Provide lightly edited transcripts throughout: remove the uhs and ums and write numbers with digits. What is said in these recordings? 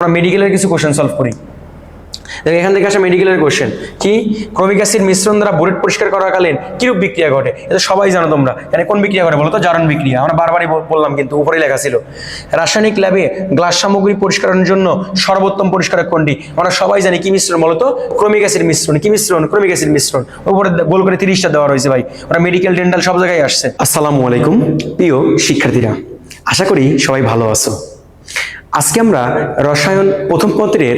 আমরা মেডিকেলের কিছু কোশ্চেন সলভ করি। দেখো এখান থেকে আসা মেডিকেলের কোশ্চেন কি, ক্রমিক অ্যাসিড মিশ্রণ দ্বারা বোরেট পরিষ্কার করাকালীন কিরূপ বিক্রিয়া ঘটে? এটা সবাই জানো তোমরা, মানে কোন বিক্রিয়া ঘটে বলো তো? জারণ বিক্রিয়া। আমরা বারবারই বললাম, কিন্তু উপরে লেখা ছিল রাসায়নিক ল্যাবে গ্লাস সামগ্রী পরিষ্কারের জন্য সর্বোত্তম পরিষ্কারক কোনটি? আমরা সবাই জানি কি মিশ্রণ বলো তো? ক্রমিক অ্যাসিড মিশ্রণ। কি মিশ্রণ? ক্রমিক অ্যাসিড মিশ্রণ। উপরে গোল করে 30টা দেওয়া রয়েছে ভাই, ওরা মেডিকেল ডেন্টাল সব জায়গায় আসছে। আসসালামু আলাইকুম প্রিয় শিক্ষার্থীরা, আশা করি সবাই ভালো আছো। আজকে আমরা রসায়ন প্রথম পত্রের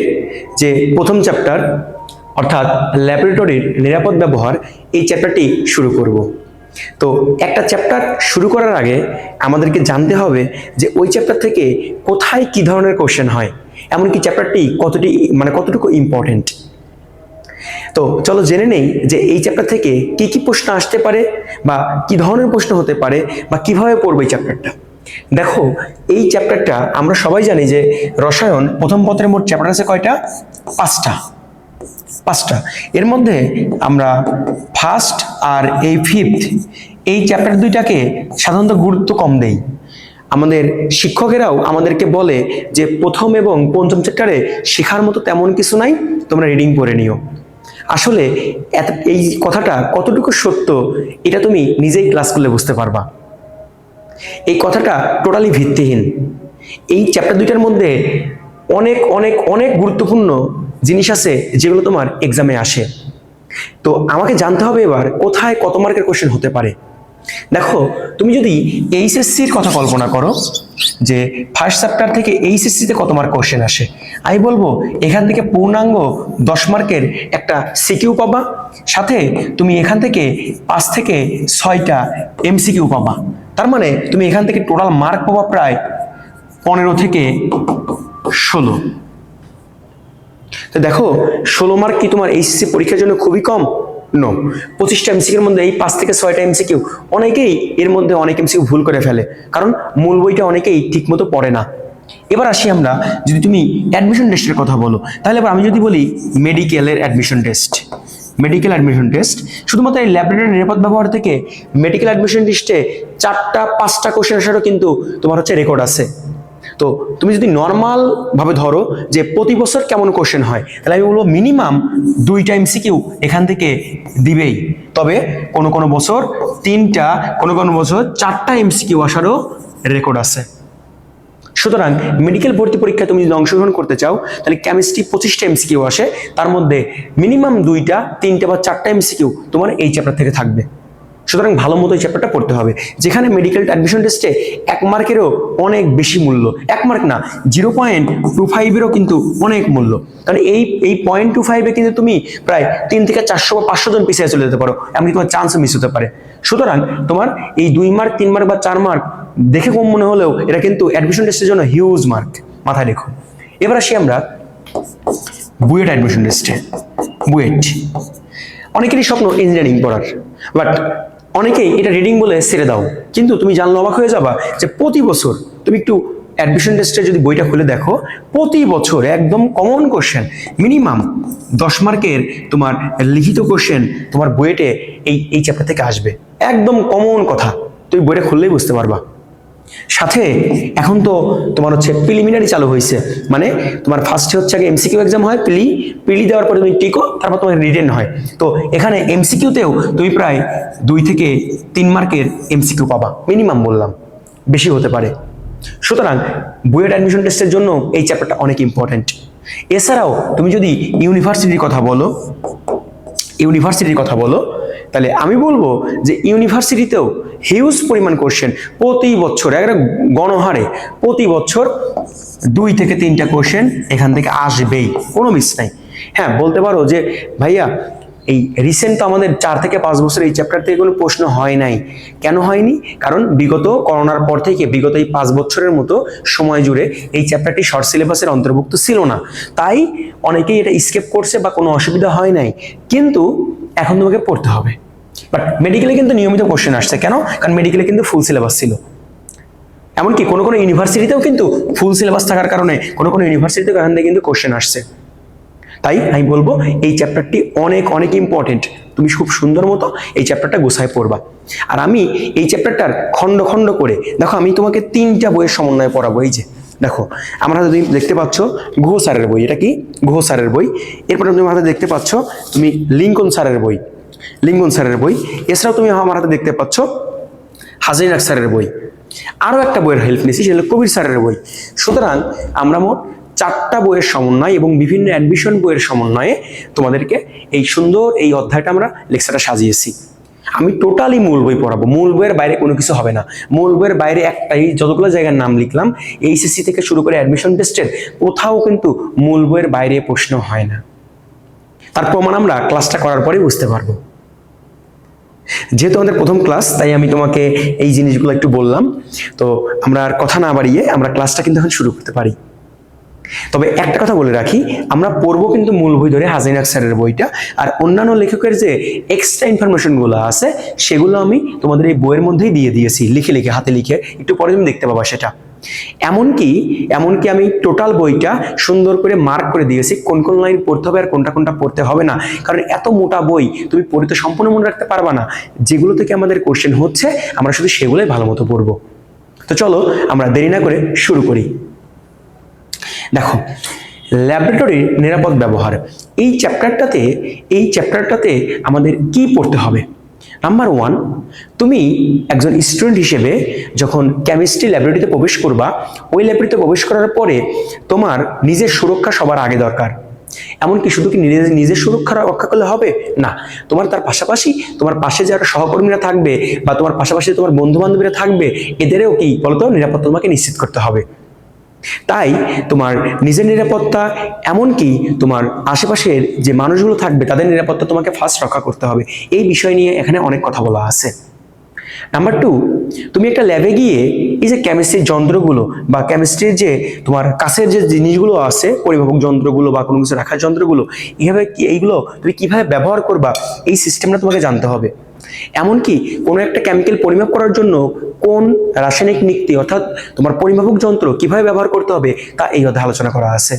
যে প্রথম চ্যাপ্টার অর্থাৎ ল্যাবরেটরির নিরাপদ ব্যবহার, এই চ্যাপ্টারটি শুরু করব। তো একটা চ্যাপ্টার শুরু করার আগে আমাদেরকে জানতে হবে যে ওই চ্যাপ্টার থেকে কোথায় কি ধরনের কোশ্চেন হয়, এমনকি চ্যাপ্টারটি কতটুকু ইম্পর্টেন্ট। তো চলো জেনে নেই যে এই চ্যাপ্টার থেকে কি কি প্রশ্ন আসতে পারে, বা কি ধরনের প্রশ্ন হতে পারে, বা কিভাবে পড়বে এই চ্যাপ্টারটা। দেখো এই চ্যাপ্টারটা আমরা সবাই জানি যে রসায়ন প্রথম পত্রের মোট চ্যাপ্টার আছে কয়টা? পাঁচটা। এর মধ্যে আমরা ফার্স্ট আর এই ফিফথ এই চ্যাপ্টার দুইটাকে সাধারণত গুরুত্ব কম দেই। আমাদের শিক্ষকেরাও আমাদেরকে বলে যে প্রথম এবং পঞ্চম চ্যাপ্টারে শেখার মতো তেমন কিছু নাই, তোমরা রিডিং পড়ে নিও। আসলে এই কথাটা কতটুকু সত্য এটা তুমি নিজেই ক্লাস করলে বুঝতে পারবা। এই কথাটা টোটালি ভিত্তিহীন। এই চ্যাপ্টার দুইটার মধ্যে অনেক অনেক অনেক গুরুত্বপূর্ণ জিনিস আছে যেগুলো তোমার এক্সামে আসে। তো আমাকে জানতে হবে এবার কোথায় কত মার্কের কোশ্চেন হতে পারে। দেখো তুমি যদি এইচএসসির কথা কল্পনা করো যে ফার্স্ট চ্যাপ্টার থেকে এইচএসসিতে কত মার্ক কোশ্চেন আসে, আমি বলবো এখান থেকে পূর্ণাঙ্গ 10 মার্কের একটা সিকিউ পাবা, সাথে তুমি এখান থেকে 5 থেকে 6টা এমসিকিউ পাবা। তার মানে তুমি এখান থেকে টোটাল মার্ক পাবা প্রায় 15 থেকে 16। তো দেখো 16 মার্ক কি তোমার এইচএসসি পরীক্ষার জন্য খুবই কম? নো। 25টা এমসিকিউর মধ্যে এই 5 থেকে 6টা এমসিকিউ, অনেকেই এর মধ্যে অনেক এমসিকিউ ভুল করে ফেলে, কারণ মূল বইটা অনেকেই ঠিকমতো পড়ে না। এবার আসি আমরা, যদি তুমি অ্যাডমিশন টেস্টের কথা বলো, তাহলে এবার আমি যদি বলি মেডিকেলের admission test, medical admission test শুধুমাত্র এই ল্যাবরেটরি নিরাপদ ব্যবহার থেকে মেডিকেল অ্যাডমিশন টেস্টে 4টা 5টা কোশ্চেন আসারও কিন্তু তোমার হচ্ছে রেকর্ড আছে। তো তুমি যদি নর্মাল ভাবে ধরো যে প্রতি বছর কেমন কোশ্চেন হয়, তাহলে আমি বলবো মিনিমাম 2টা এমসিকিউ এখান থেকে দিবেই। তবে কোনো কোনো বছর 3টা, কোনো কোনো বছর 4টা এমসিকিউ আসারও রেকর্ড আছে। সুতরাং মেডিকেল ভর্তি পরীক্ষায় তুমি যদি অংশগ্রহণ করতে চাও, তাহলে কেমিস্ট্রি 25টা এমসিকিউ আসে, তার মধ্যে মিনিমাম 2টা, 3টা বা 4টা এমসিকিউ তোমার এই চ্যাপ্টার থেকে থাকবে। সুতরাং ভালো মতো এই চ্যাপ্টারটা পড়তে হবে। যেখানে মেডিকেল অ্যাডমিশন টেস্টে 1 মার্কেরও অনেক বেশি মূল্য, 1 মার্ক না 0.25-এরও কিন্তু অনেক মূল্য। কারণ এই 0.25-এ কিন্তু তুমি প্রায় 3 থেকে 400 বা 500 জন পিছিয়ে চলে যেতে পারো, এমনকি তোমার চান্স মিস হতে পারে। সুতরাং তোমার এই 2 মার্ক, 3 মার্ক বা 4 মার্ক দেখে কম মনে হলেও এটা কিন্তু অ্যাডমিশন টেস্টের জন্য হিউজ মার্ক, মাথায় রেখো। এবার আসি আমরা বুয়েট অ্যাডমিশন টেস্টে। বুয়েট অনেকেরই স্বপ্ন ইঞ্জিনিয়ারিং পড়ার, বাট অনেকেই এটা রিডিং বলে ছেড়ে দাও। কিন্তু তুমি জানলে অবাক হয়ে যাবা যে প্রতি বছর তুমি একটু অ্যাডমিশন টেস্টে যদি বইটা খুলে দেখো, প্রতি বছর একদম কমন কোশ্চেন মিনিমাম 10 মার্কের তোমার লিখিত কোশ্চেন তোমার বুয়েটে এই চ্যাপ্টার থেকে আসবে। একদম কমন কথা, তুমি বইটা খুললেই বুঝতে পারবা। সাথে এখন তো তোমার হচ্ছে প্রিলিমিনারি চালু হয়েছে, মানে তোমার ফার্স্টে হচ্ছে আগে এমসিকিউ এক্সাম হয়, প্রিলি দেওয়ার পরে তুমি টিকো, তারপর তোমার রিটেন হয়। তো এখানে এমসিকিউতেও তুমি প্রায় 2 থেকে 3 মার্কের এমসিকিউ পাবা, মিনিমাম বললাম, বেশি হতে পারে। সুতরাং বুয়েট অ্যাডমিশন টেস্টের জন্য এই চ্যাপ্টারটা অনেক ইম্পর্টেন্ট। এছাড়াও তুমি যদি ইউনিভার্সিটির কথা বলো, তাহলে আমি বলবো যে ইউনিভার্সিটিতেও হিউজ পরিমাণ কোশ্চেন প্রতি বছর, একটা গণহারে প্রতি বছর 2 থেকে 3টা কোশ্চেন এখান থেকে আসবেই, কোনো মিস নাই। হ্যাঁ বলতে পারো যে ভাইয়া এই রিসেন্ট তো আমাদের 4 থেকে 5 বছর এই চ্যাপ্টার থেকে কোনো প্রশ্ন হয় নাই। কেন হয়নি? কারণ বিগত করোনার পর থেকে বিগত এই 5 বছরের মতো সময় জুড়ে এই চ্যাপ্টারটি শর্ট সিলেবাসের অন্তর্ভুক্ত ছিল না, তাই অনেকেই এটা স্কিপ করছে বা কোনো অসুবিধা হয় নাই। কিন্তু এখন তোমাকে পড়তে হবে। বাট মেডিকেলে কিন্তু নিয়মিত কোশ্চেন আসছে। কেন? কারণ মেডিকেলে কিন্তু ফুল সিলেবাস ছিল। এমনকি কোনো কোনো ইউনিভার্সিটিতেও কিন্তু ফুল সিলেবাস থাকার কারণে কোনো কোনো ইউনিভার্সিটিতেও এখান থেকে কিন্তু কোশ্চেন আসছে। তাই আমি বলবো এই চ্যাপ্টারটি অনেক অনেক ইম্পর্টেন্ট। তুমি খুব সুন্দর মতো এই চ্যাপ্টারটা গোছায় পড়বা। আর আমি এই চ্যাপ্টারটার খণ্ড খণ্ড করে, দেখো আমি তোমাকে 3টা বইয়ের সমন্বয়ে পড়াবো। এই যে দেখো আমার হাতে তুমি দেখতে পাচ্ছ গুহ স্যারের বই, এটা কি গুহ স্যারের বই। এরপরে তুমি আমার হাতে দেখতে পাচ্ছ তুমি লিঙ্কন স্যারের বই, লিঙ্কন স্যারের বই। এছাড়াও তুমি আমার হাতে দেখতে পাচ্ছ হাজারিন স্যারের বই। আরও একটা বইয়ের হেল্প নিয়েছি, সেটা হলো কবির স্যারের বই। সুতরাং আমরা মোট 4টা বইয়ের সমন্বয় এবং বিভিন্ন অ্যাডমিশন বইয়ের সমন্বয়ে তোমাদেরকে এই সুন্দর এই অধ্যায়টা আমরা লেকচারটা সাজিয়েছি। আমি টোটালি মূল বই পড়াবো, মূল বইয়ের বাইরে কোনো কিছু হবে না। মূল বইয়ের বাইরে একটাই, যতগুলো জায়গার নাম লিখলাম এইচএসসি থেকে শুরু করে অ্যাডমিশন টেস্টের, কোথাও কিন্তু মূল বইয়ের বাইরে প্রশ্ন হয় না। তার প্রমাণ আমরা ক্লাসটা করার পরেই বুঝতে পারবো। যেহেতু আমাদের প্রথম ক্লাস, তাই আমি তোমাকে এই জিনিসগুলো একটু বললাম। তো আমরা আর কথা না বাড়িয়ে আমরা ক্লাসটা কিন্তু এখন শুরু করতে পারি। তবে একটা কথা বলে রাখি, আমরা পড়বো কিন্তু মূল বই ধরে হাজারিন স্যারের বইটা, আর অন্যান্য লেখকের যে এক্সট্রা ইনফরমেশনগুলো আছে সেগুলো আমি তোমাদের এই বইয়ের মধ্যেই দিয়ে দিয়েছি, লিখে লিখে, হাতে লিখে। একটু পরে তুমি দেখতে পাবা সেটা। এমনকি আমি টোটাল বইটা সুন্দর করে মার্ক করে দিয়েছি কোন কোন লাইন পড়তে হবে আর কোনটা কোনটা পড়তে হবে না। কারণ এত মোটা বই তুমি পড়ে তো সম্পূর্ণ মনে রাখতে পারবা না। যেগুলো থেকে আমাদের কোশ্চেন হচ্ছে আমরা শুধু সেগুলোই ভালো মতো পড়বো। তো চলো আমরা দেরি না করে শুরু করি। দেখো, ল্যাবরেটরির নিরাপদ ব্যবহার, এই চ্যাপ্টারটাতে আমাদের কি পড়তে হবে? নাম্বার 1, তুমি একজন স্টুডেন্ট হিসেবে যখন কেমিস্ট্রি ল্যাবরেটরিতে প্রবেশ করবা, ওই ল্যাবরেটরিতে প্রবেশ করার পরে তোমার নিজের সুরক্ষা সবার আগে দরকার। এমনকি শুধু কি নিজের সুরক্ষা রক্ষা করলে হবে না, তোমার তার পাশাপাশি তোমার পাশে যারা সহকর্মীরা থাকবে বা তোমার পাশাপাশি তোমার বন্ধু বান্ধবীরা থাকবে, এদেরও কি বলতো নিরাপত্তা তোমাকে নিশ্চিত করতে হবে। তাই তোমার নিজের নিরাপত্তা, এমনকি তোমার আশেপাশের যে মানুষগুলো থাকবে তাদের নিরাপত্তা তোমাকে ফার্স্ট রক্ষা করতে হবে। এই বিষয় নিয়ে এখানে অনেক কথা বলা আছে। নাম্বার 2, তুমি একটা ল্যাবে গিয়ে এই যে কেমিস্ট্রির যন্ত্রগুলো বা কেমিস্ট্রির যে তোমার কাছের যে জিনিসগুলো আছে, পরিমাপক যন্ত্রগুলো বা কোনো কিছু রাখার যন্ত্রগুলো, এইগুলো তুমি কিভাবে ব্যবহার করবা, এই সিস্টেমটা তোমাকে জানতে হবে। এমনকি কোনো একটা কেমিক্যাল পরিমাপ করার জন্য কোন রাসায়নিক নিক্তি অর্থাৎ তোমার পরিমাপক যন্ত্র কিভাবে ব্যবহার করতে হবে তা এই অধ্যায়ে আলোচনা করা আছে।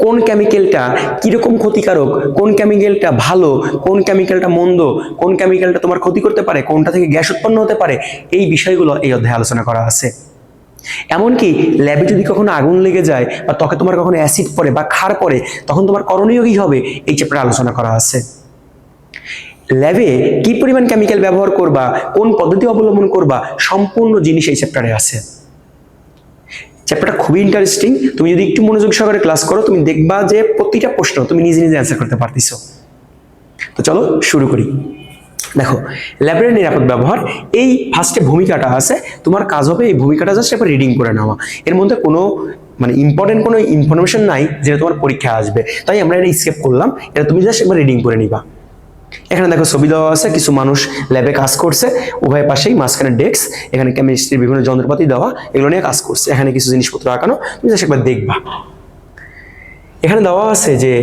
কোন কেমিক্যালটা কিরকম ক্ষতিকারক, কোন কেমিক্যালটা ভালো, কোন কেমিক্যালটা মন্দ, কোন কেমিক্যালটা তোমার ক্ষতি করতে পারে, কোনটা থেকে গ্যাস উৎপন্ন হতে পারে, এই বিষয়গুলো এই অধ্যায়ে আলোচনা করা আছে। এমনকি ল্যাবে যদি কখনো আগুন লেগে যায় বা ত্বকে তোমার কখনো অ্যাসিড পড়ে বা ক্ষার পড়ে, তখন তোমার করণীয় কি হবে এই চ্যাপ্টারে আলোচনা করা আছে। ল্যাবে কি পরিমাণ কেমিক্যাল ব্যবহার করবা, কোন পদ্ধতি অবলম্বন করবা, সম্পূর্ণ জিনিস এই চ্যাপ্টারে আছে। চ্যাপ্টারটা খুবই ইন্টারেস্টিং। তুমি যদি একটু মনোযোগ সহকারে ক্লাস করো, তুমি দেখবা যে প্রতিটা প্রশ্ন তুমি নিজে নিজে অ্যান্সার করতে পারতেছো। তো চলো শুরু করি। দেখো, ল্যাবের নিরাপদ ব্যবহার, এই ফার্স্টে ভূমিকাটা আছে, তোমার কাজ হবে এই ভূমিকাটা জাস্ট একবার রিডিং করে নেওয়া। এর মধ্যে কোনো ইম্পর্টেন্ট কোনো ইনফরমেশন নাই যেটা তোমার পরীক্ষা আসবে, তাই আমরা এটা স্কিপ করলাম। এটা তুমি জাস্ট একবার রিডিং করে নিবা। এখানে দেখো ছবি দেওয়া আছে, কিছু মানুষ ল্যাবে কাজ করছে, উভয় পাশেই মাঝখানে ডেস্ক, এখানে কেমিস্ট্রির বিভিন্ন যন্ত্রপাতি দেওয়া, এগুলো নিয়ে কাজ করছে। এখানে কিছু জিনিসপত্র আঁকানো, তুমি জাস্ট একবার দেখবা। এখানে দেওয়া আছে যে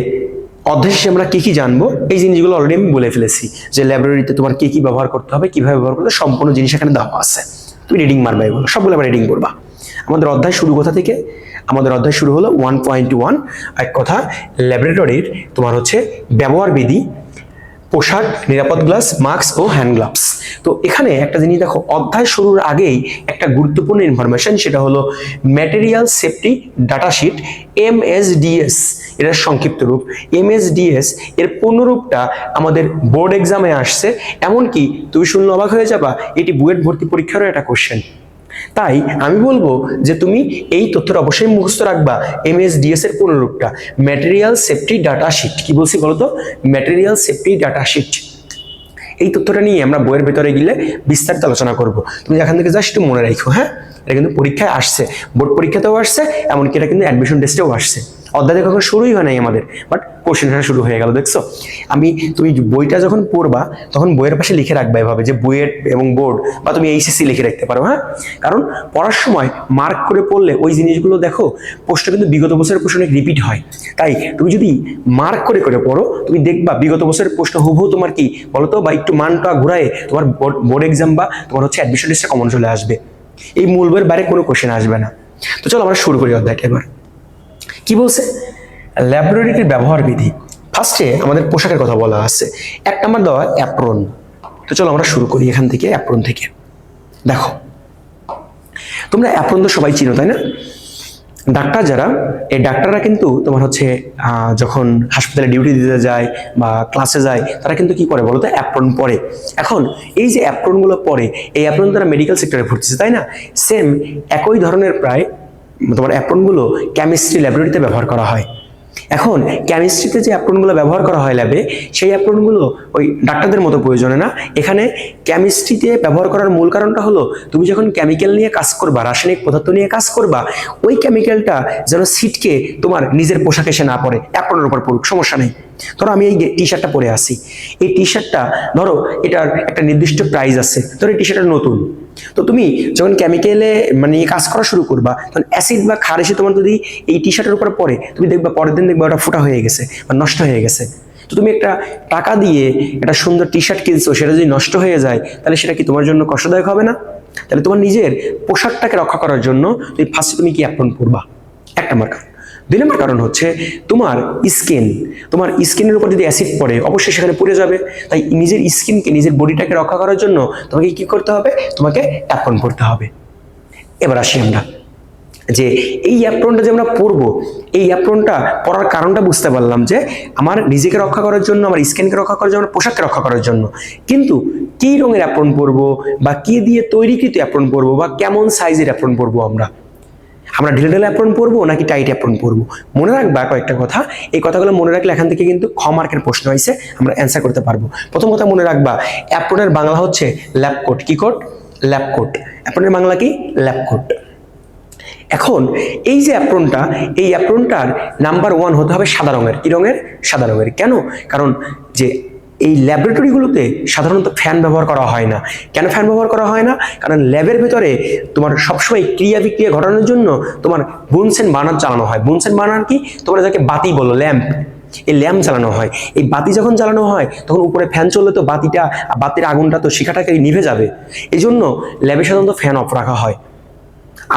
অধ্যায় শেষে আমরা কি কি জানবো, এই জিনিসগুলো অলরেডি আমি বলে ফেলেছি, যে ল্যাবরেটরিতে তোমার কি কি ব্যবহার করতে হবে, কিভাবে ব্যবহার করতে হবে, সম্পূর্ণ জিনিস এখানে দেওয়া আছে। তুমি রিডিং মারবা, এগুলো সবগুলো আবার রিডিং করবা। আমাদের অধ্যায় শুরু কোথা থেকে? আমাদের অধ্যায় শুরু হলো 1.1, এক কথা ল্যাবরেটরির তোমার হচ্ছে ব্যবহার বিধি, পোশাক, নিরাপদ গ্লাস, মাস্ক ও হ্যান্ড গ্লাভস। তো এখানে একটা জিনিস দেখো, অধ্যায় শুরুর আগেই একটা গুরুত্বপূর্ণ ইনফরমেশন, সেটা হলো material safety data sheet, MSDS, এটার সংক্ষিপ্ত রূপ। MSDS এর পূর্ণরূপটা আমাদের বোর্ড এক্সামে আসছে, এমনকি তুমি শুনলে অবাক হয়ে যাবা, এটি বুয়েট ভর্তি পরীক্ষারও একটা কোশ্চেন। তাই আমি বলবো যে তুমি এই তথ্যটা অবশ্যই মুখস্থ রাখবা। MSDS এর পূর্ণরূপটা ম্যাটেরিয়াল সেফটি ডাটা শিট। কি বলছি বলতো? Material safety data sheet. এই তথ্যটা নিয়ে আমরা বইয়ের ভেতরে গেলে বিস্তারিত আলোচনা করব। তুমি এখান থেকে জাস্ট একটু মনে রাখো, হ্যাঁ? এটা কিন্তু পরীক্ষায় আসছে, বোর্ড পরীক্ষাতেও আসছে, এমনকি এটা কিন্তু অ্যাডমিশন টেস্টেও আসছে। অধ্যায় কখন শুরুই হয় নাই আমাদের, বাট কোশ্চেনটা শুরু হয়ে গেল। দেখছো, তুমি বইটা যখন পড়বা তখন বইয়ের পাশে লিখে রাখবা এভাবে, যে বুয়েট এবং বোর্ড, বা তুমি এইচএসসি লিখে রাখতে পারো, হ্যাঁ? কারণ পড়ার সময় মার্ক করে পড়লে ওই জিনিসগুলো দেখো প্রশ্ন কিন্তু বিগত বছরের প্রশ্ন অনেক রিপিট হয়। তাই তুমি যদি মার্ক করে করে পড়ো, তুমি দেখবা বিগত বছরের প্রশ্ন হুবহু তোমার কি বলতো, বা একটু মানটা ঘুরায় তোমার বোর্ড এক্সাম বা তোমার হচ্ছে অ্যাডমিশন টেস্টে কমন চলে আসবে। এই মূল বইয়ের বাইরে কোনো কোশ্চেন আসবে না। তো চলো আমরা শুরু করি অধ্যায়টা। এবার কি বলছে? ল্যাবরেটরির ব্যবহার বিধি। ফার্স্টে আমাদের পোশাকের কথা বলা আছে, 1 নাম্বার দেওয়া অ্যাপ্রন। তো চলো আমরা শুরু করি এখান থেকে, অ্যাপ্রন থেকে। দেখো, তোমরা অ্যাপ্রন তো সবাই চিনো, তাই না? ডাক্তার যারা, এই ডাক্তাররা কিন্তু তোমার হচ্ছে যখন হাসপাতালে ডিউটি দিতে যায় বা ক্লাসে যায়, তারা কিন্তু কি করে বলতো, অ্যাপ্রন পরে। এখন এই যে অ্যাপ্রনগুলো পরে, এই অ্যাপ্রন তারা মেডিকেল সেক্টরে ভর্তিছে, তাই না? সেম একই ধরনের প্রায় তোমার অ্যাপ্রনগুলো কেমিস্ট্রি ল্যাবরেটরিতে ব্যবহার করা হয়। এখন কেমিস্ট্রিতে যে অ্যাপ্রনগুলো ব্যবহার করা হয় ল্যাবে, সেই অ্যাপ্রনগুলো ওই ডাক্তারদের মতো প্রয়োজনে না। এখানে কেমিস্ট্রিতে ব্যবহার করার মূল কারণটা হলো, তুমি যখন কেমিক্যাল নিয়ে কাজ করবা, রাসায়নিক পদার্থ নিয়ে কাজ করবা, ওই কেমিক্যালটা যেন ছিটকে তোমার নিজের পোশাকে এসে না পড়ে, অ্যাপ্রনের উপর পড়ুক, সমস্যা নেই। ধরো আমি এই টি শার্টটা পরে আসি, এই টি শার্টটা ধরো এটার একটা নির্দিষ্ট প্রাইস আছে, ধরো এই টি শার্টটা নতুন। তো তুমি যখন কেমিক্যালে মানে কাজ করা শুরু করবা, তখন অ্যাসিড বা ক্ষার এসে তোমার যদি এই টি শার্টের উপর পড়ে, তুমি দেখবা পরের দিন দেখবা ওটা ফোটা হয়ে গেছে বা নষ্ট হয়ে গেছে। তো তুমি একটা টাকা দিয়ে একটা সুন্দর টি শার্ট কিনছো, সেটা যদি নষ্ট হয়ে যায়, তাহলে সেটা কি তোমার জন্য কষ্টদায়ক হবে না? তাহলে তোমার নিজের পোশাকটাকে রক্ষা করার জন্য তুমি কি অ্যাপ্রন পরবা, এক নম্বর কারণ। দুই নম্বর কারণ হচ্ছে তোমার স্কিনের উপর যদি অ্যাসিড পড়ে, অবশ্যই সেখানে পুড়ে যাবে। তাই নিজের স্কিনকে, নিজের বডিটাকে রক্ষা করার জন্য তোমাকে কি করতে হবে, তোমাকে অ্যাপ্রন পরতে হবে। এবার আসি আমরা যে এই অ্যাপ্রনটা যে আমরা পরবো, এই অ্যাপ্রনটা পরার কারণটা বুঝতে পারলাম যে আমার নিজেকে রক্ষা করার জন্য, আমার স্কিনকে রক্ষা করার জন্য, আমার পোশাককে রক্ষা করার জন্য। কিন্তু কি রঙের অ্যাপ্রন পরবো, বা কি দিয়ে তৈরিকৃত অ্যাপ্রন পরবো, বা কেমন সাইজের অ্যাপ্রন পরবো, আমরা ঢিলে ঢিলে অ্যাপ্রন পরবো নাকি টাইট অ্যাপ্রন পরবো? মনে রাখবা কয়েকটা কথা, এই কথাগুলো মনে রাখলে এখান থেকে কিন্তু খ মার্কের প্রশ্ন হয়েছে, আমরা অ্যান্সার করতে পারবো। প্রথম কথা মনে রাখবা, অ্যাপ্রনের বাংলা হচ্ছে ল্যাব কোট। কি কোট? Lab coat. অ্যাপ্রনের বাংলা কি? Lab coat. এখন এই যে অ্যাপ্রনটা, এই অ্যাপ্রনটার নাম্বার 1 হতে হবে সাদা রঙের। কি রঙের? সাদা রঙের। কেন? কারণ যে এই ল্যাবরেটরিগুলোতে সাধারণত ফ্যান ব্যবহার করা হয় না। কেন ফ্যান ব্যবহার করা হয় না? কারণ ল্যাবের ভেতরে তোমার সবসময় ক্রিয়া বিক্রিয়া ঘটানোর জন্য তোমার বুনসেন বার্নার চালানো হয়। বুনসেন বার্নার কি? তোমরা যাকে বাতি বলো, ল্যাম্প। এই ল্যাম্প জ্বালানো হয়। এই বাতি যখন জ্বালানো হয়, তখন উপরে ফ্যান চললে তো বাতির আগুনটা তো শিখাটাকে নিভে যাবে। এই জন্য ল্যাবে সাধারণত ফ্যান অফ রাখা হয়।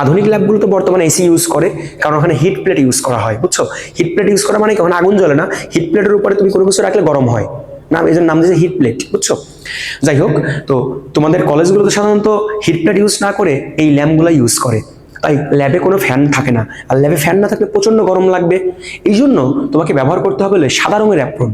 আধুনিক ল্যাবগুলো তো বর্তমানে এসি ইউজ করে, কারণ ওখানে হিট প্লেট ইউজ করা হয়। বুঝছো? হিট প্লেট ইউজ করা মানে ওখানে আগুন জ্বলে না, হিট প্লেটের উপরে তুমি কোনো কিছু রাখলে গরম হয়, এই জন্য নাম দিয়েছে হিট প্লেট। বুঝছো? যাই হোক, তো তোমাদের কলেজগুলোতে সাধারণত হিট প্লেট ইউজ না করে এই ল্যাম্পগুলো ইউজ করে। তাই ল্যাবে কোনো ফ্যান থাকে না, আর ল্যাবে ফ্যান না থাকলে প্রচন্ড গরম লাগবে। এই জন্য তোমাকে ব্যবহার করতে হবে সাদা রঙের অ্যাপ্রন।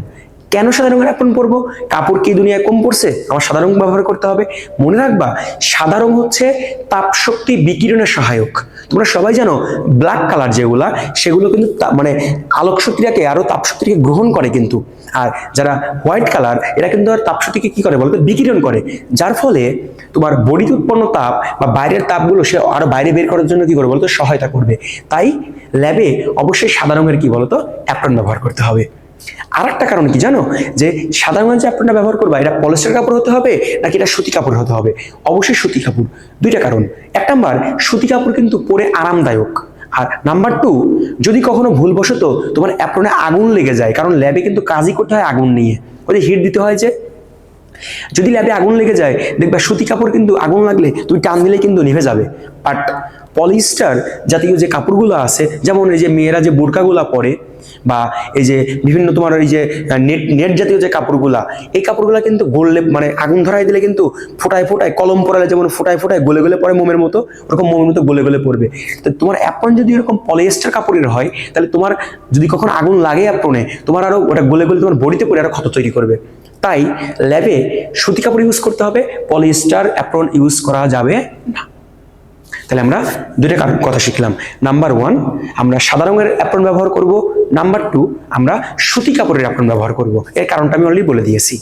কেন সাদা রঙের অ্যাপ্রন পরবো? কাপড় কি দুনিয়ায় কম পড়ছে? আমার সাদা রঙ ব্যবহার করতে হবে। মনে রাখবা, সাদা রঙ হচ্ছে তাপ শক্তি বিকিরণের সহায়ক। তোমরা সবাই জানো ব্ল্যাক কালার যেগুলা, সেগুলো কিন্তু মানে আলোক শক্তিটাকে, আরো তাপ শক্তিকে গ্রহণ করে কিন্তু। আর যারা হোয়াইট কালার, এরা কিন্তু আর তাপ শক্তিকে কি করে বলতো, বিকিরণ করে। যার ফলে তোমার বডিতে উৎপন্ন তাপ বা বাইরের তাপগুলো সে আরো বাইরে বের করার জন্য কি করে বলতো, সহায়তা করবে। তাই ল্যাবে অবশ্যই সাদা রঙের কি বলতো, অ্যাপ্রন ব্যবহার করতে হবে। আর একটা কারণ কি জানো, যে সাদা রঙের যে অ্যাপ্রনটা ব্যবহার করবা, এটা পলিস্টার কাপড় হতে হবে নাকি এটা সুতি কাপড় হতে হবে? অবশ্যই সুতি কাপড়। দুইটা কারণ। এক নাম্বার, সুতি কাপড় কিন্তু পরে আরামদায়ক। আর নাম্বার 2, যদি কখনো ভুলবশত তোমার অ্যাপ্রনে আগুন লেগে যায়, কারণ ল্যাবে কিন্তু কাজই করতে হয় আগুন নিয়ে, ওই যে হিট দিতে হয়, যে যদি ল্যাবে আগুন লেগে যায়, দেখবা সুতি কাপড় কিন্তু আগুন লাগলে তুমি টান দিলে কিন্তু নিভে যাবে। বাট পলিস্টার জাতীয় যে কাপড়গুলো আছে, যেমন এই যে মেয়েরা যে বোরকাগুলা পরে, বা এই যে বিভিন্ন তোমার এই যে নেট জাতীয় যে কাপড়গুলা, এই কাপড়গুলা কিন্তু গললে মানে আগুন ধরাই দিলে কিন্তু ফোটায় ফোটায়, কলম পরালে যেমন ফোটায় ফোটায় গলে গলে পড়ে মোমের মতো, ওরকম মোমের মতো গলে গলে পড়বে। তো তোমার অ্যাপ্রন যদি এরকম পলিস্টার কাপড়ের হয়, তাহলে তোমার যদি কখনো আগুন লাগে অ্যাপ্রনে, তোমার আরো ওটা গলে গলে তোমার বডিতে পড়ে আরো ক্ষত তৈরি করবে। তাই ল্যাবে সুতি কাপড় ইউজ করতে হবে, পলিস্টার অ্যাপ্রন ইউজ করা যাবে না। তাহলে আমরা দুইটা কথা শিখলাম। নাম্বার 1, আমরা সাদা রঙের অ্যাপ্রন ব্যবহার করব। নাম্বার 2, আমরা সুতি কাপড়ের অ্যাপ্রন ব্যবহার করব। এর কারণটা আমি অলরেডি বলে দিয়েছি।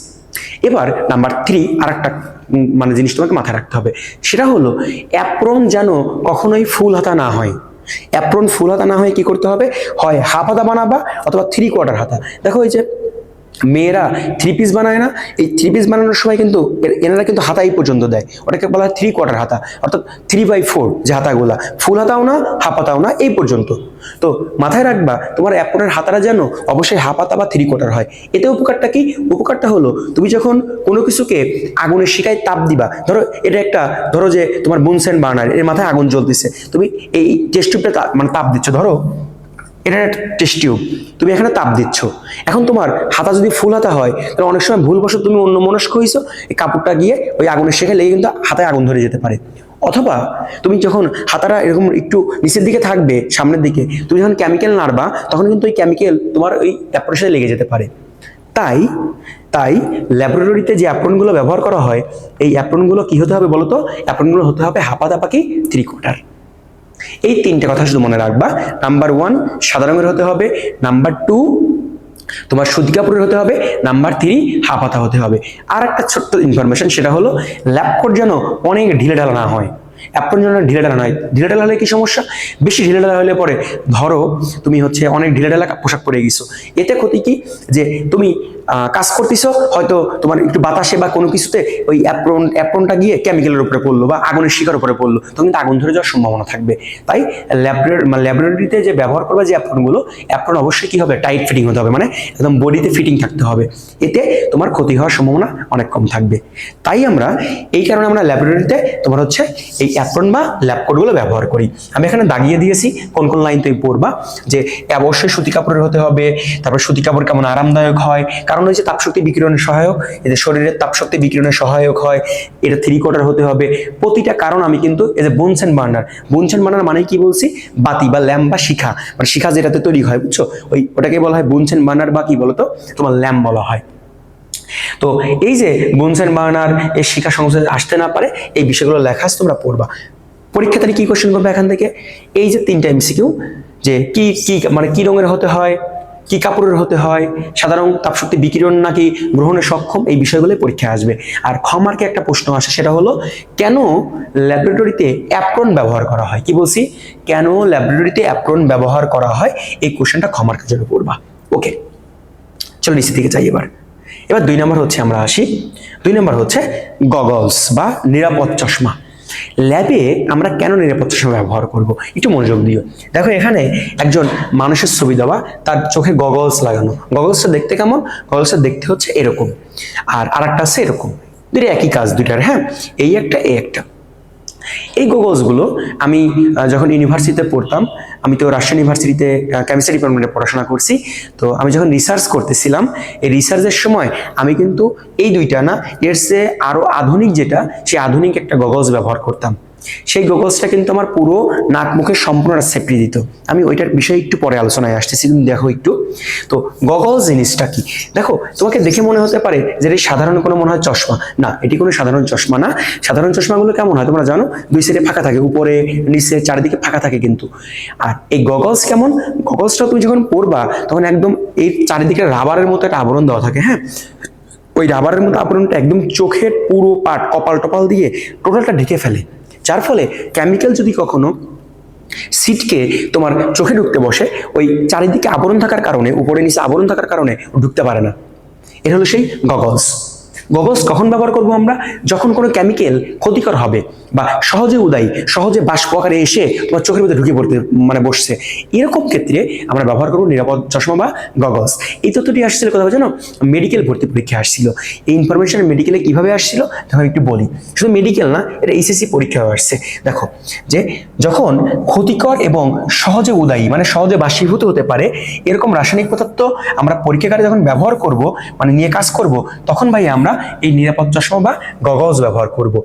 এবার নাম্বার 3, আরেকটা মানে জিনিস তোমাকে মাথায় রাখতে হবে, সেটা হলো অ্যাপ্রন যেন কখনোই ফুল হাতা না হয়। অ্যাপ্রন ফুল হাতা না হয় কি করতে হবে, হয় হাফ হাতা বানাবা অথবা 3/4 হাতা। দেখো এই যে মেয়েরা 3 পিস বানায় না, এই 3 পিস বানানোর সময় কিন্তু এনারা কিন্তু হাতা এই পর্যন্ত দেয়, ওটাকে বলা হয় 3/4 হাতা, অর্থাৎ 3/4 যে হাতাগুলা, ফুল হাতাও না হাফ হাতাও না, এই পর্যন্ত। তো মাথায় রাখবা, তোমার অ্যাপ্রনের হাতাটা যেন অবশ্যই হাফ হাতা বা 3/4 হয়। এতে উপকারটা কি? উপকারটা হলো, তুমি যখন কোনো কিছুকে আগুনের শিখায় তাপ দিবা, ধরো যে তোমার বুনসেন বার্নার, এর মাথায় আগুন জ্বলতেছে, তুমি এই টেস্ট টিউবটা মানে তাপ দিচ্ছ, ধরো এটা একটা টেস্ট টিউব, তুমি এখানে তাপ দিচ্ছ। এখন তোমার হাতা যদি ফুল হাতা হয়, তাহলে অনেক সময় ভুলবশত তুমি অন্য মনস্ক হইছো, এই কাপড়টা গিয়ে ওই আগুনের শেখে লেগে কিন্তু হাতায় আগুন ধরে যেতে পারে। অথবা তুমি যখন হাতাটা এরকম একটু নিচের দিকে থাকবে, সামনের দিকে, তুমি যখন কেমিক্যাল নাড়বা তখন কিন্তু ওই কেমিক্যাল তোমার ওই অ্যাপ্রনের সাথে লেগে যেতে পারে। তাই তাই ল্যাবরেটরিতে যে অ্যাপ্রনগুলো ব্যবহার করা হয়, এই অ্যাপ্রনগুলো কি হতে হবে বলতো? অ্যাপ্রনগুলো হতে হবে হাপাতাপা কি 3/4। এই তিনটে কথা শুধু মনে রাখবা। নাম্বার 1 সাদা রঙের হতে হবে, নাম্বার 2 তোমার সুতি কাপড়ের হতে হবে, নাম্বার 3 হাফাতা হতে হবে। আর একটা ছোট্ট ইনফরমেশন, সেটা হলো ল্যাব কোট যেন অনেক ঢিলে ঢালা না হয়। অ্যাপ্রন যেন ঢিলে ঢালা নয়। ঢিলে ঢালা হলে কি সমস্যা? বেশি ঢিলে ঢালা হলে পরে ধরো তুমি হচ্ছে অনেক ঢিলে ঢালা পোশাক পরে গেছো, এতে ক্ষতি কি? যে তুমি কাজ করতেছো, হয়তো তোমার একটু বাতাসে বা কোনো কিছুতে ওই অ্যাপ্রনটা গিয়ে কেমিক্যালের উপরে পড়লো বা আগুনের শিকার উপরে পড়লো, তখন কিন্তু আগুন ধরে যাওয়ার সম্ভাবনা থাকবে। তাই ল্যাবরেটরিতে যে ব্যবহার করবে যে অ্যাপ্রন অবশ্যই কি হবে? টাইট ফিটিং হতে হবে, মানে একদম বডিতে ফিটিং থাকতে হবে। এতে তোমার ক্ষতি হওয়ার সম্ভাবনা অনেক কম থাকবে। তাই আমরা এই কারণে আমরা ল্যাবরেটরিতে তোমার হচ্ছে এই অ্যাপ্রন বা ল্যাব কোটগুলো ব্যবহার করি। আমি এখানে দাগিয়ে দিয়েছি কোন কোন লাইন তুমি পড়বা, যে অবশ্যই সুতি কাপড়ের হতে হবে। তারপর সুতি কাপড় কেমন আরামদায়ক হয়, কারণ হচ্ছে তাপশক্তি বিকিরণের সহায়ক, এতে শরীরের তাপশক্তি বিকিরণের সহায়ক হয়। এটা 3/4 হতে হবে। প্রতিটা কারণ আমি কিন্তু এই যে বুনসেন বার্নার মানে কি বলছি? বাতি বা ল্যাম্প বা শিখা, মানে শিখা যেটাতে তৈরি হয়, বুঝছো? ওটাকে বলা হয় বুনসেন বার্নার বা কি বলতো তোমার ল্যাম্প বলা হয়। তো এই যে বুনসেন বার্নার এই শিখা সংযোগে আসতে না পারে, এই বিষয়গুলো লেখা আছে, তোমরা পড়বা। পরীক্ষাতে কি কোশ্চেন করবে এখান থেকে? এই যে 3টা এমসিকিউ, যে কি কি মানে কি রঙের হতে হয়, কি কাপড়ের হতে হয়, সাধারণ তাপশক্তি বিকিরণ নাকি গ্রহণে সক্ষম, এই বিষয়গুলো পরীক্ষায় আসবে। আর খ মার্কে একটা প্রশ্ন আসে, সেটা হলো কেন ল্যাবরেটরিতে অ্যাপ্রন ব্যবহার করা হয়? কি বলছি? কেন ল্যাবরেটরিতে অ্যাপ্রন ব্যবহার করা হয়? এই কোশ্চেনটা খ মার্কের জন্য পড়বা। ওকে, চলো নিচের দিকে যাই। এবার 2 নম্বর হচ্ছে, আমরা আসি 2 নম্বর হচ্ছে গগলস বা নিরাপদ চশমা। ল্যাবে আমরা কেন নিরাপদ চশমা ব্যবহার করব? একটু মনোযোগ দিও। দেখো এখানে একজন মানুষের ছবি দেওয়া, তার চোখে গগলস লাগানো। গগলসটা দেখতে কেমন? গগলসটা দেখতে হচ্ছে এরকম, আর আরেকটা আছে এরকম। দুটো একই কাজ দুইটার, হ্যাঁ, এই একটা এই একটা। এই গগলসগুলো আমি যখন ইউনিভার্সিটিতে পড়তাম, আমি তো রাজশাহী ইউনিভার্সিটিতে কেমিস্ট্রি ডিপার্টমেন্টে পড়াশোনা করছি, তো আমি যখন রিসার্চ করতেছিলাম, এই রিসার্চের সময় আমি কিন্তু এই দুইটা না, এর চেয়ে আরো আধুনিক যেটা, সেই আধুনিক একটা গগলস ব্যবহার করতাম। সেই গগলসটা কিন্তু আমার পুরো নাক মুখে সম্পূর্ণ সেফটি দিত। আমি ওইটার বিষয়ে একটু পরে আলোচনায় আসতেছি, তুমি দেখো একটু। তো গগলস জিনিসটা কি? দেখো, তোমাকে দেখে মনে হতে পারে যে এটি সাধারণ কোনো মনে হয় চশমা। না, এটি কোনো সাধারণ চশমা না। সাধারণ চশমাগুলো কেমন হয় তোমরা জানো? 2 সাইডে ফাঁকা থাকে, উপরে নিচে চারিদিকে ফাঁকা থাকে কিন্তু। আর এই গগলস কেমন? গগলসটা তুমি যখন পরবা তখন একদম এই চারিদিকে রাবারের মতো একটা আবরণ দেওয়া থাকে, হ্যাঁ। ওই রাবারের মতো আবরণটা একদম চোখের পুরো পাট, কপাল টপাল দিয়ে টোটালটা ঢেকে ফেলে, যার ফলে কেমিক্যাল যদি কখনো সিটকে তোমার চোখে ঢুকতে বসে, ওই চারিদিকে আবরণ থাকার কারণে, উপরে নিচে আবরণ থাকার কারণে ঢুকতে পারে না। এটা হলো সেই গগলস। গগলস কখন ব্যবহার করব আমরা? যখন কোনো কেমিক্যাল ক্ষতিকর হবে বা সহজে উদাই, সহজে বাষ্প আকারে এসে তোমার চোখের মধ্যে ঢুকে পড়তে মানে বসছে, এরকম ক্ষেত্রে আমরা ব্যবহার করবো নিরাপদ চশমা বা গগলস। এই তথ্যটি আসছিল কোথাও জানো? মেডিকেল ভর্তি পরীক্ষা আসছিল। এই ইনফরমেশন মেডিকেলে কিভাবে আসছিল তখন একটু বলি। শুধু মেডিকেল না, এটা এইচএসসি পরীক্ষায় আসছে। দেখো, যে যখন ক্ষতিকর এবং সহজে উদায়ী মানে সহজে বাষ্পীভূত হতে পারে এরকম রাসায়নিক পদার্থ আমরা পরীক্ষাগারে যখন ব্যবহার করব, মানে নিয়ে কাজ করব, তখন ভাই আমরা এই নিরাপদ চশমা বা গগলস ব্যবহার করব।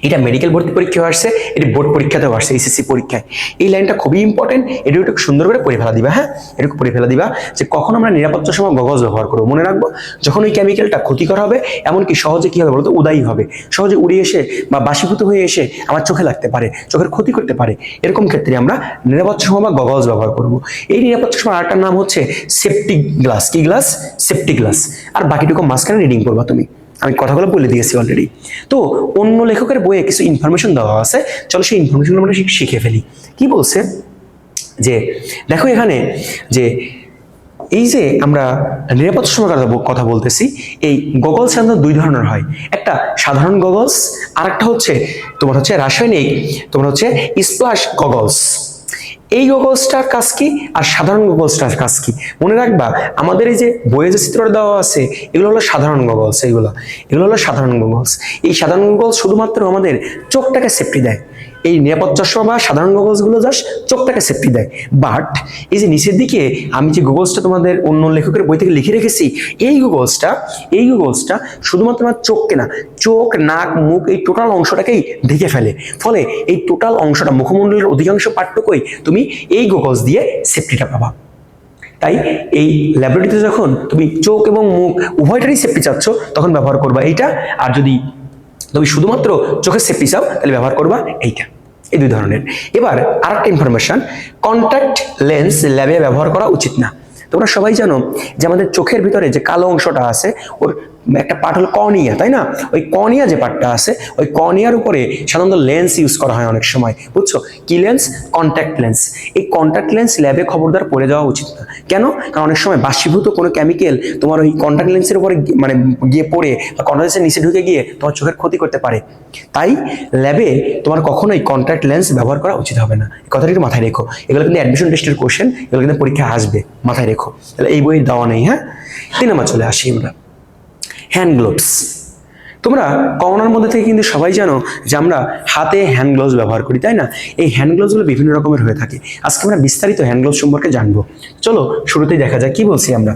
এটা মেডিকেল ভর্তি পরীক্ষায় আসছে, এটি বোর্ড পরীক্ষাতেও আসছে, এইচএসসি পরীক্ষায়। এই লাইনটা খুবই ইম্পর্টেন্ট, এটা একটু সুন্দর করে পড়ে ফেলা দিবা, হ্যাঁ, এটুকু পড়ে ফেলা দিবা যে কখন আমরা নিরাপদ চশমা গগলস ব্যবহার করবো। মনে রাখবো, যখন ওই কেমিক্যালটা ক্ষতিকর হবে, এমনকি সহজে কি হবে বলতো? উদায়ী হবে, সহজে উড়ে এসে বা বাষ্পীভূত হয়ে এসে আমার চোখে লাগতে পারে, চোখের ক্ষতি করতে পারে, এরকম ক্ষেত্রে আমরা নিরাপদ চশমা বা গগলস ব্যবহার করব। এই নিরাপদ চশমার আরেকটার নাম হচ্ছে সেফটি গ্লাস। কি গ্লাস? Safety glass. আর বাকিটুকু মাঝখানে রিডিং করবা তুমি, আমি কথাগুলো বলে দিয়েছি অলরেডি। তো অন্য লেখকের বইয়ে কিছু ইনফরমেশন দেওয়া আছে, চলো সেই ইনফরমেশন আমরা শিখে ফেলি। কি বলছে? যে দেখো এখানে, যে এই যে আমরা নিরাপদ চশমার কথা বলতেছি, এই গগলস সাধারণত 2 ধরনের হয়। একটা সাধারণ গগলস, আর একটা হচ্ছে তোমার হচ্ছে রাসায়নিক, তোমার হচ্ছে স্প্লাশ গগলস। এই গগলসটার কাজ কি আর সাধারণ গগলসটার কাজ কি? মনে রাখবা, আমাদের এই যে বইয়ে যে চিত্রটা দেওয়া আছে, এগুলো হলো সাধারণ গগলস। এগুলো হলো সাধারণ গগলস। এই সাধারণ গগলস শুধুমাত্র আমাদের চোখটাকে সেফটি দেয়। এই নিরাপদ চশমা বা সাধারণ গগলসগুলো জাস্ট চোখটাকে সেফটি দেয়। বাট এই যে নিচের দিকে আমি যে গগলসটা তোমাদের অন্য লেখকের বই থেকে লিখে রেখেছি, এই গগলসটা শুধুমাত্র আমার চোখকে না, চোখ, নাক, মুখ এই টোটাল অংশটাকেই ঢেকে ফেলে। ফলে এই টোটাল অংশটা, মুখমণ্ডলের অধিকাংশ পার্টটুকুই তুমি এই গগলস দিয়ে সেফটিটা পাবা। তাই এই ল্যাবরেটরিতে যখন তুমি চোখ এবং মুখ উভয়টারই সেফটি চাচ্ছ, তখন ব্যবহার করবা এইটা। আর যদি তুমি শুধুমাত্র চোখের সেফটি চাও, তাহলে ব্যবহার করবা এইটা। এই দুই ধরনের। এবার আর একটা ইনফরমেশন, কন্ট্যাক্ট লেন্স ল্যাবে ব্যবহার করা উচিত না। তোমরা সবাই জানো যে আমাদের চোখের ভিতরে যে কালো অংশটা আছে, ওর একটা পার্ট হলো কর্নিয়া, তাই না? ওই কর্নিয়া যে পার্টটা আছে, ওই কর্নিয়ার উপরে সাধারণত লেন্স ইউজ করা হয় অনেক সময়, বুঝছো? কি লেন্স? Contact lens. এই কন্ট্যাক্ট লেন্স ল্যাবে খবরদার পরে যাওয়া উচিত না। কেন? কারণ অনেক সময় বাষ্পীভূত কোনো কেমিক্যাল তোমার ওই কন্ট্যাক্ট লেন্সের উপরে মানে গিয়ে পড়ে বা কন্ট্যাক্ট লেন্সের নিচে ঢুকে গিয়ে তোমার চোখের ক্ষতি করতে পারে। তাই ল্যাবে তোমার কখনোই কন্ট্যাক্ট লেন্স ব্যবহার করা উচিত হবে না। কথাটা একটু মাথায় রেখো। এগুলো কিন্তু অ্যাডমিশন টেস্টের কোশ্চেন, এগুলো কিন্তু পরীক্ষা আসবে, মাথায় রেখো। তাহলে এই বই দেওয়া নেই। হ্যাঁ, 3 নম্বর চলে আসি আমরা, হ্যান্ড গ্লোভস। তোমরা করোনার মধ্যে থেকে কিন্তু সবাই জানো যে আমরা হাতে হ্যান্ড গ্লোভস ব্যবহার করি, তাই না? এই হ্যান্ড গ্লোভসগুলো বিভিন্ন রকমের হয়ে থাকে। আজকে আমরা বিস্তারিত হ্যান্ড গ্লোভস সম্পর্কে জানবো। চলো শুরুতেই দেখা যাক কি বলছি আমরা,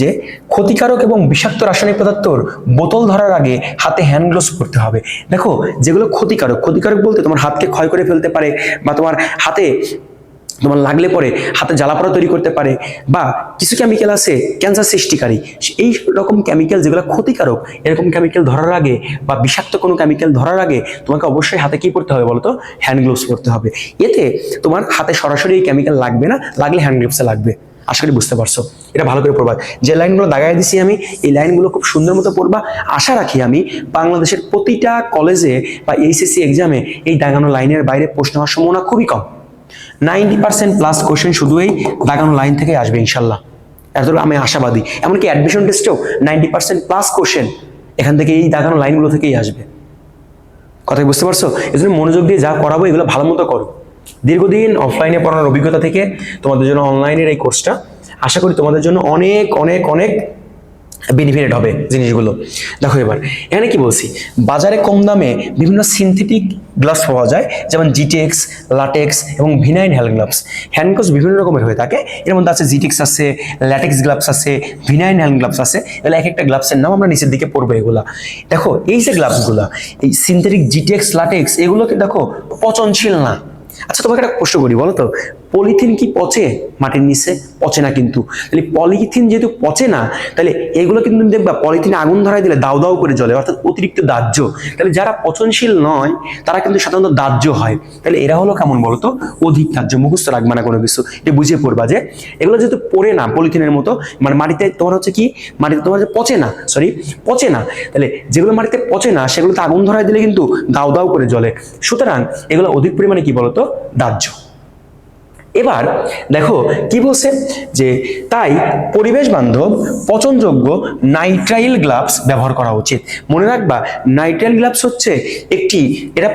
যে ক্ষতিকারক এবং বিষাক্ত রাসায়নিক পদার্থর বোতল ধরার আগে হাতে হ্যান্ড গ্লোভস পরতে হবে। দেখো, যেগুলো ক্ষতিকারক বলতে তোমার হাতকে ক্ষয় করে ফেলতে পারে, বা তোমার হাতে তোমার লাগলে পরে হাতে জ্বালাপোড়া তৈরি করতে পারে, বা কিছু কেমিক্যাল আছে ক্যান্সার সৃষ্টিকারী, এই রকম কেমিক্যাল যেগুলো ক্ষতিকারক, এরকম কেমিক্যাল ধরার আগে বা বিষাক্ত কোনো কেমিক্যাল ধরার আগে তোমাকে অবশ্যই হাতে কি পরতে হবে বলতো? হ্যান্ড গ্লোভস পরতে হবে। এতে তোমার হাতে সরাসরি এই কেমিক্যাল লাগবে না, লাগলে হ্যান্ড গ্লোভসে লাগবে। আশা করি বুঝতে পারছো। এটা ভালো করে পড়বা। যে লাইনগুলো দাগাই দিছি আমি, এই লাইনগুলো খুব সুন্দর মতো পড়বা। আশা রাখি আমি বাংলাদেশের প্রতিটা কলেজে বা এইচএসসি এক্সামে এই দাগানো লাইনের বাইরে প্রশ্ন হওয়ার সম্ভাবনা খুবই কম। 90% প্লাস কোশ্চেন শুধু এই দাগানো লাইন থেকে আসবে ইনশাল্লাহ, এতটুকু আমি আশাবাদী। এমনকি অ্যাডমিশন টেস্টেও 90% প্লাস কোশ্চেন এখান থেকে এই দাগানো লাইনগুলো থেকেই আসবে। কথা বুঝতে পারছো? এই জন্য মনোযোগ দিয়ে যা করাবো এগুলো ভালো মতো করো। দীর্ঘদিন অফলাইনে পড়ানোর অভিজ্ঞতা থেকে তোমাদের জন্য অনলাইনের এই কোর্সটা আশা করি তোমাদের জন্য অনেক অনেক অনেক বেনিফিটেড হবে জিনিসগুলো। দেখো এবার এখানে কি বলছি, বাজারে কম দামে বিভিন্ন সিনথেটিক গ্লাভস পাওয়া যায়, যেমন জিটেক্স, লাটেক্স এবং vinyl hand gloves. Hand gloves বিভিন্ন রকমের হয়ে থাকে। এর মধ্যে আছে জিটেক্স আছে, ল্যাটেক্স গ্লাভস আছে, ভিনাইল হ্যান্ড গ্লাভস আছে। এগুলো এক একটা গ্লাভসের নাম আমরা নিচের দিকে পড়বো। এগুলা দেখো, এই যে গ্লাভসগুলা, এই সিনথেটিক জিটেক্স, লাটেক্স, এগুলোকে দেখো পচনশীল না। আচ্ছা, তোমাকে একটা প্রশ্ন করি, বলো তো, পলিথিন কি পচে মাটির নিচে? পচে না কিন্তু। তাহলে পলিথিন যেহেতু পচে না, তাহলে এগুলো কিন্তু দেখবা পলিথিনে আগুন ধরাই দিলে দাউ দাউ করে জ্বলে, অর্থাৎ অতিরিক্ত দাহ্য। তাহলে যারা পচনশীল নয় তারা কিন্তু সাধারণত দাহ্য হয়। তাহলে এরা হলো কেমন বলো তো? অধিক দাহ্য। মুখস্থ রাখবে না কোনো কিছু, এটা বুঝে পড়বা যে এগুলো যেহেতু পড়ে না পলিথিনের মতো, মানে মাটিতে তোমার হচ্ছে কি, মাটিতে তোমার যে পচে না, তাহলে যেগুলো মাটিতে পচে না সেগুলোতে আগুন ধরাই দিলে কিন্তু দাউ দাউ করে জ্বলে। সুতরাং এগুলো অধিক পরিমাণে কি বলতো? দাহ্য। এবার দেখো কি বলছে, যে তাই পরিবেশ বান্ধব পচনযোগ্য নাইট্রাইল গ্লাভস ব্যবহার করা উচিত। মনে রাখবা, নাইট্রাইল গ্লাভস হচ্ছে এটা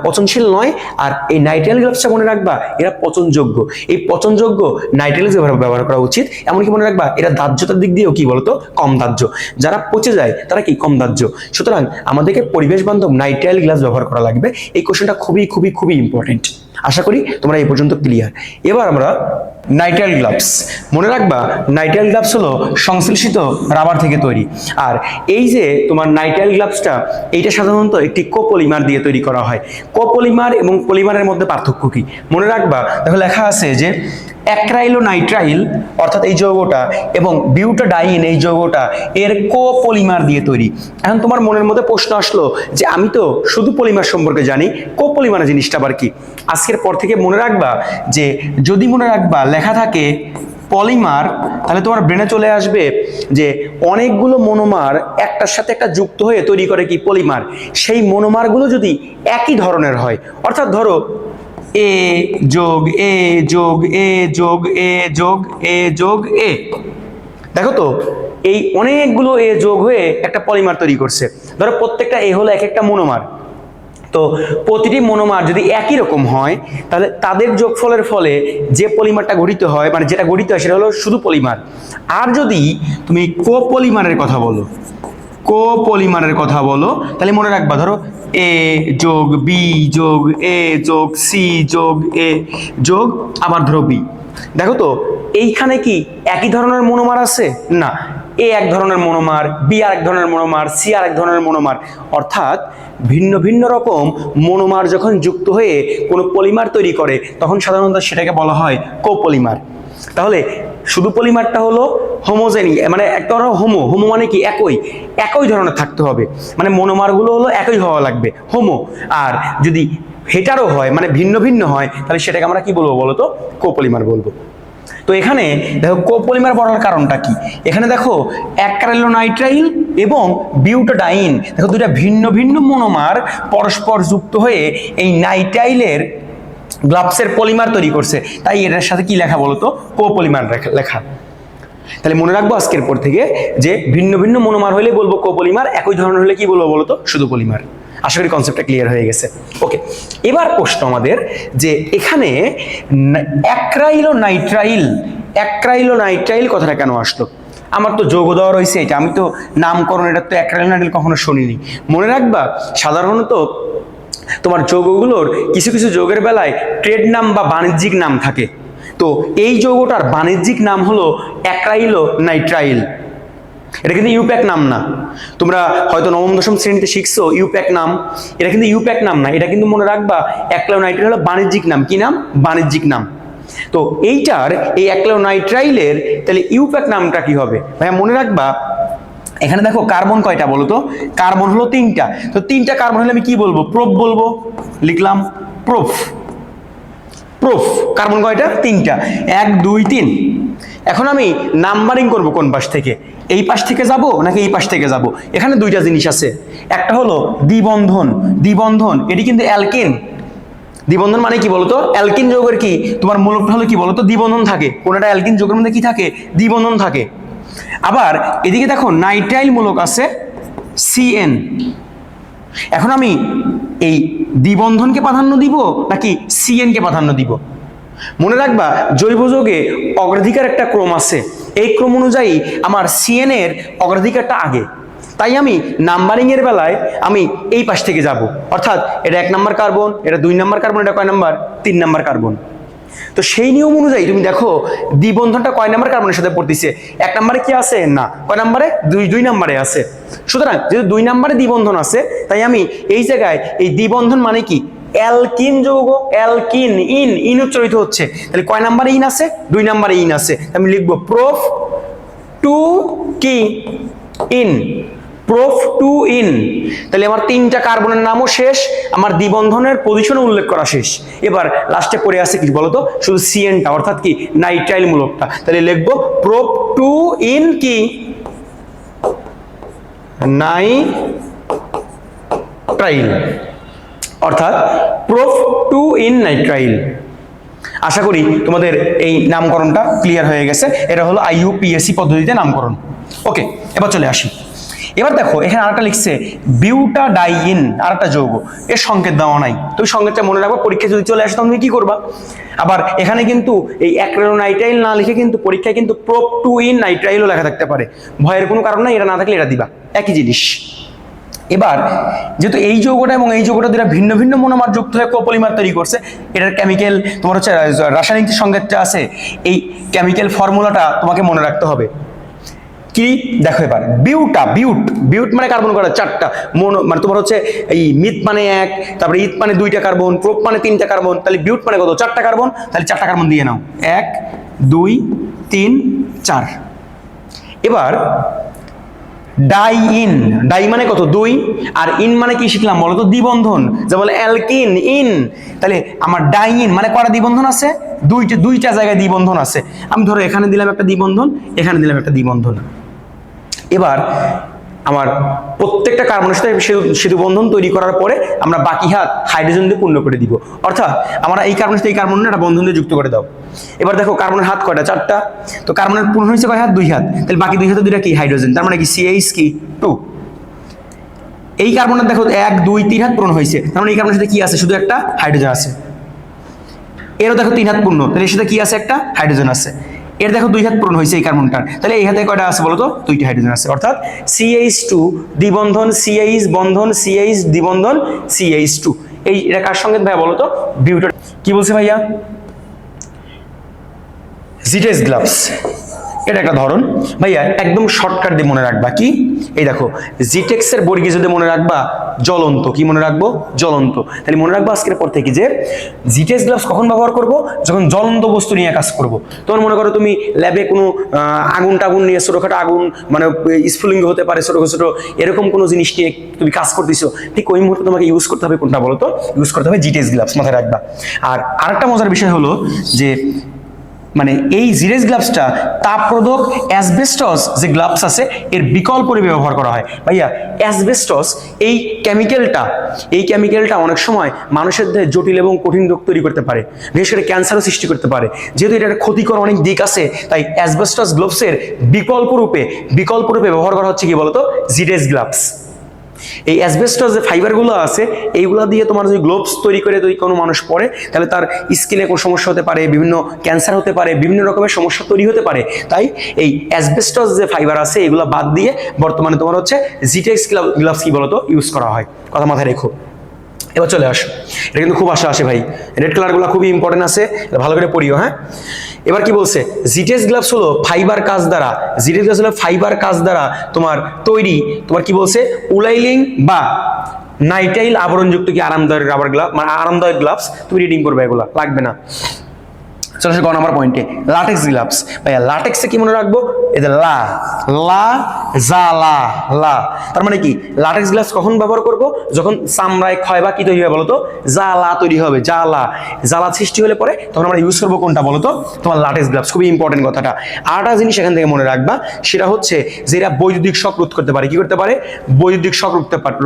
পচনশীল নয়। আর এই নাইট্রাইল গ্লাভসটা মনে রাখবা, এরা পচনযোগ্য। এই পচনযোগ্য নাইট্রাইল ব্যবহার করা উচিত। এমনকি মনে রাখবা, এরা দাহ্যতার দিক দিয়েও কি বলতো? কম দাহ্য। যারা পচে যায় তারা কি? কম দাহ্য। সুতরাং আমাদেরকে পরিবেশ বান্ধব নাইট্রাইল গ্লাভস ব্যবহার করা লাগবে। এই কোশ্চেনটা খুবই খুবই খুবই ইম্পর্টেন্ট। আশা করি তোমরা এই পর্যন্ত ক্লিয়ার। এবার আমরা নাইট্রাইল গ্লাভস, মনে রাখবা নাইট্রাইল গ্লাভস হলো সংশ্লেষিত রাবার থেকে তৈরি। আর এই যে তোমার নাইট্রাইল গ্লাভসটা, এইটা সাধারণত একটি কোপলিমার দিয়ে তৈরি করা হয়। কোপলিমার এবং পলিমারের মধ্যে পার্থক্য কি? মনে রাখবা, দেখো লেখা আছে যে অ্যাক্রাইলোনাইট্রাইল অর্থাৎ এই যৌগটা এবং বিউটাডাইন এই যৌগটা এর কোপলিমার দিয়ে তৈরি। এখন তোমার মনের মধ্যে প্রশ্ন আসলো যে আমি তো শুধু পলিমার সম্পর্কে জানি, কোপলিমার জিনিসটা আবার কি? আজকের পর থেকে মনে রাখবা যে যদি মনে রাখবা লেখা থাকে পলিমার, তাহলে তোমার ব্রেনে চলে আসবে যে অনেকগুলো মনোমার একটার সাথে একটা যুক্ত হয়ে তৈরি করে কি? পলিমার। সেই মনোমারগুলো যদি একই ধরনের হয়, অর্থাৎ ধরো এ যোগ এ যোগ এ যোগ এ যোগ এ যোগ এ, দেখো তো এই অনেকগুলো এ যোগ হয়ে একটা পলিমার তৈরি করছে। ধরো প্রত্যেকটা এ হলো এক একটা মনোমার। তো প্রতিটি মনোমার যদি একই রকম হয়, তাহলে তাদের যোগফলের ফলে যে পলিমারটা গঠিত হয়, মানে যেটা গঠিত হয় সেটা হলো শুধু পলিমার। আর যদি তুমি কোপলিমারের কথা বলো, তাহলে মনে রাখবা, ধরো এ যোগ বি যোগ এ যোগ সি যোগ এ যোগ আবার ধরো বি। দেখো তো এইখানে কি একই ধরনের মনোমার আছে? না, এ এক ধরনের মনোমার, বি আর এক ধরনের মনোমার, সি আর এক ধরনের মনোমার। অর্থাৎ ভিন্ন ভিন্ন রকম মনোমার যখন যুক্ত হয়ে কোনো পলিমার তৈরি করে তখন সাধারণত সেটাকে বলা হয় কোপলিমার। তাহলে শুধু পলিমারটা হলো হোমোজেনি, মানে একটা হলো হোমো। হোমো মানে কি? একই, একই ধরনের থাকতে হবে, মানে মনোমারগুলো হলো একই হওয়া লাগবে, হোমো। আর যদি হেটারও হয়, মানে ভিন্ন ভিন্ন হয়, তাহলে সেটাকে আমরা কি বলবো বলো তো? কোপলিমার বলবো। তো এখানে দেখো কোপলিমার বলার কারণটা কি? এখানে দেখো অ্যাক্রাইলোনাইট্রাইল এবং বিউটাডাইন, দেখো দুইটা ভিন্ন ভিন্ন মনোমার পরস্পর যুক্ত হয়ে এই নাইট্রাইলের গ্লাভসের পলিমার তৈরি করছে, তাই এটার সাথে কি লেখা বলতো? কোপলিমার লেখা। তাহলে মনে রাখবো আজকের পর থেকে যে ভিন্ন ভিন্ন মনোমার হলে বলবো কোপলিমার, একই ধরনের হলে কি বলবো বলতো? শুধু পলিমার। আশা করি কনসেপ্টটা ক্লিয়ার হয়ে গেছে। ওকে, এবার প্রশ্ন আমাদের যে এখানে অ্যাক্রাইলোনাইট্রাইল কথাটা কেন আসলো? আমার তো যৌগ দেওয়া রয়েছে, এটা আমি তো নামকরণ, এটা তো অ্যাক্রাইলোনাইট্রাইল কখনো শুনিনি। মনে রাখবা সাধারণত তোমার যৌগগুলোর কিছু কিছু যৌগের বেলায় ট্রেড নাম বা বাণিজ্যিক নাম থাকে। তো এই যৌগটার বাণিজ্যিক নাম হলো অ্যাক্রাইলোনাইট্রাইল। এটা কিন্তু ইউপ্যাক নাম না। তোমরা হয়তো নবম দশম শ্রেণীতে শিখছো ইউপ্যাক নাম, এটা কিন্তু ইউপ্যাক নাম না। এটা কিন্তু মনে রাখবা অ্যাক্রাইলোনাইট্রাইল হলো বাণিজ্যিক নাম। কি নাম? বাণিজ্যিক নাম। তো এইটার এই অ্যাক্রাইলোনাইট্রাইলের তাহলে ইউপ্যাক নামটা কি হবে? ভাইয়া মনে রাখবা এখানে দেখো কার্বন কয়টা বলো তো? কার্বন হলো 3টা। তো 3টা কার্বন হলে আমি কি বলবো? প্রোপ বলবো। লিখলাম প্রোপ। প্রোপ কার্বন কয়টা? 3টা। 1 2 3। এখন আমি নাম্বারিং করব কোন পাশ থেকে? এই পাশ থেকে যাব নাকি এই পাশ থেকে যাব? এখানে দুইটা জিনিস আছে। একটা হলো দ্বিবন্ধন। দ্বিবন্ধন এটি কিন্তু অ্যালকিন। দ্বিবন্ধন মানে কি বলতো? অ্যালকিন যৌগের কি তোমার মূলকটা হলো কি বলতো? দ্বিবন্ধন থাকে। কোনটা অ্যালকিন যৌগের মধ্যে কি থাকে? দ্বিবন্ধন থাকে। আবার এদিকে দেখো নাইট্রাইল মূলক আছে CN। এখন আমি এই দ্বিবন্ধনকে প্রাধান্য দিব নাকি CN কে প্রাধান্য দিব? মনে রাখবা জৈব যৌগে অগ্রাধিকার একটা ক্রম আছে, এই ক্রম অনুযায়ী আমার CN এর অগ্রাধিকারটা আগে। তাই আমি নাম্বারিং এর বেলায় আমি এই পাশ থেকে যাব, অর্থাৎ এটা 1 নাম্বার কার্বন, এটা 2 নাম্বার কার্বন, এটা কয় নাম্বার? 3 number carbon. তো সেই নিয়ম অনুযায়ী তুমি দেখো দ্বিবন্ধনটা কয় নাম্বার কার্বনের সাথে পড়তেছে? 1 নাম্বারে কি আছে? না। কয় নাম্বারে? 2 নাম্বারে আছে। সুতরাং যেহেতু 2 নাম্বারে দ্বিবন্ধন আছে, তাই আমি এই জায়গায় এই দ্বিবন্ধন মানে কি? অ্যালকিন যৌগ, অ্যালকিন, ইন উচ্চারিত হচ্ছে। তাহলে কয় নাম্বারে ইন আছে? 2 নাম্বারে ইন আছে। আমি লিখবো প্রোফ টু কি? ইন। প্রোফ টু ইন। তাহলে আমার 3টা কার্বনের নামও শেষ, আমার দ্বিবন্ধনের পজিশনও উল্লেখ করা শেষ। এবার লাস্টে পড়ে আছে কি বলতো? শুধু CNটা, অর্থাৎ কি নাইট্রাইল মূলকটা। তাহলে লিখবো প্রোফ টু ইন কি? নাইট্রাইল, অর্থাৎ প্রোফ টু ইন নাইট্রাইল। আশা করি তোমাদের এই নামকরণটা ক্লিয়ার হয়ে গেছে। এটা হলো IUPAC পদ্ধতিতে নামকরণ। ওকে, এবার চলে আসি। এবার দেখো এখানে আরেকটা লিখছে বিউটাডাইন, আরেকটা যৌগ, এর সংকেত দেওয়া নাই। তুমি সংকেতটা মনে রাখবা, পরীক্ষায় যদি চলে আসে তখন তুমি কি করবা? আবার এখানে কিন্তু এই অ্যাক্রাইলোনাইট্রাইল না লিখে কিন্তু পরীক্ষায় কিন্তু প্রোপ টু ইন নাইট্রাইলও লেখা থাকতে পারে। ভয়ের কোনো কারণ নাই, এটা না থাকলে এটা দিবা, একই জিনিস। এবার যেহেতু এই যৌগটা এবং এই যৌগটা দুটা ভিন্ন ভিন্ন মনোমার যুক্ত হয়ে কোপলিমার তৈরি করছে, এটার কেমিক্যাল তোমার হচ্ছে রাসায়নিক যে সংকেতটা আছে, এই কেমিক্যাল ফর্মুলাটা তোমাকে মনে রাখতে হবে। কি দেখো এবার বিউট মানে কার্বন করা 4টা, মানে তোমার হচ্ছে এই মিথ মানে 1, তারপরে ইথ মানে 2টা কার্বন, প্রোপ মানে 3টা কার্বন, তাহলে বিউট মানে কত? 4টা কার্বন। তাহলে 4টা কার্বন দিয়ে নাও, 1 2 3 4। এবার ডাই মানে কত? 2। আর ইন মানে কি শিখলাম বলো তো? দ্বিবন্ধন। যা বলে অ্যালকিন ইন, তাহলে আমার ডাইইন মানে কয়টা দ্বিবন্ধন আছে? 2টা জায়গায় দ্বিবন্ধন আছে। আমি ধরো এখানে দিলাম একটা দ্বিবন্ধন, এখানে দিলাম একটা দ্বিবন্ধন। এবার আমার প্রত্যেকটা কার্বনের সাথে সেতু বন্ধন তৈরি করার পরে আমরা বাকি হাত হাইড্রোজেন দিয়ে পূর্ণ করে দিব। অর্থাৎ আমরা এই কার্বনের সাথে এই কার্বনের একটা বন্ধন দিয়ে যুক্ত করে দাও। এবার দেখো কার্বনের হাত কয়টা? 4টা। তো কার্বনের পূর্ণ হয়েছে কয় হাত? 2 হাত। তাহলে বাকি 2 হাতে 2টা কি? হাইড্রোজেন। তার মানে কি CH কি 2। এই কার্বনের দেখো 1 2 3 হাত পূরণ হয়েছে, তার মানে এই কার্বনের সাথে কি আছে? শুধু একটা হাইড্রোজেন আছে। এরও দেখো 3 হাত পূর্ণ, তাহলে এর সাথে কি আছে? একটা হাইড্রোজেন আছে। এর দেখো 2 হাত পূরণ হয়েছে এই কার্বনটার, তাহলে এই হাতে কয়টা আছে বলো তো? 2টি হাইড্রোজেন আছে, অর্থাৎ CH2 দ্বিবন্ধন CH বন্ধন CH দ্বিবন্ধন CH2। এটা কার সংকেত ভাইয়া বলো তো? বিউটার। কি বলছে ভাইয়া? জিটেক্স গ্লাভস, এটা একটা ধরন ভাইয়া, একদম শর্টকাট দিয়ে মনে রাখবা। কি? এই দেখো, জিটেক্স এর বর্গী যদি মনে রাখবা জ্বলন্ত। কি মনে রাখবো? জ্বলন্ত। তাহলে মনে রাখবো আজকের পর থেকে যে জিটেক্স গ্লাভস কখন ব্যবহার করব? যখন জ্বলন্ত বস্তু নিয়ে কাজ করব। তোমার মনে করো তুমি ল্যাবে কোনো আগুন টাগুন নিয়ে, ছোটখাটো আগুন, মানে স্ফুলিঙ্গ হতে পারে, ছোট ছোট এরকম কোনো জিনিস নিয়ে তুমি কাজ করতেছো, ঠিক ওই মুহূর্তে তোমাকে ইউজ করতে হবে কোনটা বলো তো? ইউজ করতে হবে জিটেক্স গ্লাভস, মাথায় রাখবা। আর আরেকটা মজার বিষয় হলো যে মানে এই জিটেক্স গ্লাভসটা তাপরোধক অ্যাসবেস্টস যে গ্লাভস আছে এর বিকল্প রূপে ব্যবহার করা হয়। ভাইয়া অ্যাসবেস্টস এই কেমিক্যালটা অনেক সময় মানুষের দেহে জটিল এবং কঠিন রোগ তৈরি করতে পারে, বিশেষ করে ক্যান্সারও সৃষ্টি করতে পারে। যেহেতু এটার ক্ষতিকর অনেক দিক আছে, তাই অ্যাসবেস্টস গ্লাভসের বিকল্প রূপে ব্যবহার করা হচ্ছে কি বলতো? জিটেক্স গ্লাভস। এই অ্যাসবেস্টস যে ফাইবারগুলো আছে এইগুলো দিয়ে তোমার যদি গ্লোভস তৈরি করে যদি কোনো মানুষ পরে, তাহলে তার স্কিনে কোনো সমস্যা হতে পারে, বিভিন্ন ক্যান্সার হতে পারে, বিভিন্ন রকমের সমস্যা তৈরি হতে পারে। তাই এই অ্যাসবেস্টস যে ফাইবার আছে এগুলো বাদ দিয়ে বর্তমানে তোমার হচ্ছে জিটেক্স গ্লাভস কি বলতো ইউজ করা হয়। কথা মাথায় রেখো। এবার চলে আসো, এটা কিন্তু খুব আসে ভাই, রেড কালারগুলো খুবই ইম্পর্টেন্ট আছে, ভালো করে পড়িও। হ্যাঁ, এবার কি বলছে? জিটেক্স গ্লাভস হলো ফাইবার কাজ দ্বারা তোমার তৈরি, তোমার কি বলছে? উলাইলিং বা নাইটাইল আবরণযুক্ত কি আরামদায়ক রাবার গ্লাভ, মানে আরামদায়ক গ্লাভস। তুমি রিডিং করবে, এগুলো লাগবে না। চলো সে 9 নম্বর পয়েন্টে, লাটেক্স গ্লাভস। ভাইয়া লাটেক্সে কি মনে রাখবো? এই যে লা লা, তার মানে কি? লাটেক্স গ্লাভস কখন ব্যবহার করব? যখন চামড়ায় ক্ষয় বা কি তৈরি হয় বলতো? জ্বালা তৈরি হবে, জ্বালা সৃষ্টি হলে পরে তখন আমরা ইউজ করবো কোনটা বলতো? তোমার লাটেক্স গ্লাভস। খুবই ইম্পর্টেন্ট কথাটা। আরেকটা জিনিস এখান থেকে মনে রাখবা, সেটা হচ্ছে যে এরা বৈদ্যুতিক শক রোধ করতে পারে। কি করতে পারে? বৈদ্যুতিক শক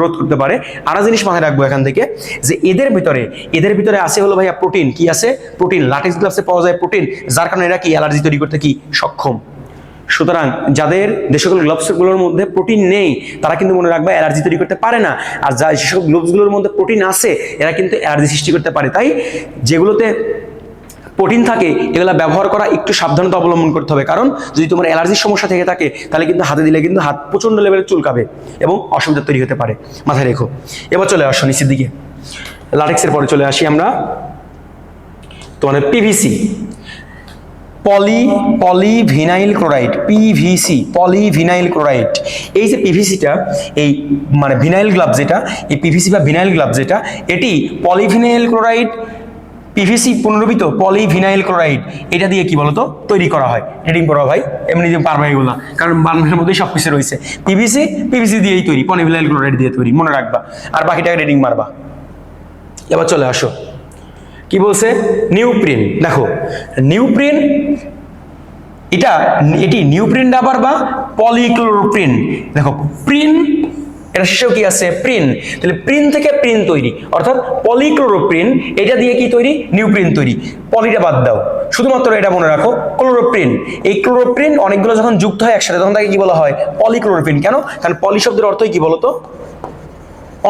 রোধ করতে পারে। আরেকটা জিনিস মাথায় রাখবো এখান থেকে, যে এদের ভিতরে আছে হলো ভাইয়া প্রোটিন। কি আছে? প্রোটিন। লাটেক্স গ্লাভসে পাওয়া যায় প্রোটিন, যার কারণে এরা কি অ্যালার্জি তৈরি করতে কি সক্ষম। সুতরাং যাদের যে সকল গ্লাভসগুলোর মধ্যে প্রোটিন নেই তারা কিন্তু মনে রাখবা অ্যালার্জি তৈরি করতে পারে না, আর যে সকল গ্লাভসগুলোর মধ্যে প্রোটিন আছে এরা কিন্তু অ্যালার্জি সৃষ্টি করতে পারে। তাই যেগুলোতে প্রোটিন থাকে এগুলা ব্যবহার করা একটু সাবধানতা অবলম্বন করতে হবে, কারণ যদি তোমার অ্যালার্জির সমস্যা থেকে থাকে তাহলে কিন্তু হাতে দিলে কিন্তু হাত প্রচন্ড লেভেলে চুলকাবে এবং অসুবিধা তৈরি হতে পারে, মাথায় রেখো। এবার চলে আসো নিচের দিকে, লাটেক্সের পরে চলে আসি আমরা তোমার PVC, polyvinyl chloride, PVC, polyvinyl chloride. এই যে পিভিসিটা, এই মানে ভিনাইল গ্লাভ যেটা, এই পিভিসি বা ভিনাইল গ্লাভ যেটা, এটি পলিভিনাইল ক্লোরাইড, পিভিসি পুনর্বিত পলিভিনাইল ক্লোরাইড, এটা দিয়ে কি বলতো তৈরি করা হয়। রিডিং করো ভাই, এমনি যে পারবে এগুলা, কারণ বাংলার মধ্যেই সবকিছু রয়েছে। পিভিসি দিয়েই তৈরি, পলিভিনাইল ক্লোরাইড দিয়ে তৈরি, মনে রাখবা। আর বাকিটাকে রিডিং মারবা। এবার চলে আসো, কি বলছে? নিউপ্রিন। দেখো নিউপ্রিন, এটি নিউপ্রিন রাবার বা পলিক্লোরোপ্রিন। দেখো প্রিন, এটা শেষেও কি আছে? প্রিন। তাহলে প্রিন থেকে প্রিন তৈরি, অর্থাৎ পলিক্লোরোপ্রিন, এটা দিয়ে কি তৈরি? নিউপ্রিন তৈরি। পলিটা বাদ দাও, শুধুমাত্র এটা মনে রাখো, ক্লোরোপ্রিন। এই ক্লোরোপ্রিন অনেকগুলো যখন যুক্ত হয় একসাথে তখন তাকে কি বলা হয়? পলিক্লোরোপ্রিন। কেন? কারণ পলি শব্দের অর্থই কি বলতো?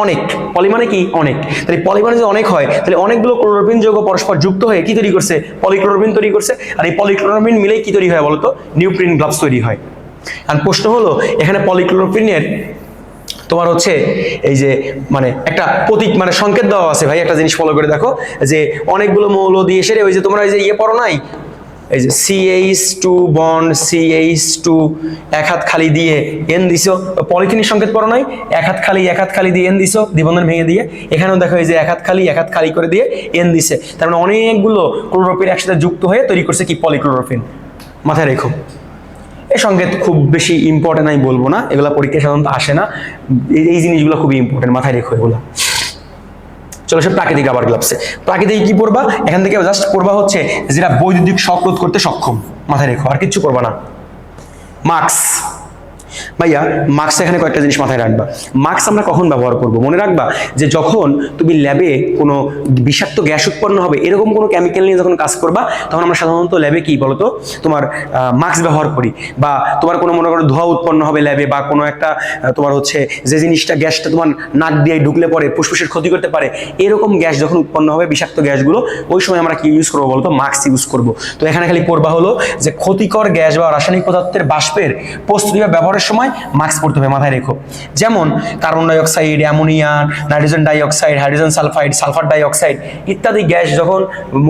অনেক। পলি মানে কি? অনেক। তাহলে পলি মানে যদি অনেক হয় তাহলে অনেকগুলো ক্লোরোফিন যৌগ পরস্পর যুক্ত হয়ে কি তৈরি করছে? পলিক্লোরোফিন তৈরি করছে। আর এই পলিক্লোরোফিন মিলেই কি তৈরি হয় বলতো? নিউপ্রিন গ্লাভস তৈরি হয়। আর প্রশ্ন হলো এখানে পলিক্লোরোফিনের তোমার হচ্ছে এই যে মানে একটা প্রতীক, মানে সংকেত দেওয়া আছে ভাই, একটা জিনিস ফলো করে দেখো, যে অনেকগুলো মৌল দিয়ে এসে ওই যে তোমরা এই যে পড়ো নাই, এই যে CH2 বন্ড, CH2 এক হাত খালি দিয়ে এন দিছো, পলিথিনের সংকেত পড়ো নাই, এক হাত খালি দিয়ে এন দিছো, দ্বিবন্ধন ভেঙে দিয়ে। এখানেও দেখো এই যে এক হাত খালি করে দিয়ে এন দিছে, তার মানে অনেকগুলো ক্লোরোফিল একসাথে যুক্ত হয়ে তৈরি করছে কি? পলিক্লোরোফিন। মাথায় রেখো, এই সংকেত খুব বেশি ইম্পর্টেন্ট আমি বলবো না, এগুলা পরীক্ষায় সাধারণত আসে না, এই জিনিসগুলো খুবই ইম্পর্টেন্ট, মাথায় রেখো এগুলা। চলো সে প্রাকৃতিক রাবার গ্লাভসে, প্রাকৃতিক কি পড়বা এখান থেকে? জাস্ট পড়বা হচ্ছে যেটা বৈদ্যুতিক শক রোধ করতে সক্ষম, মাথায় রেখো, আর কিচ্ছু করবা না। ভাইয়া মাস্ক এখানে কয়েকটা জিনিস মাথায় রাখবা। মাস্ক আমরা কখন ব্যবহার করব মনে রাখবা, যে যখন তুমি ল্যাবে কোনো বিষাক্ত গ্যাস উৎপন্ন হবে এরকম কোনো কেমিক্যাল নিয়ে যখন কাজ করবা, তখন আমরা সাধারণত ল্যাবে কি বলতো তোমার মাস্ক ব্যবহার করি। বা তোমার কোনো মনে করো ধোঁয়া উৎপন্ন হবে ল্যাবে, বা কোনো একটা তোমার হচ্ছে যে জিনিসটা গ্যাসটা তোমার নাক দিয়ে ঢুকলে পরে ফুসফুসের ক্ষতি করতে পারে, এরকম গ্যাস যখন উৎপন্ন হবে বিষাক্ত গ্যাসগুলো, ওই সময় আমরা কি ইউজ করবো বলতো, মাস্ক ইউজ করব। তো এখানে খালি পড়বা হলো যে ক্ষতিকর গ্যাস বা রাসায়নিক পদার্থের বাষ্পের প্রস্তুতি বা ব্যবহারের সময় মাস্ক পরতে হবে, মাথায় রেখো। যেমন carbon dioxide, ammonia, nitrogen dioxide, hydrogen sulphide, sulphur dioxide ইত্যাদি গ্যাস যখন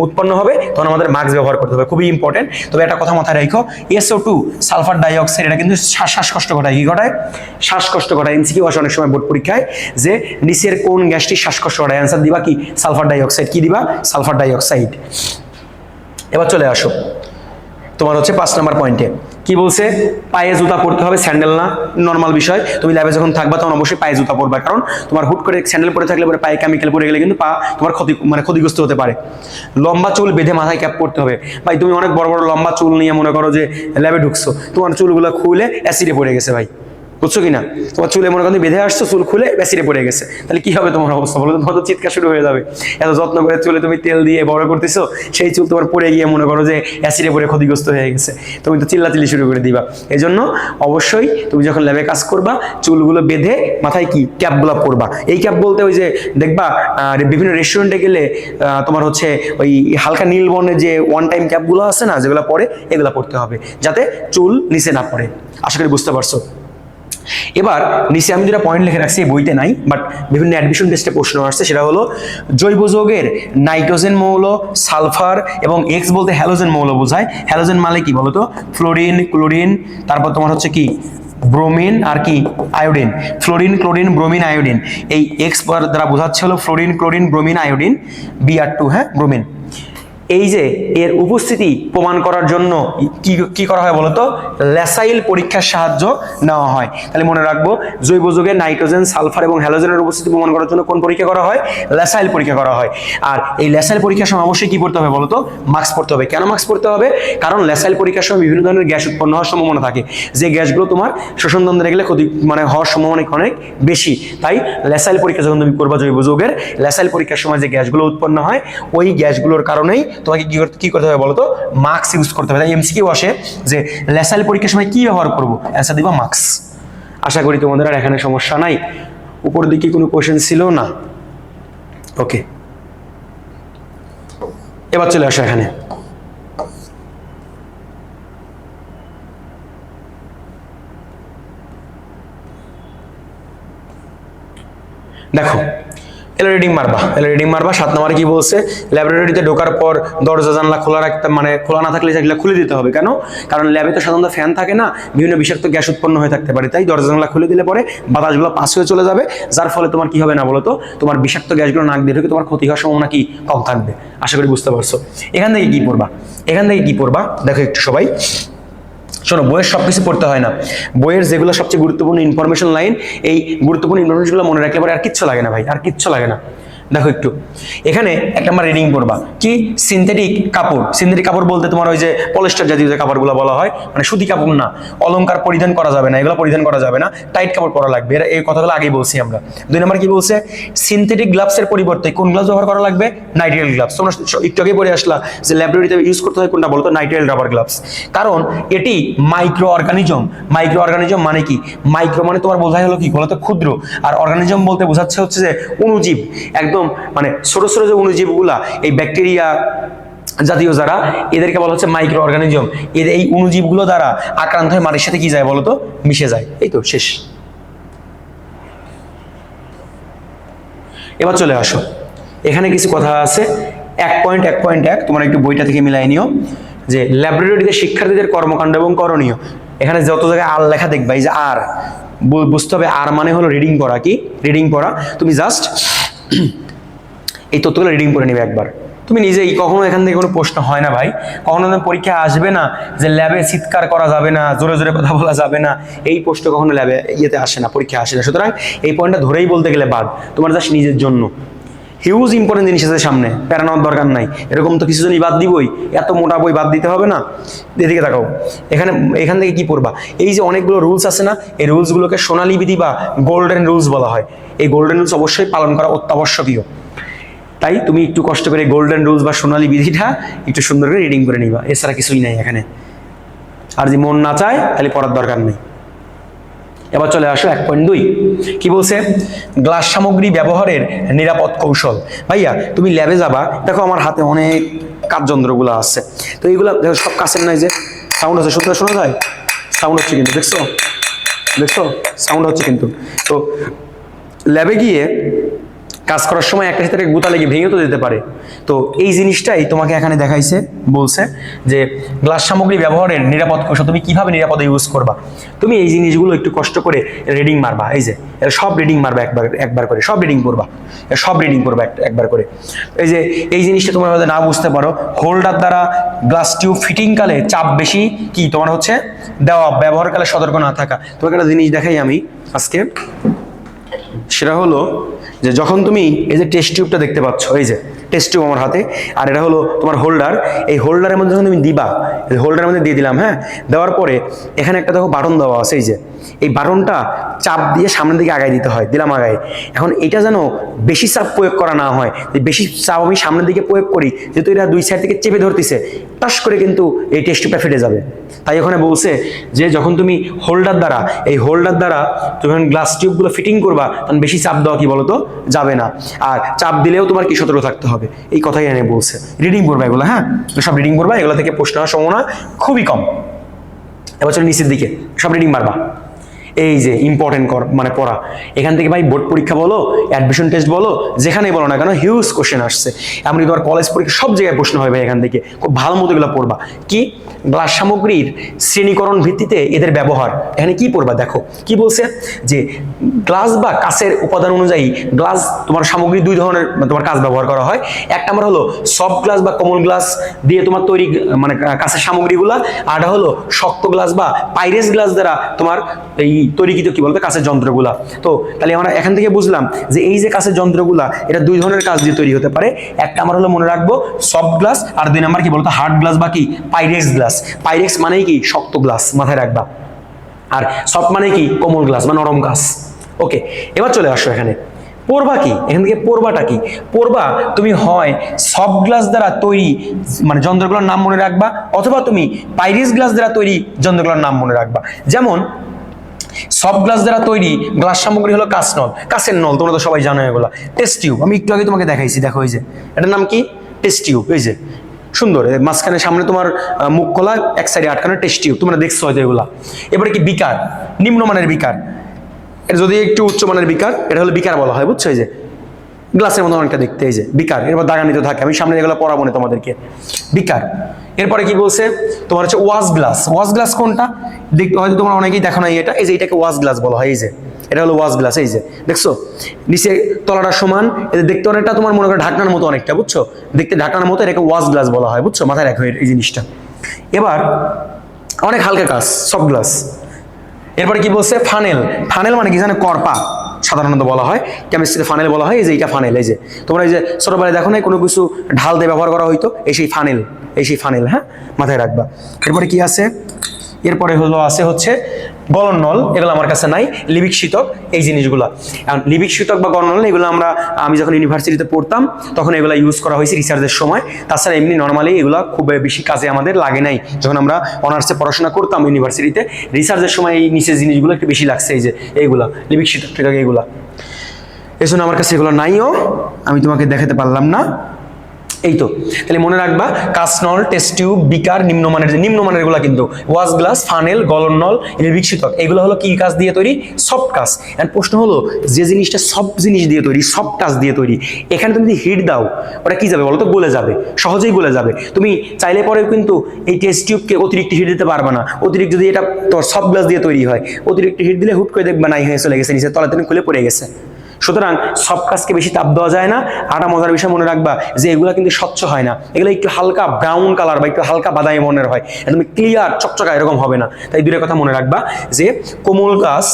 উৎপন্ন হবে তখন আমাদের মাস্ক ব্যবহার করতে হবে, খুবই ইম্পর্টেন্ট। তবে একটা কথা মাথায় রেখো, SO2 সালফার ডাইঅক্সাইড এটা কিন্তু শ্বাসকষ্ট ঘটায়। কি ঘটায়? শ্বাসকষ্ট ঘটায়। এমসিকিউ আসে অনেক সময় বোর্ড পরীক্ষায় যে নিচের কোন গ্যাসটি শ্বাসকষ্ট ঘটায়, অ্যান্সার দিবা কি সালফার ডাইঅক্সাইড। কি দিবা? Sulphur dioxide. এবার চলে আসো তোমার হচ্ছে 5 নম্বর পয়েন্টে কি বলছে, পায়ে জুতা পরতে হবে, স্যান্ডেল না, নর্মাল বিষয়। তুমি ল্যাবে যখন থাকবা তখন অবশ্যই পায়ে জুতা পরবা, কারণ তোমার হুট করে স্যান্ডেল পরে থাকলে পরে পায়ে কেমিক্যাল পরে গেলে কিন্তু পা তোমার ক্ষতিগ্রস্ত হতে পারে। লম্বা চুল বেঁধে মাথায় ক্যাপ পরতে হবে। ভাই তুমি অনেক বড় বড় লম্বা চুল নিয়ে মনে করো যে ল্যাবে ঢুকছো, তোমার চুলগুলো খুলে অ্যাসিডে পড়ে গেছে ভাই, বুঝছো কিনা? তোমার চুলে মনে করো বেঁধে আসছো, চুল খুলে অ্যাসিডে পড়ে গেছে, তাহলে কি হবে তোমার অবস্থা বলো? তোমার তো চিৎকার শুরু হয়ে যাবে। এত যত্ন করে চুলে তুমি তেল দিয়ে বড় করতেছো, সেই চুল তোমার পড়ে গিয়ে মনে করো যে অ্যাসিডে পড়ে ক্ষতিগ্রস্ত হয়ে গেছে, তুমি তো চিল্লাচিল্লি শুরু করে দিবা। এই জন্য অবশ্যই তুমি যখন ল্যাবে কাজ করবা চুলগুলো বেঁধে মাথায় কি ক্যাপগুলো পরবা। এই ক্যাপ বলতে ওই যে দেখবা বিভিন্ন রেস্টুরেন্টে গেলে তোমার হচ্ছে ওই হালকা নীল বর্ণের যে ওয়ান টাইম ক্যাপগুলো আছে না, যেগুলো পরে এগুলো পরতে হবে যাতে চুল নিচে না পড়ে। আশা করি বুঝতে পারছো। এবার নিচে আমি যেটা পয়েন্ট লিখে রাখছি, বইতে নাই বাট বিভিন্ন অ্যাডমিশন টেস্টে প্রশ্ন আসছে, সেটা হলো জৈব যৌগের নাইট্রোজেন মৌল, সালফার এবং এক্স বলতে হ্যালোজেন মৌল বোঝায়। হ্যালোজেন মানে কি বলতো? ফ্লোরিন, ক্লোরিন, তারপর তোমার হচ্ছে কি ব্রোমিন আর কি iodine. Fluorine, chlorine, bromine, iodine. এই এক্স দ্বারা বোঝাচ্ছে হলো fluorine, chlorine, bromine, iodine, Br2, হ্যাঁ ব্রোমিন। এই যে এর উপস্থিতি প্রমাণ করার জন্য কি করা হয় বলতো? ল্যাসাইল পরীক্ষার সাহায্য নেওয়া হয়। তাহলে মনে রাখবো, জৈব যৌগের নাইট্রোজেন, সালফার এবং হ্যালোজেনের উপস্থিতি প্রমাণ করার জন্য কোন পরীক্ষা করা হয়? ল্যাসাইল পরীক্ষা করা হয়। আর এই ল্যাসাইল পরীক্ষার সময় অবশ্যই কি পড়তে হবে বলতো? মাস্ক পড়তে হবে। কেন মাস্ক পড়তে হবে? কারণ ল্যাসাইল পরীক্ষার সময় বিভিন্ন ধরনের গ্যাস উৎপন্ন হওয়ার সম্ভাবনা থাকে, যে গ্যাসগুলো তোমার শোষণতন্ত্রে গেলে ক্ষতি হওয়ার সম্ভাবনা অনেক বেশি। তাই ল্যাসাইল পরীক্ষা যখন তুমি করবা জৈব যৌগের, ল্যাসাইল পরীক্ষার সময় যে গ্যাসগুলো উৎপন্ন হয় ওই গ্যাসগুলোর কারণেই তোমাকে কি করতে হবে বলতো? মাস্ক ইউজ করতে হবে। তাই এমসিকিউ আসে যে ল্যাসাইল পরীক্ষার সময় কি ব্যবহার করবো, অ্যান্সার দিবা মাস্ক। আশা করি তোমাদের আর এখানে সমস্যা নাই। উপর দিকে কোনো কোশ্চেন ছিল না? ওকে, এবার চলে আসো এখানে। দেখো রিডিং মারবা, 7 নম্বরে কি বলছে? ল্যাবরেটরিতে ঢোকার পর দরজা জানলা খোলা রাখতে, মানে খোলা না থাকলে সেগুলো খুলে দিতে হবে। কেন? কারণ ল্যাবে তো সাধারণত ফ্যান থাকে না, বিভিন্ন বিষাক্ত গ্যাস উৎপন্ন হয়ে থাকতে পারে। তাই দরজা জানলা খুলে দিলে পরে বাতাসগুলো পাস হয়ে চলে যাবে, যার ফলে তোমার কি হবে না বলতো? তোমার বিষাক্ত গ্যাসগুলো নাক দিয়ে ঢুকে তোমার ক্ষতি হওয়ার সম্ভাবনা কি কম থাকবে। আশা করি বুঝতে পারছো। এখান থেকে কি পড়বা? দেখো একটু সবাই শোনো, বইয়ের সবকিছু পড়তে হয় না। বইয়ের যেগুলো সবচেয়ে গুরুত্বপূর্ণ ইনফরমেশন লাইন, এই গুরুত্বপূর্ণ ইনফরমেশনগুলো মনে রাখলে পরে আর কিচ্ছু লাগে না ভাই, আর কিচ্ছু লাগে না। দেখো একটু এখানে একটা আমার রিডিং পড়বা, কি সিনথেটিক কাপড়। সিনথেটিক কাপড় বলতে তোমার ওই যে পলিস্টার জাতীয় যে কাপড়গুলো বলা হয়, মানে সুতি কাপড় না। অলংকার পরিধান করা যাবে না, এগুলো পরিধান করা যাবে না, টাইট কাপড় পরা লাগবে। এই কথাগুলো আগেই বলছি আমরা। 2 নম্বর কি বলছে? সিনথেটিক গ্লাভসের পরিবর্তে কোন গ্লাভস ব্যবহার করা লাগবে? Nitrile gloves. তোমরা একটু আগে পড়ে আসলা যে ল্যাবরেটরিতে ইউজ করতে হয় কোনটা বলতো? Nitrile rubber gloves. কারণ এটি মাইক্রো অর্গানিজম। মাইক্রো অর্গানিজম মানে কি? মাইক্রো মানে তোমার বোঝাই হলো কি বলতো? ক্ষুদ্র। আর অর্গানিজম বলতে বোঝাচ্ছে হচ্ছে যে অণুজীব, একদম মানে ছোট ছোট যে অণুজীবগুলা, এই ব্যাকটেরিয়া জাতীয় যারা, এদেরকে বলা হচ্ছে মাইক্রো অর্গানিজম। এই অণুজীবগুলো দ্বারা আক্রান্ত হয়ে মাটির সাথে কি যায় বলতো? মিশে যায়। এই তো শেষ। এবার চলে আসো, এখানে কিছু কথা আছে। 1.1.1 তোমরা একটু বইটা থেকে মিলাই নিও যে ল্যাবরেটরিতে শিক্ষার্থীদের কর্মকাণ্ড এবং করণীয়। এখানে যত জায়গায় আর লেখা দেখবা, এই যে আর, বুঝতে হবে আর মানে হলো রিডিং পড়া। কি রিডিং পড়া? তুমি জাস্ট এই তথ্যগুলো রিডিং করে নেবে একবার। তুমি নিজেই, কখনো এখান থেকে কোনো প্রশ্ন হয় না ভাই, কখনো পরীক্ষা আসবে না যে ল্যাবে চিৎকার করা যাবে না, জোরে জোরে কথা বলা যাবে না, এই প্রশ্ন কখনো ল্যাবে আসে না, পরীক্ষা আসে না। সুতরাং এই পয়েন্টটা ধরেই বলতে গেলে বাদ, তোমার জাস্ট নিজের জন্য। হিউজ ইম্পর্টেন্ট জিনিস আছে সামনে, প্যারা নেওয়ার দরকার নাই। এরকম তো কিছু জনই বাদ দিবই, এত মোটা বই বাদ দিতে হবে না। এদিকে তাকাও, এখান থেকে কি পড়বা? এই যে অনেকগুলো রুলস আছে না, এই রুলসগুলোকে সোনালী বিধি বা গোল্ডেন রুলস বলা হয়। এই গোল্ডেন রুলস অবশ্যই পালন করা অত্যাবশ্যকীয়। তাই তুমি একটু কষ্ট করে গোল্ডেন রুলস বা সোনালী বিধিটা একটু সুন্দর করে রিডিং করে নিবা, এছাড়া কিছুই নাই এখানে। আর যদি মন না চায় তাহলে পড়ার দরকার নেই। এবার চলে আসো 1.2, কি বলছে? গ্লাস সামগ্রী ব্যবহারের নিরাপদ কৌশল। ভাইয়া তুমি ল্যাবে যাবা, দেখো আমার হাতে অনেক কাজ যন্ত্রগুলো আছে, তো এইগুলা দেখো সব কাছের নাই, যে সাউন্ড হচ্ছে, শুনতে শোনা যায়? সাউন্ড হচ্ছে কিন্তু, দেখছো দেখছো সাউন্ড হচ্ছে কিন্তু। তো ল্যাবে গিয়ে কাজ করার সময় একটা সাথে গুতা লেগে ভেঙে তো যেতে পারে। তো এই জিনিসটাই তোমাকে এখানে দেখাইছে, বলছে যে গ্লাস সামগ্রী ব্যবহারের নিরাপদ কৌশল, তুমি কিভাবে নিরাপদে ইউজ করবা। তুমি এই জিনিসগুলো একটু কষ্ট করে রিডিং মারবা, এই যে সব রিডিং মারবা একবার করে, সব রিডিং করবা, সব রিডিং করবা একবার করে। এই যে এই জিনিসটা তোমরা হয়তো না বুঝতে পারো, হোল্ডার দ্বারা গ্লাস টিউব ফিটিং কালে চাপ বেশি কি তোমার হচ্ছে দেওয়া, ব্যবহারকালে সতর্ক না থাকা। তোমাকে একটা জিনিস দেখাই আমি আজকে, সেটা হলো যে যখন তুমি এই যে টেস্ট টিউবটা দেখতে পাচ্ছ, এই যে টেস্ট টিউব আমার হাতে, আর এটা হলো তোমার হোল্ডার। এই হোল্ডারের মধ্যে যখন তুমি দিবা, হোল্ডারের মধ্যে দিয়ে দিলাম, হ্যাঁ, দেওয়ার পরে এখানে একটা দেখো বাটন দেওয়া আছে, এই যে এই বাটনটা চাপ দিয়ে সামনের দিকে আগায় দিতে হয়, দিলাম আগায়। এখন এটা যেন বেশি চাপ প্রয়োগ করা না হয়, বেশি চাপ আমি সামনের দিকে প্রয়োগ করি, যেহেতু এটা দুই সাইড থেকে চেপে ধরতেছে, টাস করে কিন্তু এই টেস্ট টিউবটা ফেটে যাবে। তাই ওখানে বলছে যে যখন তুমি হোল্ডার দ্বারা, এই হোল্ডার দ্বারা যখন গ্লাস টিউবগুলো ফিটিং করবা, তখন বেশি চাপ দেওয়া কি বলতো যাবে না, আর চাপ দিলেও তোমার কি সতর্ক থাকতে হবে, এই কথাই এনে বলছে। রিডিং করবা এগুলো, হ্যাঁ সব রিডিং করবা, এগুলো থেকে প্রশ্ন হওয়ার সম্ভাবনা খুবই কম। এবার চলো নিচের দিকে, সব রিডিং মারবা। এই যে ইম্পর্টেন্ট মানে পড়া, এখান থেকে ভাই বোর্ড পরীক্ষা বলো, অ্যাডমিশন টেস্ট বলো, যেখানেই বলো না কেন হিউজ কোশ্চেন আসছে। এমনকি তোমার কলেজ পরীক্ষা সব জায়গায় প্রশ্ন হবে এখান থেকে, খুব ভালো মতো এগুলো পড়বা। কি গ্লাস সামগ্রীর শ্রেণীকরণ ভিত্তিতে এদের ব্যবহার, এখানে কি পড়বা দেখো কি বলছে, যে গ্লাস বা কাঁচের উপাদান অনুযায়ী গ্লাস তোমার সামগ্রী দুই ধরনের তোমার কাজ ব্যবহার করা হয়। এক নম্বর হলো সফট গ্লাস বা কোমল গ্লাস দিয়ে তোমার তৈরি মানে কাঁচের সামগ্রীগুলা, আর হলো শক্ত গ্লাস বা পাইরেস গ্লাস দ্বারা তোমার এই তৈরিকৃত কি বলতো কাঁচের যন্ত্রগুলা। তো তাহলে আমরা এখান থেকে বুঝলাম যে এই যে কাঁচের যন্ত্রগুলা, এটা দুই ধরনের কাজ দিয়ে তৈরি হতে পারে। একটা আমরা হলো মনে রাখবো সফট গ্লাস, আর দুই নাম্বার কি বলতো হার্ড গ্লাস বা কি পাইরেক্স গ্লাস। পাইরেক্স মানেই কি শক্ত গ্লাস, মাথায় রাখবা, আর সফট মানে কি কোমল গ্লাস বা নরম গ্লাস। ওকে, এবার চলে আসো এখানে পড়বা কি, এখান থেকে পড়বাটা কি পড়বা, তুমি হয় সফট গ্লাস দ্বারা তৈরি মানে যন্ত্রগুলোর নাম মনে রাখবা, অথবা তুমি পাইরেক্স গ্লাস দ্বারা তৈরি যন্ত্রগুলোর নাম মনে রাখবা। যেমন সফট গ্লাস দ্বারা তৈরি গ্লাস সামগ্রী হলো কাঁচ নল, কাঁচের নল, তোমরা তো সবাই জানো এগুলো। টেস্ট টিউব আমি একটু আগে তোমাকে দেখাইছি, দেখো এই যে এটার নাম কি টেস্ট টিউব, এই যে সুন্দর মাঝখানে সামনে তোমার মুখ খোলা, এক সাইডে আটকানো টেস্ট টিউব, তোমরা দেখছো হয়তো এগুলা। এবারে কি বিকার, নিম্নমানের বিকার, এটা যদি একটু উচ্চমানের বিকার, এটা হলো বিকার বলা হয়, বুঝছো? এই যে গ্লাসের মতো অনেকটা দেখতে, এই যে বিকার, এরপর দাগানিত থাকে, আমি সামনে এগুলো পড়াবো না তোমাদেরকে, বিকার। এরপরে কি বলছে তোমার হচ্ছে ওয়াশ গ্লাস। ওয়াশ গ্লাস কোনটা দেখতে হয়তো তোমরা অনেকেই দেখো না, এটা এই যে এটাকে ওয়াশ গ্লাস বলা হয়, এই যে এটা হলো ওয়াশ গ্লাস, এই যে দেখছো নিচে তলাটা সমান, এটা দেখতে অনেকটা তোমার মনে করো ঢাকনার মতো অনেকটা, বুঝছো? দেখতে ঢাকনার মতো, এটাকে ওয়াশ গ্লাস বলা হয়, বুঝছো? মাথায় রাখো এই জিনিসটা। এবার অনেক হালকা কাজ সফট গ্লাস। এরপরে কি বলছে ফানেল। ফানেল মানে কি জানো, করপা সাধারণত বলা হয়, কেমিস্ট্রিতে ফানেল বলা হয়। এই যে এইটা ফানেল, এই যে তোমরা এই যে ছোটবেলায় দেখো না কোনো কিছু ঢাল দিয়ে ব্যবহার করা হইতো, এই সেই ফানেল, এই সেই ফানেল, হ্যাঁ মাথায় রাখবা। এরপরে কি আছে, এরপরে হলো আছে হচ্ছে গলন নল, এগুলো আমার কাছে নাই। লিবিক শীতক, এই জিনিসগুলো লিবিক শীতক বা গলন নল, এগুলো আমি যখন ইউনিভার্সিটিতে পড়তাম তখন এগুলো ইউজ করা হয়েছে রিসার্চের সময়। তাছাড়া এমনি নর্মালি এগুলো খুব বেশি কাজে আমাদের লাগে নাই, যখন আমরা অনার্সে পড়াশোনা করতাম ইউনিভার্সিটিতে। রিসার্চের সময় এই নিচের জিনিসগুলো একটু বেশি লাগছে, এই যে এইগুলা লিবিক শীতক টিতক এইগুলা, এই জন্য আমার কাছে এগুলো নাইও, আমি তোমাকে দেখাতে পারলাম না। এই তো তাহলে মনে রাখবা কাঁচ নল, টেস্ট টিউব, বিকার, নিম্নমানের, যে নিম্নমানের গুলা কিন্তু ওয়াশ গ্লাস, ফানেল, গলন নল, লিবিক শীতক, এগুলো হলো কি কাজ দিয়ে তৈরি? সফট কাজ। এন্ড প্রশ্ন হলো যে জিনিসটা সব জিনিস দিয়ে তৈরি, সফট কাজ দিয়ে তৈরি, এখানে তুমি যদি হিট দাও ওটা কি যাবে বলো তো? গলে যাবে, সহজেই গলে যাবে। তুমি চাইলে পরেও কিন্তু এই টেস্ট টিউবকে অতিরিক্ত হিট দিতে পারবে না। অতিরিক্ত যদি এটা তোমার সফট গ্লাস দিয়ে তৈরি হয়, অতিরিক্ত হিট দিলে হুট করে দেখবে নাই হয়ে চলে গেছে, নিচে তলাতে খুলে পড়ে গেছে। সুতরাং সব কাজকে বেশি তাপ দেওয়া যায় না। আটা মজার বিষয় মনে রাখবা যে এগুলো কিন্তু স্বচ্ছ হয় না, এগুলো একটু হালকা ব্রাউন কালার বা একটু হালকা বাদামি বর্ণের হয়, একদম ক্লিয়ার চকচকা এরকম হবে না। তাই দুটো কথা মনে রাখবা যে কোমল গ্লাস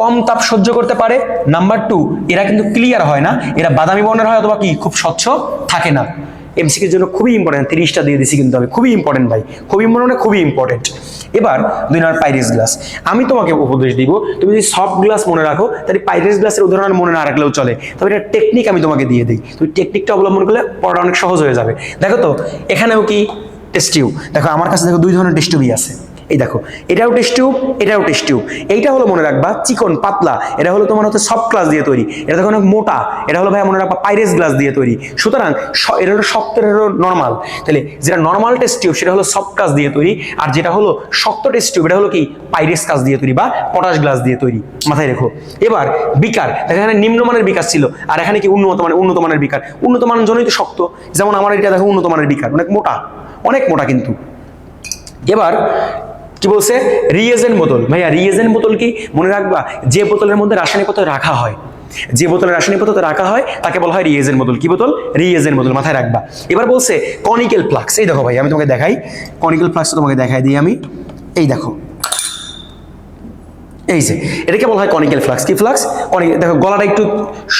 কম তাপ সহ্য করতে পারে। নাম্বার 2, এরা কিন্তু ক্লিয়ার হয় না, এরা বাদামি বর্ণের হয় অথবা কি খুব স্বচ্ছ থাকে না। এমসিকিউর জন্য খুবই ইম্পর্টেন্ট, 30টা দিয়ে দিছি কিন্তু আমি, খুবই ইম্পর্টেন্ট ভাই, খুবই ইম্পর্টেন্ট, খুবই ইম্পর্টেন্ট। এবার 2 নম্বর পাইরেক্স গ্লাস। আমি তোমাকে উপদেশ দিব, তুমি যদি সফট গ্লাস মনে রাখো তাহলে পাইরেক্স গ্লাসের উদাহরণ মনে না রাখলেও চলে, তবে এটা টেকনিক আমি তোমাকে দিয়ে দিই, তুমি টেকনিকটা অবলম্বন করলে পড়াটা অনেক সহজ হয়ে যাবে। দেখো তো এখানেও কি টেস্ট টিউব, দেখো আমার কাছে দেখো 2 ধরনের টেস্ট টিউবই আছে, এই দেখো এটাও টেস্ট টিউব, এটাও টেস্ট টিউব। এইটা হলো মনে রাখবা চিকন পাতলা, এটা হলো তোমার হচ্ছে সফট গ্লাস দিয়ে তৈরি, এটা দেখো অনেক মোটা, এটা হলো ভাই মনে রাখবা পাইরেক্স গ্লাস দিয়ে তৈরি। সুতরাং এটা হলো শক্ত, এটা হলো নর্মাল। তাহলে যেটা নর্মাল টেস্ট টিউব সেটা হলো সফট গ্লাস দিয়ে তৈরি, আর যেটা হলো শক্ত টেস্ট টিউব এটা হলো কি পাইরেক্স গ্লাস দিয়ে তৈরি বা পটাশ গ্লাস দিয়ে তৈরি, মাথায় রেখো। এবার বিকার, এখানে নিম্নমানের বিকার ছিল, আর এখানে কি উন্নত মানের বিকার। উন্নত মানের জন্যই তো শক্ত, যেমন আমার এটা দেখো উন্নত মানের বিকার, অনেক মোটা, অনেক মোটা কিন্তু। এবার কি বলছে, রিএজেন্ট বোতল। ভাইয়া রিএজেন্ট বোতল কি মনে রাখবা, যে বোতলের মধ্যে রাসায়নিক পদার্থ রাখা হয়, যে বোতলে রাসায়নিক পদার্থ রাখা হয় তাকে বলা হয় রিএজেন্ট বোতল। কি বোতল? রিএজেন্ট বোতল, মাথায় রাখবা। এবার বলছে কনিক্যাল ফ্লাক্স। এই দেখো ভাই আমি তোমাকে দেখাই, কনিক্যাল ফ্লাক্স তোমাকে দেখাই দিই আমি, এই দেখো, এই যে এটাকে বলা হয় কনিক্যাল ফ্লাক্স। কি ফ্লাক্স? দেখো গলাটা একটু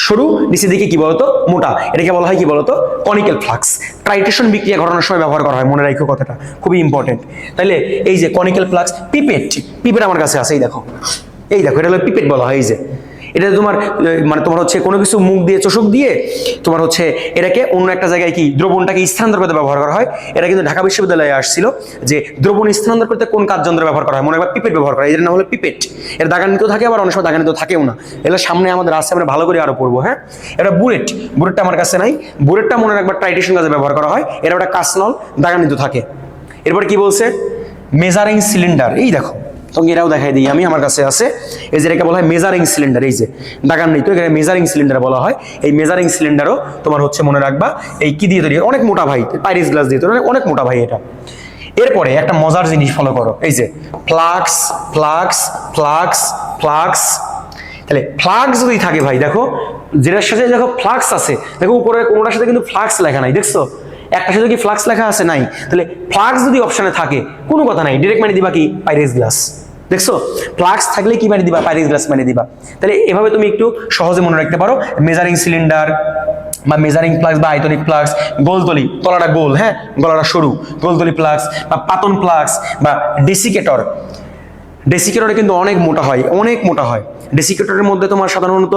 সরু, নিচে দিকে কি বলতো মোটা, এটাকে বলা হয় কি বলতো কনিক্যাল ফ্লাক্স। টাইট্রেশন বিক্রিয়া ঘটানোর সময় ব্যবহার করা হয়, মনে রাখো কথাটা, খুবই ইম্পর্টেন্ট। তাহলে এই যে কনিক্যাল ফ্লাক্স, পিপেট, পিপেট আমার কাছে আছে, এই দেখো, এই দেখো এটা হলো পিপেট বলা হয়। এই যে এটা তোমার মানে তোমার হচ্ছে কোনো কিছু মুখ দিয়ে চোষক দিয়ে তোমার হচ্ছে এটাকে অন্য একটা জায়গায় কি দ্রবণটাকে স্থানান্তর করতে ব্যবহার করা হয়। এটা কিন্তু ঢাকা বিশ্ববিদ্যালয়ে আসছিল যে দ্রবণ স্থানান্তর করতে কোন কাজ যন্ত্র ব্যবহার করা হয়, মনে হয় পিপেট ব্যবহার করা হয়, এর নাম হলো পিপেট। এর দাগান্বিত থাকে, আবার অনেক সময় দাগান্বিত থাকেও না। এগুলো সামনে আমাদের আসছে, আমরা ভালো করে আরো পড়বো। হ্যাঁ, এটা বুলেট, বুলেটটা আমার কাছে নাই, বুলেটটা মনে রাখবার টাইটেশন কাজে ব্যবহার করা হয়, এটা একটা কাঁচনল, দাগান্বিত থাকে। এরপর কি বলছে, মেজারিং সিলিন্ডার। এই দেখো তোমাকে এটাও দেখাই দিই আমি, আমার কাছে আছে, এই যে এটাকে বলা হয় মেজারিং সিলিন্ডার। এই যে দাগান্বিত, এখানে মেজারিং সিলিন্ডার বলা হয়। এই মেজারিং সিলিন্ডারও তোমার হচ্ছে মনে রাখবা এই কি দিয়ে তৈরি, অনেক মোটা ভাই, পাইরেক্স গ্লাস দিয়ে তৈরি, অনেক মোটা ভাই এটা। এরপরে একটা মজার জিনিস ফলো করো, এই যে ফ্লাক্স, ফ্লাক্স, ফ্লাক্স, ফ্লাক্স। তাহলে ফ্লাক্স যদি থাকে ভাই, দেখো যেটার সাথে দেখো ফ্লাক্স আছে, দেখো উপরে কোনোটার সাথে কিন্তু ফ্লাক্স লেখা নাই, দেখছো একটা সাথে কি ফ্লাক্স লেখা আছে? নাই। তাহলে ফ্লাক্স যদি অপশনে থাকে কোনো কথা নাই, ডিরেক্ট মানে দিবা কি পাইরেক্স গ্লাস। দেখছো ফ্লাক্স থাকলে কি মানে দিবা, পাইরেক্স গ্লাস মানে দিবা। তাহলে এভাবে তুমি একটু সহজে মনে রাখতে পারো, মেজারিং সিলিন্ডার বা মেজারিং ফ্লাক্স বা আয়তনিক ফ্লাক্স, গোলতলি, তলাটা গোল, হ্যাঁ গলাটা সরু, গোলতলি ফ্লাক্স বা পাতন ফ্লাক্স বা ডেসিকেটর। ডেসিকেটরে কিন্তু অনেক মোটা হয়, অনেক মোটা হয়। ডেসিকেটরের মধ্যে তোমার সাধারণত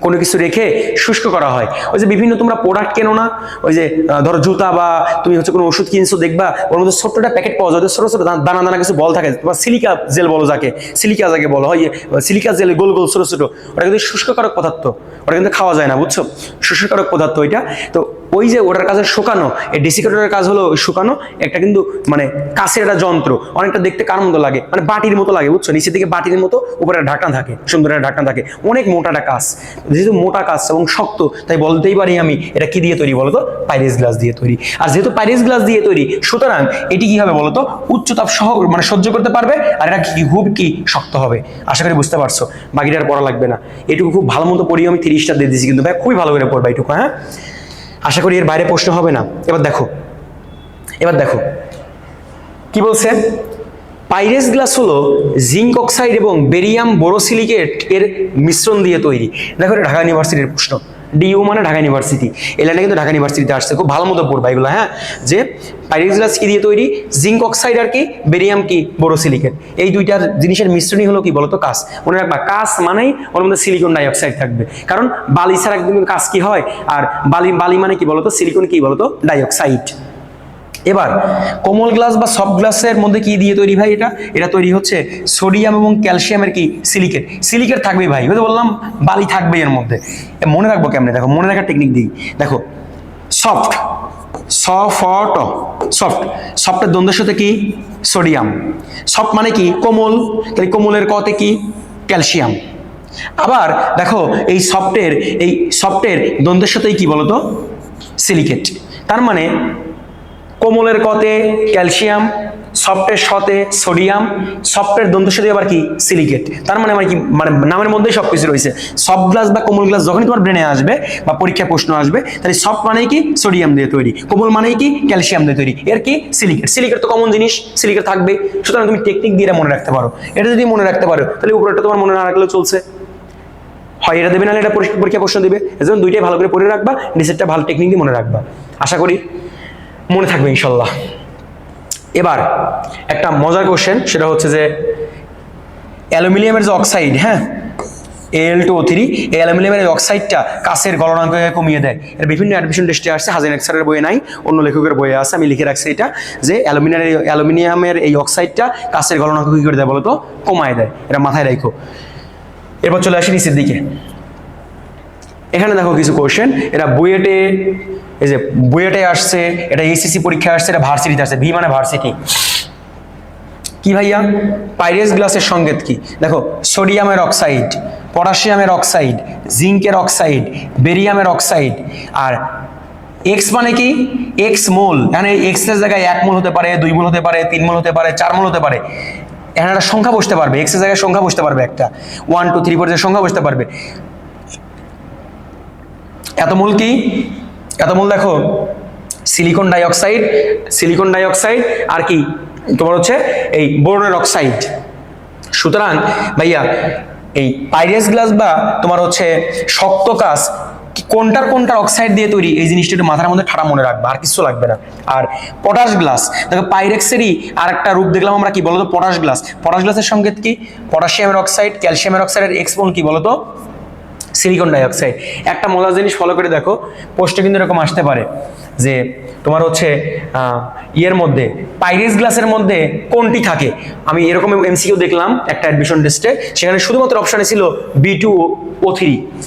কোনো কিছু রেখে শুষ্ক করা হয়। ওই যে বিভিন্ন তোমরা প্রোডাক্ট কেনো না, ওই যে ধরো জুতা বা তুমি হচ্ছে কোনো ওষুধ কিনছো, দেখবা ওর মধ্যে ছোট্ট একটা প্যাকেট পাওয়া যায়, ছোট ছোট দানা দানা কিছু বল থাকে, তোমার সিলিকা জেল বলো যাকে, সিলিকা যাকে বলো হয়, সিলিকা জেল গোল গোল ছোট ছোট, ওটা কিন্তু শুষ্ককারক পদার্থ, ওটা কিন্তু খাওয়া যায় না, বুঝছো, শুষ্ককারক পদার্থ ওইটা। তো ওই যে ওটার কাজ শুকানো, এই ডেসিকেটরের কাজ হলো শুকানো। একটা কিন্তু মানে কাছের একটা যন্ত্র, অনেকটা দেখতে কার মতো লাগে, মানে বাটির মতো লাগে, বুঝছো, নিচের দিকে বাটির মতো, উপরে ঢাকনা থাকে, সুন্দর একটা ঢাকনা থাকে, অনেক মোটা একটা কাজ। যেহেতু মোটা কাজ এবং শক্ত, তাই বলতেই পারি আমি এটা কি দিয়ে তৈরি বলতো, পাইরেক্স গ্লাস দিয়ে তৈরি। আর যেহেতু পাইরেক্স গ্লাস দিয়ে তৈরি, সুতরাং এটি কি হবে বলতো, উচ্চ তাপ সহ মানে সহ্য করতে পারবে, আর এটা কি খুব কি শক্ত হবে। আশা করি বুঝতে পারছো, বাকিটা আর পড়া লাগবে না, এটুকু খুব ভালো মতো পড়ি, আমি 30টা দিয়ে দিয়েছি কিন্তু ভাই, খুবই ভালো করে পড়বা এটুকু। হ্যাঁ, আশা করি এর বাইরে প্রশ্ন হবে না। এবার দেখো, এবার দেখো কি বলছে, পাইরেক্স গ্লাস হলো জিঙ্ক অক্সাইড এবং বেরিয়াম বোরোসিলিকেট এর মিশ্রণ দিয়ে তৈরি। দেখো এটা ঢাকা ইউনিভার্সিটির প্রশ্ন, ডিইউ মানে ঢাকা ইউনিভার্সিটি, এই লাইনটা কিন্তু ঢাকা ইউনিভার্সিটিতে আসছে, খুব ভালো মতো পড়বা এগুলো। হ্যাঁ, যে পাইরেক্স গ্লাস কি দিয়ে তৈরি, জিঙ্ক অক্সাইড আর কি বেরিয়াম কি বোরোসিলিকেট, এই দুইটার জিনিসের মিশ্রণই হলো কি বলতো কাঁচ। মনে রাখবা কাঁচ মানেই ওর মধ্যে সিলিকন ডাইঅক্সাইড থাকবে, কারণ বালি ছাড়া একদম কাঁচ কি হয়, আর বালি বালি মানে কি বলতো, সিলিকন কি বলতো, ডাইঅক্সাইড। এবার কোমল গ্লাস বা সফট গ্লাসের মধ্যে কি দিয়ে তৈরি ভাই, এটা তৈরি হচ্ছে সোডিয়াম এবং ক্যালসিয়ামের কি সিলিকেট, সিলিকেট থাকবে ভাই, হয়তো বললাম বালি থাকবে এর মধ্যে। মনে রাখবো কেমনে, দেখো মনে রাখার টেকনিক দিই, দেখো সফট, সফট, সফট, সফটের দ্বন্দ্বের সাথে কি সোডিয়াম, সফট মানে কি কোমল, তাহলে কোমলের কতে কি ক্যালসিয়াম। আবার দেখো এই সফটের দ্বন্দ্বের সাথেই কি বলতো সিলিকেট, তার মানে কোমলের কতে ক্যালসিয়াম, সফটের সাথে সোডিয়াম, সফটের দন্তের সাথে আবার কি সিলিকেট। তার মানে কি, মানে নামের মধ্যেই সবকিছু রয়েছে। সফট গ্লাস বা কোমল গ্লাস যখনই তোমার ব্রেনে আসবে বা পরীক্ষায় প্রশ্ন আসবে, তাহলে সফট মানেই কি সিলিকন দিয়ে তৈরি, কোমল মানেই কি ক্যালসিয়াম দিয়ে তৈরি, এর কি সিলিকেট। সিলিকেট তো কমন জিনিস, সিলিকেট থাকবে। সুতরাং তুমি টেকনিক দিয়ে মনে রাখতে পারো। এটা যদি মনে রাখতে পারো তাহলে উপরেটা তোমার মনে না রাখলেও চলছে, হয় এটা দেবে, নাহলে এটা পরীক্ষা প্রশ্ন দিবে। এজন্য দুইটাই ভালো করে পড়ে রাখবা, নিচেরটা ভালো টেকনিক দিয়ে মনে রাখবা। আশা করি মনে থাকবে ইনশাল্লাহ। এবার একটা মজার কোশ্চেন, সেটা হচ্ছে যে অ্যালুমিনিয়ামের যে অক্সাইড, হ্যাঁ Al2O3, এই অ্যালুমিনিয়ামের অক্সাইডটা কাচের গলনাঙ্ককে কমিয়ে দেয়। এর বিভিন্ন অ্যাডমিশন টেস্টে আসছে, হাজার এক্সারের বইয়ে নাই, অন্য লেখকের বইয়ে আছে, আমি লিখে রাখছি এটা, যে অ্যালুমিনিয়ামের এই অক্সাইডটা কাচের গলনাঙ্ক কি করে দেয় বলতো, কমায় দেয়। এটা মাথায় রাখো। এরপর চলে আসি নিচের দিকে। এখানে দেখো কিছু কোশ্চেন, এটা বুয়েটে, এই যে বুয়েটে আসছে, এটা এইচএসসি পরীক্ষায় আসছে, এটা ভার্সিটিতে আসছে। ভি মানে ভার্সিটি। কি ভাইয়া, পাইরেস গ্লাসের সংকেত কি? দেখো সোডিয়ামের অক্সাইড, পটাশিয়ামের অক্সাইড, জিঙ্কের অক্সাইড, বেরিয়ামের অক্সাইড। আর এক্স মানে কি, এক্স মোল, মানে এক্স এর জায়গায় 1 মোল হতে পারে, 2 মোল হতে পারে, 3 মোল হতে পারে, 4 মোল হতে পারে। এখানে একটা সংখ্যা বসতে পারবে, এক্স এর জায়গায় সংখ্যা বসতে পারবে, একটা 1 2 3 4 সংখ্যা বসতে পারবে। এত মোল কি, এত মোল দেখো সিলিকন ডাইঅক্সাইড, সিলিকন ডাইঅক্সাইড আর কি তোমার হচ্ছে এই বোরনের অক্সাইড। সুতরাং ভাইয়া এই পাইরেস গ্লাস বা তোমার হচ্ছে শক্ত কাচ কোনটার অক্সাইড দিয়ে তৈরি, এই জিনিসটা একটু মাথার মধ্যে ঠাড়া মনে রাখবে, আর কিছু লাগবে না। আর পটাশ গ্লাস, দেখো পাইরেক্সেরই আর একটা রূপ দেখলাম আমরা, কি বলতো, পটাশ গ্লাস। পটাশ গ্লাসের সংকেত কি, পটাশিয়ামের অক্সাইড, ক্যালসিয়ামের অক্সাইডের এক্স মোল কি বলতো, সিলিকন ডাইঅক্সাইড। একটা মজার জিনিস ফলো করে দেখো, পোস্টে কিন্তু এরকম আসতে পারে যে তোমার হচ্ছে ইয়ের মধ্যে পাইরেস গ্লাসের মধ্যে কোনটি থাকে। আমি এরকম এমসিকিউ দেখলাম একটা অ্যাডমিশন টেস্টে, সেখানে শুধুমাত্র অপশানে ছিল B2O3।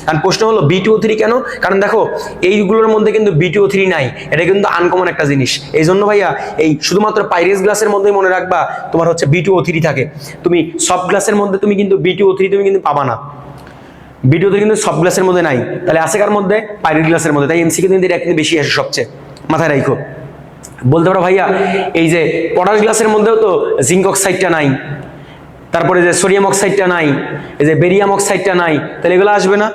আর প্রশ্ন হলো B2O3 কেন? কারণ দেখো এইগুলোর মধ্যে কিন্তু B2O3 নাই, এটা কিন্তু আনকমন একটা জিনিস। এই জন্য ভাইয়া এই শুধুমাত্র পাইরেস গ্লাসের মধ্যেই মনে রাখবা তোমার হচ্ছে B2O3 থাকে। তুমি সফট গ্লাসের মধ্যে তুমি কিন্তু B2O3 তুমি কিন্তু পাবা না। ভিডিওতে কিন্তু সব গ্লাসের মধ্যে নাই, তাহলে আছে কার মধ্যে, পাইরেট গ্লাসের মধ্যে। তাই এমসিকিউ কিন্তু এটা কিন্তু বেশি আসে সবচেয়ে, মাথায় রাখো। বলতে পারো ভাইয়া এই যে পটাশ গ্লাসের মধ্যেও তো জিঙ্ক অক্সাইডটা নাই, তারপরে যে সোডিয়াম অক্সাইডটা নাই, এই যে বেরিয়াম অক্সাইডটা নাই, তাহলে এগুলো আসবে না।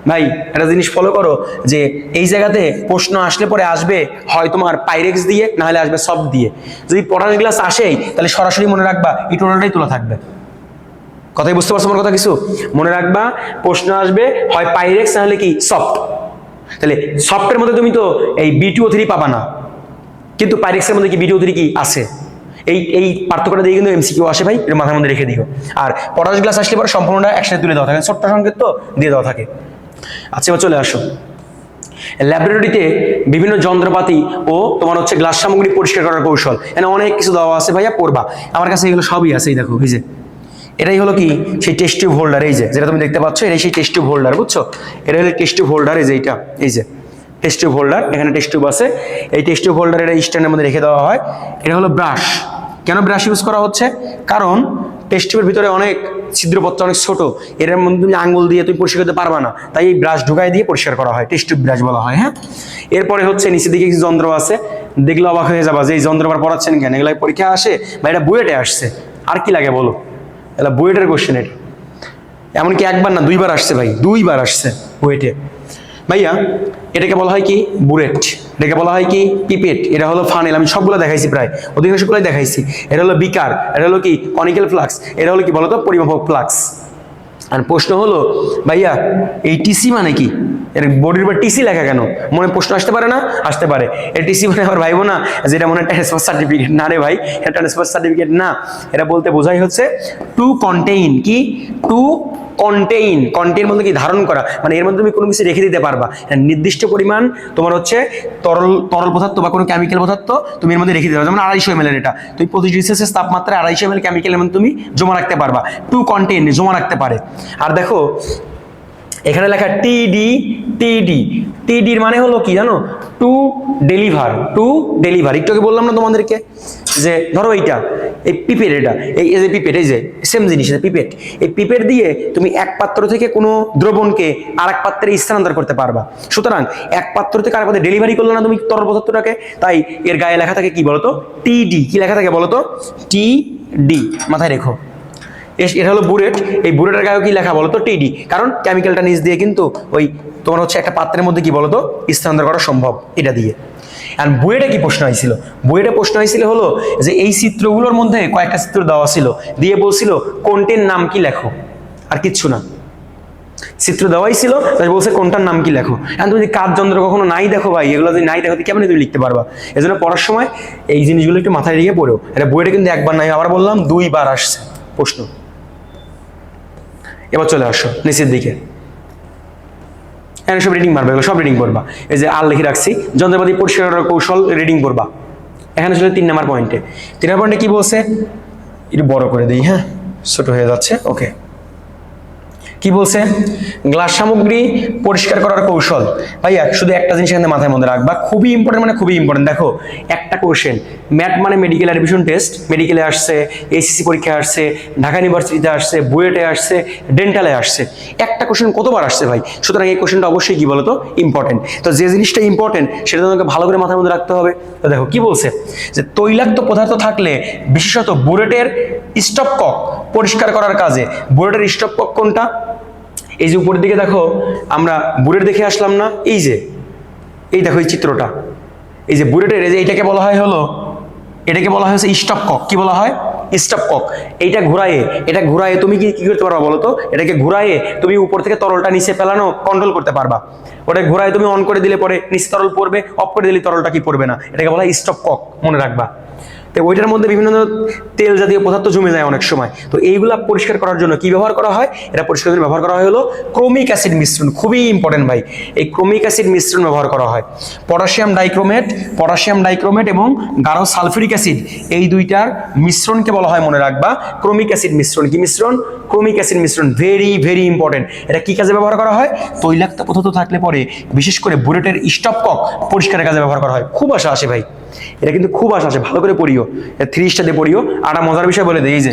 ভাই একটা জিনিস ফলো করো, যে এই জায়গাতে প্রশ্ন আসলে পরে আসবে হয় তোমার পাইরেক্স দিয়ে, না হলে আসবে সফট দিয়ে। যদি পটাশ গ্লাস আসেই তাহলে সরাসরি মনে রাখবা এই টোটালটাই তোলা থাকবে। কথাই বুঝতে পারছো আমার কথা? কিছু মনে রাখবা, প্রশ্ন আসবে হয় পাইরেক্স না হলে কি সফট। তাহলে সফটের মধ্যে তুমি তো এই B2O3 পাবা না, কিন্তু পাইরেক্সের মধ্যে কি B2O3 কি আছে। এই পার্থক্যটা দিয়ে কিন্তু এমসিকিউ আসে ভাই, এর মাথার মধ্যে রেখে দিও। আর পটাশ গ্লাস আসলে পরে সম্পূর্ণটা একসাথে তুলে দেওয়া থাকে, ছোট্ট সংকেত তো দিয়ে দেওয়া থাকে। আচ্ছা এবার চলে আসো, ল্যাবরেটরিতে বিভিন্ন যন্ত্রপাতি ও তোমার হচ্ছে গ্লাস সামগ্রী পরিষ্কার করার কৌশল, এখানে অনেক কিছু দেওয়া আছে ভাইয়া, পড়বা। আমার কাছে এগুলো সবই আছে, এই দেখো, এই যে এটাই হলো কি সেই টেস্ট টিউব হোল্ডার, এই যে যেটা তুমি দেখতে পাচ্ছ, এটাই সেই টেস্ট টিউব হোল্ডার, বুঝছো? এটা হলো টেস্ট টিউব হোল্ডার, এই যে এইটা, এই যে টেস্ট টিউব হোল্ডার, এখানে টেস্ট টিউব আছে। এই টেস্ট টিউব হোল্ডার এটা স্ট্যান্ডের মধ্যে রেখে দেওয়া হয়। এটা হলো ব্রাশ। কেন ব্রাশ ইউজ করা হচ্ছে? কারণ টেস্ট টিউবের ভিতরে অনেক ছিদ্রপত্র অনেক ছোট, এর মধ্যে তুমি আঙ্গুল দিয়ে তুমি পরিষ্কার করতে পারবা না, তাই এই ব্রাশ ঢুকাই দিয়ে পরিষ্কার করা হয়, টেস্ট টিউব ব্রাশ বলা হয়। হ্যাঁ, এরপরে হচ্ছে নিচের দিকে কিছু যন্ত্র আছে, দেখলে অবাক হয়ে যাবা যে এই যন্ত্র আবার পড়াচ্ছেন কেন, এগুলো পরীক্ষা আসে বা এটা বুয়েটে আসছে, আর কি লাগে বলো? এটা বুয়েটের কোশ্চেন, এটা এমনকি একবার না 2 বার আসছে ভাই, 2 বার আসছে বুয়েটে ভাইয়া। এটাকে বলা হয় কি বুরেট, এটাকে বলা হয় কি পিপেট, এটা হলো ফানেল, আমি সবগুলো দেখাইছি, প্রায় অধিকাংশগুলোই দেখাইছি। এটা হলো বিকার, এটা হলো কি কনিক্যাল ফ্লাক্স, এটা হলো কি বলতো পরিমাপক ফ্লাক্স। আর প্রশ্ন হলো ভাইয়া এই টিসি মানে কি, এর বডির উপর টিসি লেখা কেন? মনে প্রশ্ন আসতে পারে না? আসতে পারে। এই টিসি মানে আবার ভাইবো না যেটা মনে ট্রান্সফার সার্টিফিকেট, না রে ভাই, এটা ট্রান্সফার সার্টিফিকেট না। এটা বলতে বোঝাই হচ্ছে টু কন্টেইন, কি টু কন্টেইন, কন্টেইন বলতে কি ধারণ করা, মানে এর মধ্যে তুমি কোনো কিছু রেখে দিতে পারবা, নির্দিষ্ট পরিমাণ তোমার হচ্ছে তরল পদার্থ বা কোনো কেমিক্যাল পদার্থ তুমি এর মধ্যে রেখে দিতে পারবা। যেমন 250 ml এটা তুমি 25 ডিগ্রি সেলসিয়াস তাপমাত্রায় 250 ml কেমিক্যালের মধ্যে তুমি জমা রাখতে পারবা, টু কন্টেইন জমা রাখতে পারে। আর দেখো এখানে লেখা টিডি, টিডি, টিডির মানে হলো কি জানো? To deliver, to deliver. একটু আগে বললাম না তোমাদেরকে যে ধরো এইটা এই পিপেট, এটা এই যে পিপেট, এই যে সেম জিনিস পিপেট, এই পিপেট দিয়ে তুমি এক পাত্র থেকে কোনো দ্রবণকে আরেক পাত্রে স্থানান্তর করতে পারবা। সুতরাং এক পাত্র থেকে আরেক পাত্রে ডেলিভারি করলে না তুমি তরল পদার্থটাকে, তাই এর গায়ে লেখা থাকে কি বলতো, টিডি। কি লেখা থাকে বলতো, টিডি, মাথায় রেখো। এটা হলো বুরেট, এই বুরেটের গায়েও কি লেখা বলতো, টিডি, কারণ কেমিক্যালটা নিচ দিয়ে কিন্তু ওই তোমার হচ্ছে একটা পাত্রের মধ্যে কি বলতো স্থানান্তর করা সম্ভব এটা দিয়ে। আর বুয়েটে কি প্রশ্ন হয়েছিল, বুয়েটে প্রশ্ন হয়েছিল হলো যে এই চিত্রগুলোর মধ্যে কয়েকটা চিত্র দেওয়া ছিল, দিয়ে বলছিল কোনটির নাম কি লেখো, আর কিচ্ছু না, চিত্র দেওয়াই ছিল, তাই বলছে কোনটার নাম কি লেখো। এখন তুমি যদি কাজ যন্ত্র কখনো নাই দেখো ভাই, এগুলো যদি নাই দেখো কেমন তুমি লিখতে পারবা। এই জন্য পড়ার সময় এই জিনিসগুলো একটু মাথায় রেখে পড়ো। এটা বুয়েটে কিন্তু একবার নাই, আবার বললাম 2 বার আসছে প্রশ্ন। এবার চলে আসো নিচের দিকে, এখানে সব রিডিং মারবে, এগুলো সব রিডিং করবা। এই যে আর লিখে রাখছি, যন্ত্রপাতি পরিষ্কার করার কৌশল রিডিং করবা। এখানে চলে 3 নম্বর পয়েন্টে। 3 নম্বর পয়েন্টে কি বলছে, একটু বড় করে দিই, হ্যাঁ ছোট হয়ে যাচ্ছে, ওকে। কি বলছে, গ্লাস সামগ্রী পরিষ্কার করার কৌশল। ভাইয়া শুধু একটা জিনিস এখানে মাথায় মধ্যে রাখবা, খুবই ইম্পর্টেন্ট, মানে খুবই ইম্পর্টেন্ট। দেখো একটা কোশ্চেন, ম্যাট মানে মেডিকেল অ্যাডমিশন টেস্ট, মেডিকেলে আসছে, এসিসি পরীক্ষায় আসছে, ঢাকা ইউনিভার্সিটিতে আসছে, বুয়েটে আসছে, ডেন্টালে আসছে, একটা কোশ্চেন কতবার আসছে ভাই। সুতরাং এই কোশ্চেনটা অবশ্যই কি বলতো ইম্পর্টেন্ট। তো যে জিনিসটা ইম্পর্টেন্ট সেটা তোমাকে ভালো করে মাথার মধ্যে রাখতে হবে। তো দেখো কি বলছে, যে তৈলাক্ত পদার্থ থাকলে বিশেষত বুয়েটের স্টপকক পরিষ্কার করার কাজে, বুয়েটের স্টপকক কোনটা, এই যে উপরের দিকে দেখো, আমরা বুলেট দেখে আসলাম না, এই যে এই দেখো এই চিত্রটা, এই যে বুলেটের এই যে এইটাকে বলা হয় হলো, এটাকে বলা হয়েছে স্টপকক। কি বলা হয়, স্টপকক। এইটা ঘুরায়ে, এটা ঘুরায়ে তুমি কি করতে পারবা বলো তো, এটাকে ঘুরায়ে তুমি উপর থেকে তরলটা নিচে ফেলানো কন্ট্রোল করতে পারবা। ওটা ঘুরায়ে তুমি অন করে দিলে পরে নিচে তরল পড়বে, অফ করে দিলে তরলটা কি পড়বে না, এটাকে বলা হয় স্টপকক, মনে রাখবা। তো ওইটার মধ্যে বিভিন্ন তেল জাতীয় পদার্থ জমে যায় অনেক সময়। তো এইগুলা পরিষ্কার করার জন্য কি ব্যবহার করা হয়, এটা পরিষ্কার করে ব্যবহার করা হয় হলো ক্রোমিক অ্যাসিড মিশ্রণ। খুবই ইম্পর্টেন্ট ভাই, এই ক্রোমিক অ্যাসিড মিশ্রণ ব্যবহার করা হয়। পটাশিয়াম ডাইক্রোমেট এবং গাঢ় সালফিউরিক অ্যাসিড, এই দুইটার মিশ্রণকে বলা হয়, মনে রাখবা, ক্রোমিক অ্যাসিড মিশ্রণ। কি মিশ্রণ, ক্রোমিক অ্যাসিড মিশ্রণ। Very very important. এটা কি কাজে ব্যবহার করা হয়, তৈলাক্ত পদার্থ থাকলে পরে বিশেষ করে বুলেটের স্টপকক পরিষ্কারের কাজে ব্যবহার করা হয়। খুব আশা আসে ভাই, এটা কিন্তু খুব আশা আসে, ভালো করে পড়িও, 3 স্টারে পড়িও। আর মজার বিষয় বলে দেয়, এই যে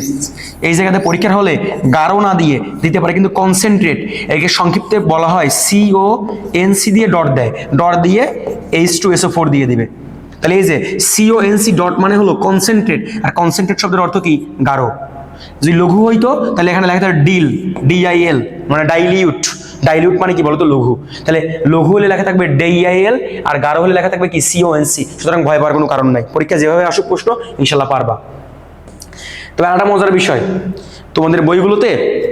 এই জায়গাতে পরীক্ষার হলে গাঢ় না দিয়ে দিতে পারে কিন্তু কনসেন্ট্রেট, একে সংক্ষিপ্তে বলা হয় CONC দিয়ে ডট দেয়, ডট দিয়ে H2SO4 দিয়ে দিবে। তাহলে এই যে CONC ডট মানে হলো কনসেন্ট্রেট, আর কনসেন্ট্রেট শব্দের অর্থ কি, গাঢ়। যদি লঘু হইতো তাহলে এখানে লেখা থাকে DIL, মানে ডাইলিউট। ডাইলিউট মানে কি বলতো, লঘু। তাহলে লঘু হলে লেখা থাকবে DIL, আর গাঢ় হলে লেখা থাকবে কি, CONC। সুতরাং ভয় পাওয়ার কোনো কারণ নাই, পরীক্ষা যেভাবে আসুক প্রশ্ন ইনশাল্লাহ পারবা। তবে একটা মজার বিষয়, তোমাদের বইগুলোতে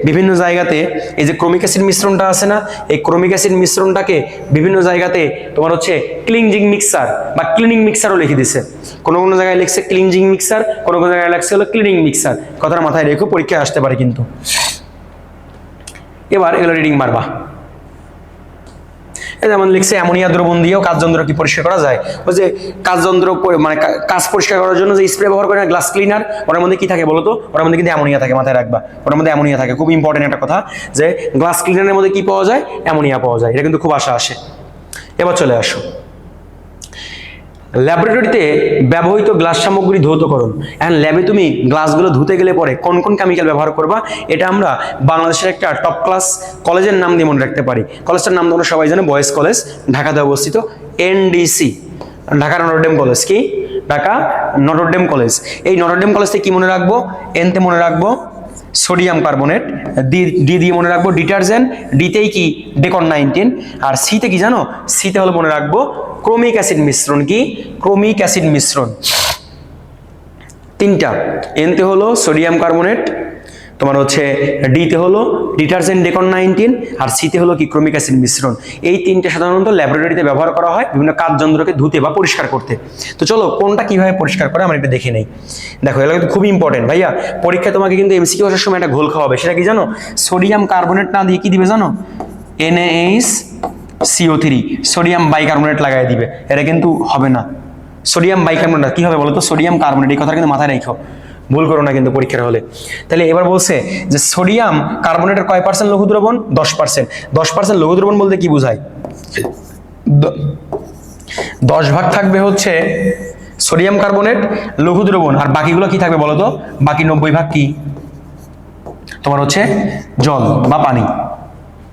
বিভিন্ন জায়গাতে এই যে ক্রোমিক অ্যাসিড মিশ্রণটা আছে না, এই ক্রোমিক অ্যাসিড মিশ্রণটাকে বিভিন্ন জায়গাতে তোমার হচ্ছে ক্লিনজিং মিক্সার বা ক্লিনিং মিক্সারও লিখে দিছে। কোনো কোনো জায়গায় লিখছে ক্লিনজিং মিক্সার, কোনো কোনো জায়গায় লিখছে হলো ক্লিনিং মিক্সার। কথাটা মাথায় রেখো, পরীক্ষায় আসতে পারে কিন্তু। এবার এগুলো রিডিং মারবা। যেমন লিখছে অ্যামোনিয়া দ্রবণ দিয়েও কাজ যন্ত্র কি পরিষ্কার করা যায়। ওই যে কাজ যন্ত্র মানে কাজ পরিষ্কার করার জন্য যে স্প্রে ব্যবহার করে না, গ্লাস ক্লিনার, ওটার মধ্যে কি থাকে বলতো, ওটার মধ্যে কিন্তু অ্যামোনিয়া থাকে, মাথায় রাখবা, ওটার মধ্যে অ্যামোনিয়া থাকে। খুব ইম্পর্টেন্ট একটা কথা, যে গ্লাস ক্লিনারের মধ্যে কি পাওয়া যায়, অ্যামোনিয়া পাওয়া যায়। এটা কিন্তু খুব আশা আসে। এবার চলে আসো ল্যাবরেটরিতে ব্যবহৃত গ্লাস সামগ্রী ধৌতকরণ। এখন ল্যাবে তুমি গ্লাসগুলো ধুতে গেলে পরে কোন কোন কেমিক্যাল ব্যবহার করবা, এটা আমরা বাংলাদেশের একটা টপ ক্লাস কলেজের নাম দিয়ে মনে রাখতে পারি। কলেজটার নাম তোমরা সবাই জানো, বয়েজ কলেজ, ঢাকাতে অবস্থিত, NDC, ঢাকা নটরডেম কলেজ। কি, ঢাকা নটরডেম কলেজ। এই নটরডেম কলেজে কি মনে রাখবো, এনতে মনে রাখবো সোডিয়াম কার্বনেট, ডি দিয়ে মনে রাখবো ডিটারজেন্ট, ডিতেই কি ডেকন-19, আর সিতে কি জানো, সিতে হলো মনে রাখবো ক্রোমিক অ্যাসিড মিশ্রণ। কি, ক্রোমিক অ্যাসিড মিশ্রণ। 3টা, এনতে হলো সোডিয়াম কার্বনেট, তোমার হচ্ছে ডিতে হলো ডিটারজেন্ট ডেকন-19, আর সিতে হলো কি ক্রোমিক অ্যাসিড মিশ্রণ। এই 3টে সাধারণত ল্যাবরেটরিতে ব্যবহার করা হয় বিভিন্ন কাজ যন্ত্রকে ধুতে বা পরিষ্কার করতে। তো চলো কোনটা কিভাবে পরিষ্কার করে আমরা একটু দেখে নেই। দেখো এগুলো কিন্তু খুবই ইম্পর্টেন্ট ভাইয়া, পরীক্ষায় তোমাকে কিন্তু MCQ আসার সময় একটা ঘোল খাওয়াবে। সেটা কি জানো, সোডিয়াম কার্বনেট না দিয়ে কি দিবে জানো, NaHCO3, সোডিয়াম বাইকার্বনেট লাগাই দিবে। এটা কিন্তু হবে না, সোডিয়াম বাইকার্বনেট কি হবে বলো তো, সোডিয়াম কার্বনেট। এই কথাটা কিন্তু মাথায় রাখো, ভুল করো না কিন্তু পরীক্ষার হলে। তাহলে এবার বলছে যে সোডিয়াম কার্বনেটের কয় পার্সেন্ট লঘু দ্রবণ, 10%। 10% লঘু দ্রবণ বলতে কি বোঝায়, 10 ভাগ থাকবে হচ্ছে সোডিয়াম কার্বনেট, লঘু দ্রবণ, আর বাকিগুলো কি থাকবে বলো তো? বাকি 90 ভাগ কি তোমার হচ্ছে জল বা পানি।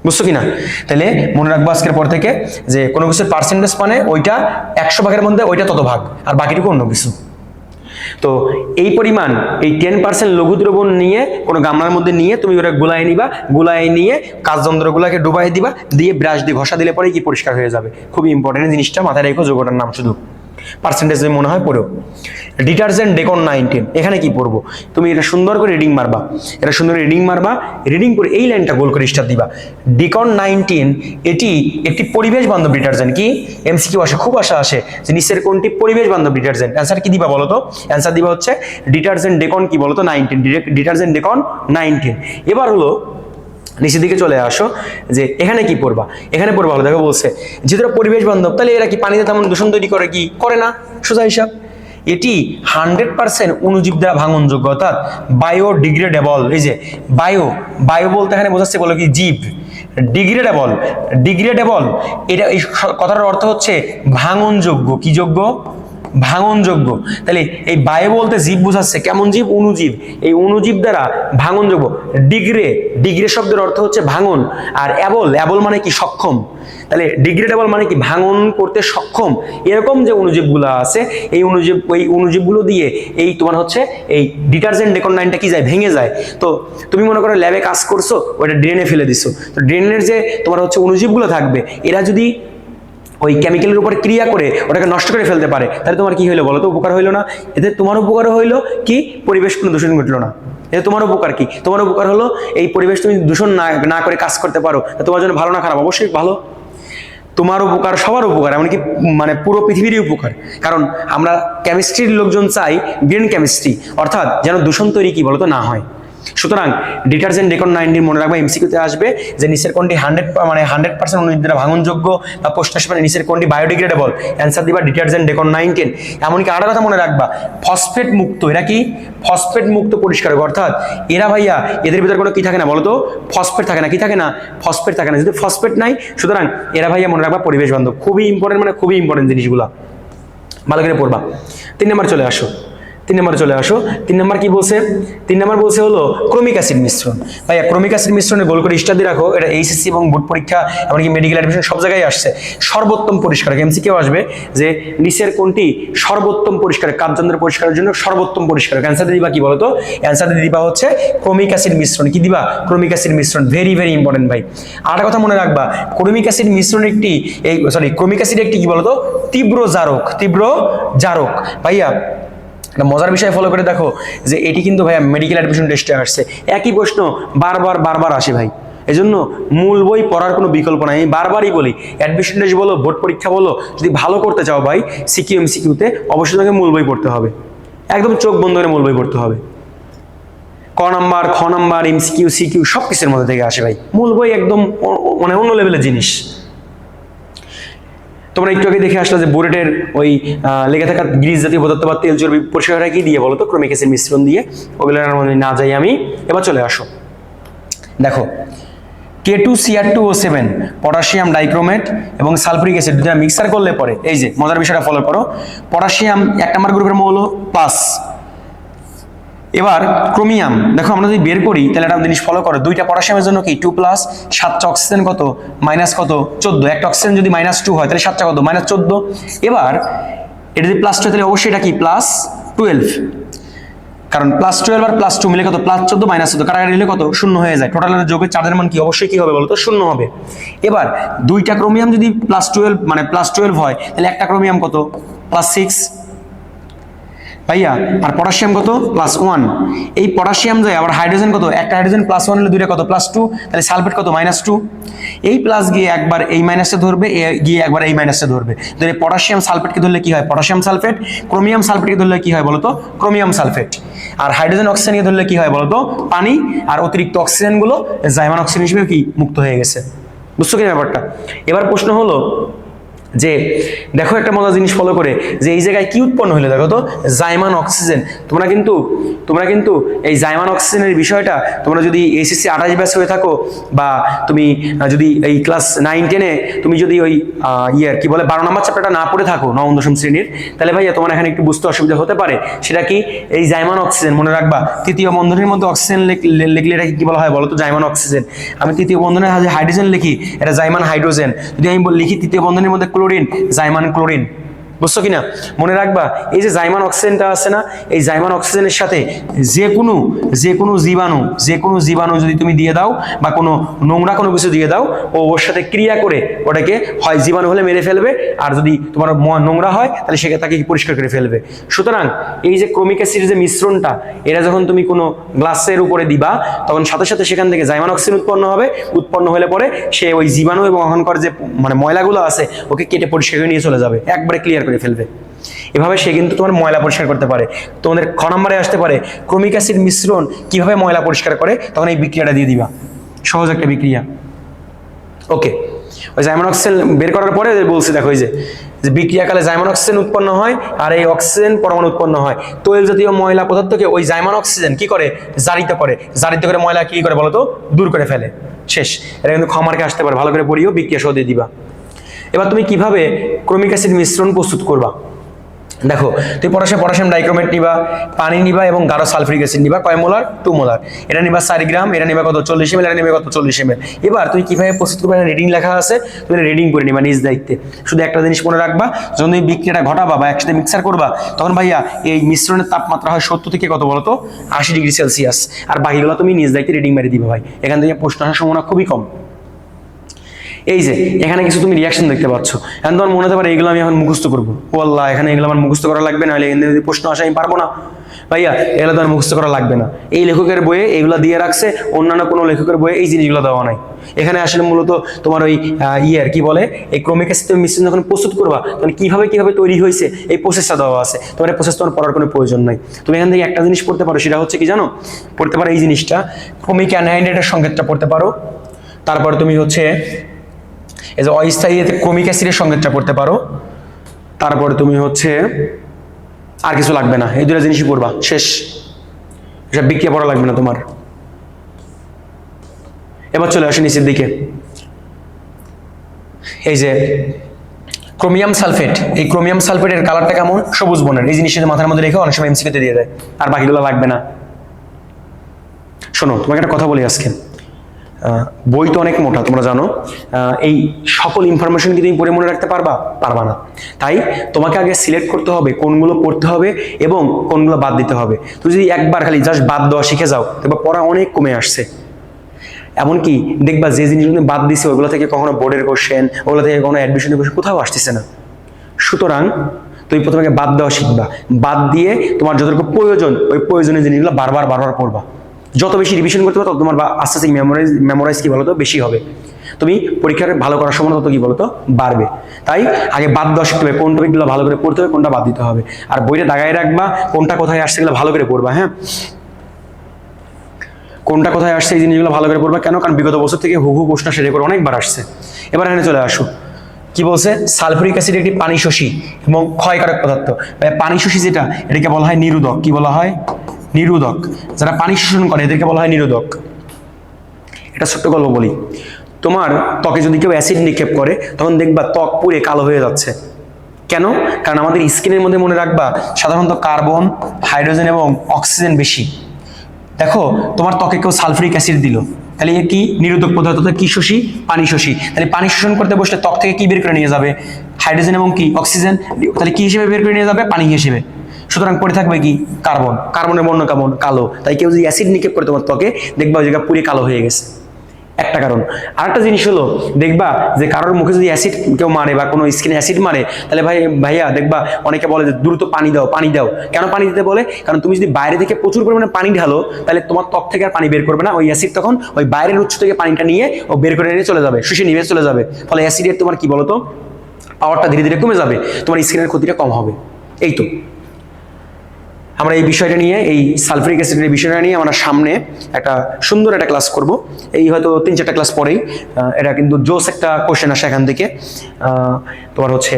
বুঝছো কিনা? তাহলে মনে রাখবো আজকের পর থেকে যে কোনো কিছুর পার্সেন্টেজ মানে ওইটা 100 ভাগের মধ্যে ওইটা তত ভাগ, আর বাকিটুকু অন্য কিছু। তো এই পরিমাণ এই 10% লঘু দ্রবণ নিয়ে কোনো গামলার মধ্যে নিয়ে তুমি ওটা গুলায় নিবা, গুলায় নিয়ে কাজযন্ত্রগুলোকে ডুবাই দিবা, দিয়ে ব্রাশ দিয়ে ঘষা দিলে পরে কি পরিষ্কার হয়ে যাবে। খুবই ইম্পর্টেন্ট জিনিসটা মাথায় রেখো, যোগটার নাম শুধু পার্সেন্টেজ যদি মনে হয় পড়ো। ডিটারজেন্ট ডেকন 19, এখানে কি পড়বো? তুমি এটা সুন্দর করে রিডিং মারবা, এটা সুন্দর রিডিং মারবা, রিডিং করে এই লাইনটা গোল করে স্টার দিবা। ডেকন 19 এটি একটি পরিবেশ বান্ধব ডিটারজেন্ট। কি এমসিকিউ আসে, খুব আশা আসে যে নিচের কোনটি পরিবেশ বান্ধব ডিটারজেন্ট? অ্যান্সার কি দিবা বলো তো? অ্যান্সার দিবা হচ্ছে ডিটারজেন্ট ডেকন কি বলো তো? 19, ডিটারজেন্ট ডেকন 19। এবার হলো নিচের দিকে চলে আসো, যে এখানে কি পড়বা? এখানে পড়বা হলো, দেখো বলছে যেহেতু পরিবেশ বান্ধব, তাহলে এরা কি পানিতে তেমন দূষণ তৈরি করে কি? করে না, সোজা হিসাব। এটি 100% অণুজীব দ্বারা ভাঙনযোগ্য, অর্থাৎ বায়োডিগ্রেডেবল। এই যে বায়ো বলতে এখানে বোঝাচ্ছে বলো কি? জীব। ডিগ্রেডেবল এটা এই কথাটার অর্থ হচ্ছে ভাঙনযোগ্য। কি যোগ্য? ভাঙনযোগ্য। তাহলে এই বায়ু বলতে জীব বোঝাচ্ছে, কেমন জীব? অণুজীব। এই অণুজীব দ্বারা ভাঙনযোগ্য। ডিগ্রে শব্দের অর্থ হচ্ছে ভাঙন, আর অ্যাবল মানে কি? সক্ষম। তাহলে ডিগ্রেডেবল মানে কি? ভাঙন করতে সক্ষম। এরকম যে অণুজীবগুলো আছে, এই অণুজীবগুলো দিয়ে এই তোমার হচ্ছে এই ডিটারজেন্ট ডেকন 9টা কি যায়? ভেঙে যায়। তো তুমি মনে করো ল্যাবে কাজ করছো, ওটা ড্রেনে ফেলে দিছো, তো ড্রেনের যে তোমার হচ্ছে অণুজীবগুলো থাকবে, এরা যদি ওই কেমিক্যালের উপর ক্রিয়া করে ওটাকে নষ্ট করে ফেলতে পারে, তাহলে তোমার কি হইলো বলো তো? উপকার হইলো না? এতে তোমার উপকার হইলো কি? পরিবেশ কোনো দূষণ ঘটলো না। এতে তোমার উপকার কি? তোমার উপকার হলো এই পরিবেশ তুমি দূষণ না করে কাজ করতে পারো, তোমার জন্য ভালো না খারাপ? অবশ্যই ভালো। তোমার উপকার, সবার উপকার, এমনকি মানে পুরো পৃথিবীরই উপকার। কারণ আমরা কেমিস্ট্রির লোকজন চাই গ্রিন কেমিস্ট্রি, অর্থাৎ যেন দূষণ তৈরি কি বলতো না হয়। সুতরাং ডিটারজেন্ট ডেকন 19 মনে রাখবা, এমসিকিউতে আসবে যে নিচের কোনটি 100% অণুজীব দ্বারা ভাঙনযোগ্য, বা প্রশ্ন আসবে নিচের কোনটি বায়োডিগ্রেডেবল? অ্যান্সার দিবা ডিটারজেন্ট ডেকন 19। এমনকি আরেকটা কথা মনে রাখবা, ফসফেট মুক্ত। এরা কি? ফসফেট মুক্ত পরিষ্কারক, অর্থাৎ এরা ভাইয়া এদের ভিতরে কোনো কি থাকে না বলতো? ফসফেট থাকে না। কি থাকে না? ফসফেট থাকে না। যদি ফসফেট নাই, সুতরাং এরা ভাইয়া মনে রাখবা পরিবেশ বান্ধব। খুবই ইম্পর্টেন্ট, মানে খুবই ইম্পর্টেন্ট জিনিসগুলা ভালো করে পড়বা। 3 নম্বর চলে আসো। 3 নম্বর কি বলছে? 3 নম্বর বলছে হলো ক্রমিক অ্যাসিড মিশ্রণ। ভাইয়া ক্রমিক অ্যাসিড মিশ্রণে গোল করে স্টার দিয়ে রাখো। এটা এইচএসসি এবং বোর্ড পরীক্ষা, এমনকি মেডিকেল অ্যাডমিশন সব জায়গায় আসছে। সর্বোত্তম পরিষ্কারক, এমসিকিউ আসবে যে নিচের কোনটি সর্বোত্তম পরিষ্কারক? কার্যযন্ত্র পরিষ্কারের জন্য সর্বোত্তম পরিষ্কারক। অ্যান্সার দিবা কি বলতো? অ্যান্সার দিবা হচ্ছে ক্রমিক অ্যাসিড মিশ্রণ। কি দিবা? ক্রমিক অ্যাসিড মিশ্রণ। ভেরি ভেরি ইম্পর্টেন্ট ভাই। আর কথা মনে রাখবা, ক্রমিক অ্যাসিড মিশ্রণ একটি ক্রমিক অ্যাসিড একটি কি বলতো? তীব্র জারক। ভাইয়া একটা মজার বিষয় ফলো করে দেখো যে এটি কিন্তু ভাইয়া মেডিকেল অ্যাডমিশন টেস্টে আসছে। একই প্রশ্ন বারবার আসে ভাই। এজন্য মূল বই পড়ার কোনো বিকল্প নাই। আমি বারবারই বলি, অ্যাডমিশন টেস্ট বলো, বোর্ড পরীক্ষা বলো, যদি ভালো করতে চাও ভাই সিকিউ এমসিকিউতে অবশ্যই তোমাকে মূল বই পড়তে হবে। একদম চোখ বন্ধ করে মূল বই পড়তে হবে। ক নাম্বার, খ নাম্বার, এমসিকিউ, সিকিউ সব কিছুর মধ্যে থেকে আসে ভাই। মূল বই একদম মানে অন্য লেভেলের জিনিস। তোমরা একটু আগে দেখে আসলে যে বুলেটের ওই লেগে থাকা গ্রিস জাতীয় পদার্থ বা তেল চর্বি পরিষ্কার কি দিয়ে বলো তো? ক্রমিক অ্যাসিড মিশ্রণ দিয়ে। ওগুলোর মধ্যে না যাই আমি, এবার চলে আসো। দেখো K2Cr2O7 পটাশিয়াম ডাইক্রোমেট এবং সালফুরিক অ্যাসিড দুটো মিক্সার করলে পরে এই যে মজার বিষয়টা ফলো করো। পটাশিয়াম 1 নম্বর গ্রুপের মৌল প্লাস। এবার ক্রোমিয়াম দেখো, আমরা যদি বের করি তাহলে একটা জিনিস ফলো করো, দুইটা পটাশিয়ামের জন্য কি 2+, 7টা অক্সিজেন কত? মাইনাস কত? 14। একটা অক্সিজেন যদি -2 হয় তাহলে 7টা কত? -14। এবার এটা যদি +2 তাহলে অবশ্যই এটা কি +12, কারণ +12 আর +2 মিলে কত? +14 -14 কাটাকাটি হলে কত? 0 হয়ে যায়। টোটালের যোগের চার্জের মান কি অবশ্যই কি হবে বলতো? 0 হবে। এবার দুইটা ক্রোমিয়াম যদি +12 মানে +12 হয় তাহলে একটা ক্রোমিয়াম কত? +6 ভাইয়া। আর পটাশিয়াম কত? +1। এই পটাশিয়াম যায় আবার হাইড্রোজেন কত? একটা হাইড্রোজেন +1 হলে দুইটা কত? +2। তাহলে সালফেট কত? -2। এই প্লাস গিয়ে একবার এই মাইনাসটা ধরবে, গিয়ে একবার এই মাইনাসটা ধরবে। তাহলে পটাশিয়াম সালফেটকে ধরলে কি হয়? Potassium sulphate. ক্রোমিয়াম সালফেটকে ধরলে কি হয় বলতো? Chromium sulphate. আর হাইড্রোজেন অক্সিজেনকে ধরলে কি হয় বলতো? পানি। আর অতিরিক্ত অক্সিজেনগুলো জাইমান অক্সিজেন হিসেবে কি মুক্ত হয়ে গেছে। বুঝছো কি ব্যাপারটা? এবার প্রশ্ন হলো যে দেখো একটা মজার জিনিস ফলো করে, যে এই জায়গায় কি উৎপন্ন হলো দেখো তো, জাইমান অক্সিজেন। তোমরা কিন্তু এই জাইমান অক্সিজেনের বিষয়টা তোমরা যদি এসএসসি 28 ব্যাচ হয়ে থাকো, বা তুমি যদি এই ক্লাস 9-10-এ তুমি যদি ওই কি বলে 12 নম্বর চ্যাপ্টারটা না পড়ে থাকো, নবম দশম শ্রেণীর, তাহলে ভাইয়া তোমার এখানে একটু বুঝতে অসুবিধা হতে পারে। সেটা কি, এই জাইমান অক্সিজেন মনে রাখবা, তৃতীয় বন্ধনীর মধ্যে অক্সিজেন লিখলে এটা কি বলা হয় বলো তো, জাইমান অক্সিজেন। আমি তৃতীয় বন্ধনে হাইড্রোজেন লিখি, এটা জাইমান হাইড্রোজেন। যদি আমি লিখি তৃতীয় বন্ধনের মধ্যে ক্লোরিন, জাইমান ক্লোরিন। বুঝছো কিনা? মনে রাখবা এই যে জাইমান অক্সিজেনটা আছে না, এই জাইমান অক্সিজেনের সাথে যে কোনো জীবাণু যদি তুমি দিয়ে দাও, বা কোনো নোংরা কোনো কিছু দিয়ে দাও, ওর সাথে ক্রিয়া করে ওটাকে হয় জীবাণু হলে মেরে ফেলবে, আর যদি তোমার নোংরা হয় তাহলে সেটা তাকে পরিষ্কার করে ফেলবে। সুতরাং এই যে ক্রোমিক অ্যাসিডের যে মিশ্রণটা, এটা যখন তুমি কোনো গ্লাসের উপরে দিবা, তখন সাথে সাথে সেখান থেকে জাইমান অক্সিজেন উৎপন্ন হলে পরে সে ওই জীবাণু এবং ওখানকার যে ময়লাগুলো আছে ওকে কেটে পরিষ্কার করে নিয়ে চলে যাবে, একবারে ক্লিয়ার করে ফেলবে। এভাবে সে কিন্তু তোমার ময়লা পরিষ্কার করতে পারে। তোমাদের খ নম্বরে আসতে পারে ক্রোমিক অ্যাসিড মিশ্রণ কিভাবে ময়লা পরিষ্কার করে, তখন এই বিক্রিয়াটা দিয়ে দিবা, সহজ একটা বিক্রিয়া। ওকে, ওই জাইমান অক্সিজেন বের করার পরে বলছি দেখো, এই যে বিক্রিয়াকালে জাইমান অক্সিজেন উৎপন্ন হয়, আর এই অক্সিজেন পরমাণু উৎপন্ন হয়। তৈল জাতীয় ময়লা পদার্থকে ওই জাইমান অক্সিজেন কি করে, জারিত করে ময়লা কি করে বলতো, দূর করে ফেলে। শেষ। এটা কিন্তু ক্ষমার্কে আসতে পারে, ভালো করে পড়িও, বিক্রিয়া সহ দিয়ে দিবা। এবার তুমি কিভাবে ক্রোমিক অ্যাসিড মিশ্রণ প্রস্তুত করবা দেখো, তুমি পটাশিয়াম ডাইক্রোমেট নিবা, পানি নিবা এবং গাঢ় সালফিউরিক অ্যাসিড নিবা, কয় মোলার, 2 মোলার। এটা নিবা 4 গ্রাম, এটা নিবা কত, 40 ml, এটা নিবা কত, 40 ml। এবার তুমি কিভাবে প্রস্তুত করবে, রিডিং লেখা আছে, তুমি রিডিং করে নিবা নিজ দায়িত্বে। শুধু একটা জিনিস মনে রাখবা, যখন তুমি বিক্রিয়াটা ঘটাবা বা একসাথে মিক্সার করবা, তখন ভাইয়া এই মিশ্রণের তাপমাত্রা হয় 70 থেকে কত বলতো, 80 ডিগ্রি সেলসিয়াস। আর বাকিগুলো তুমি নিজ দায়িত্বে রিডিং মেরে দিবা ভাই, এখান থেকে প্রশ্ন আসার সম্ভাবনা খুবই কম। এই যে এখানে কিছু তুমি রিয়াকশন দেখতে পাচ্ছ, এখন তোমার মনে হতে পারে এগুলো আমি এখন মুখস্থ করবো, ও আল্লাহ এখানে এগুলো আমার মুখস্থ করা লাগবে না, যদি প্রশ্ন আসে আমি পারবো না। ভাইয়া এগুলো তো আর মুখস্থ করা লাগবে না, এই লেখকের বইয়ে এগুলো দিয়ে রাখছে, অন্যান্য কোনো লেখকের বইয়ে এই জিনিসগুলো দেওয়া নাই। এখানে আসলে মূলত তোমার ওই কি বলে, এই ক্রোমিক অ্যাসিড মিশ্রণ যখন প্রস্তুত করবা, তখন কিভাবে তৈরি হয়েছে এই প্রসেসটা দেওয়া আছে। তোমার এই প্রসেস তোমার পড়ার কোনো প্রয়োজন নাই। তুমি এখান থেকে একটা জিনিস পড়তে পারো, সেটা হচ্ছে কি জানো, পড়তে পারো এই জিনিসটা, ক্রোমিক অ্যানহাইড্রেটের সংকেতটা পড়তে পারো। তারপর তুমি হচ্ছে এই যে অস্থায়ী ক্রোমিক অ্যাসিডের সংকেতটা পড়তে পারো। তারপরে তুমি হচ্ছে আর কিছু লাগবে না, এই দুটো জিনিসই পড়বা, শেষ। এসব বিক্রিয়া পড়া লাগবে না তোমার। এবার চলে আসো নিচের দিকে, এই যে ক্রোমিয়াম সালফেট, এই ক্রোমিয়াম সালফেটের কালারটা কেমন, সবুজ বর্ণের। এই জিনিসটা মাথার মধ্যে রেখে অনেক সময় এমসিকিউতে দিয়ে দেয়, আর বাকিগুলো লাগবে না। শোনো, তোমাকে একটা কথা বলি আজকে, বই তো অনেক মোটা তোমরা জানো, এই সকল ইনফরমেশন কি তুমি পড়ে মনে রাখতে পারবা না। তাই তোমাকে আগে সিলেক্ট করতে হবে কোনগুলো পড়তে হবে এবং কোনগুলো বাদ দিতে হবে। তুমি যদি একবার খালি জাস্ট বাদ দেওয়া শিখে যাও, তবে পড়া অনেক কমে আসছে। এমনকি দেখবা যে জিনিসগুলো বাদ দিছে ওগুলো থেকে কখনো বোর্ডের কোশ্চেন, ওগুলো থেকে কোনো অ্যাডমিশনের কোশ্চেন কোথাও আসতেছে না। সুতরাং তুমি প্রথমে বাদ দেওয়া শিখবা, বাদ দিয়ে তোমার যতটুকু প্রয়োজন ওই প্রয়োজনীয় জিনিসগুলো বারবার পড়বা। যত বেশি রিভিশন করতে পারো তত তোমার আস্তে আস্তে মেমোরাইজ কি বলতো বেশি হবে, তুমি পরীক্ষার ভালো করার সময় তত কি বলতো বাড়বে। তাই আগে বাদ দেওয়া শিখতে হবে, কোন টপিকগুলো ভালো করে পড়তে হবে, কোনটা বাদ দিতে হবে। আর বইটা দাগায় রাখবা, কোনটা কোথায় আসছে এগুলো ভালো করে পড়বা। হ্যাঁ, কোনটা কোথায় আসছে এই জিনিসগুলো ভালো করে পড়বা। কেন? কারণ বিগত বছর থেকে হুবহু প্রশ্ন সেরে করে অনেকবার আসছে। এবার এখানে চলে আসো, কি বলছে, সালফিউরিক অ্যাসিড একটি পানি শোষী এবং ক্ষয়কারক পদার্থ। পানি শোষী যেটা, এটাকে বলা হয় নিরোধক। কি বলা হয়? নিরোধক। যারা পানি শোষণ করে এদেরকে বলা হয় নিরোধক। এটা ছোট্ট গল্প বলি, তোমার ত্বকে যদি কেউ অ্যাসিড নিক্ষেপ করে তখন দেখবা ত্বক পুড়ে কালো হয়ে যাচ্ছে। কেন? কারণ আমাদের স্কিনের মধ্যে মনে রাখবা সাধারণত কার্বন, হাইড্রোজেন এবং অক্সিজেন বেশি। দেখো তোমার ত্বকে কেউ সালফিউরিক অ্যাসিড দিল, তাহলে এ কি নিরোধক পদার্থ, কি শোষী, পানি শোষী। তাহলে পানি শোষণ করতে বসলে ত্বক থেকে কি বের করে নিয়ে যাবে, হাইড্রোজেন এবং কি অক্সিজেন। তাহলে কি হিসেবে বের করে নিয়ে যাবে, পানি হিসেবে। সুতরাং পড়ে থাকবে কি, কার্বন। কার্বনের বর্ণ কেমন, কালো। তাই কেউ যদি অ্যাসিড নিক্ষেপ করে তোমার ত্বকে, দেখবা ওই জায়গা পুরো কালো হয়ে গেছে, একটা কারণ। আরেকটা জিনিস হলো, দেখবা যে কারোর মুখে যদি অ্যাসিড কেউ মারে বা কোনো স্কিনে অ্যাসিড মারে, তাহলে ভাইয়া দেখবা অনেকে বলে যে দ্রুত পানি দাও। কেন পানি দিতে বলে? কারণ তুমি যদি বাইরে থেকে প্রচুর পরিমাণে পানি ঢালো, তাহলে তোমার ত্বক থেকে আর পানি বের করবে না, ওই অ্যাসিড তখন ওই বাইরের উৎস থেকে পানিটা নিয়ে ও বের করে নিয়ে চলে যাবে, শুষে নিয়ে চলে যাবে। ফলে অ্যাসিডের তোমার কি বলতো পাওয়ারটা ধীরে ধীরে কমে যাবে, তোমার স্কিনের ক্ষতিটা কম হবে। এই তো আমরা এই বিষয়টা নিয়ে, এই সালফিউরিক অ্যাসিডের বিষয়টা নিয়ে আমরা সামনে একটা সুন্দর একটা ক্লাস করব। এই হয়তো 3-4টা ক্লাস পরেই। এটা কিন্তু জোস একটা কোশ্চেন আসে এখান থেকে। তোমার হচ্ছে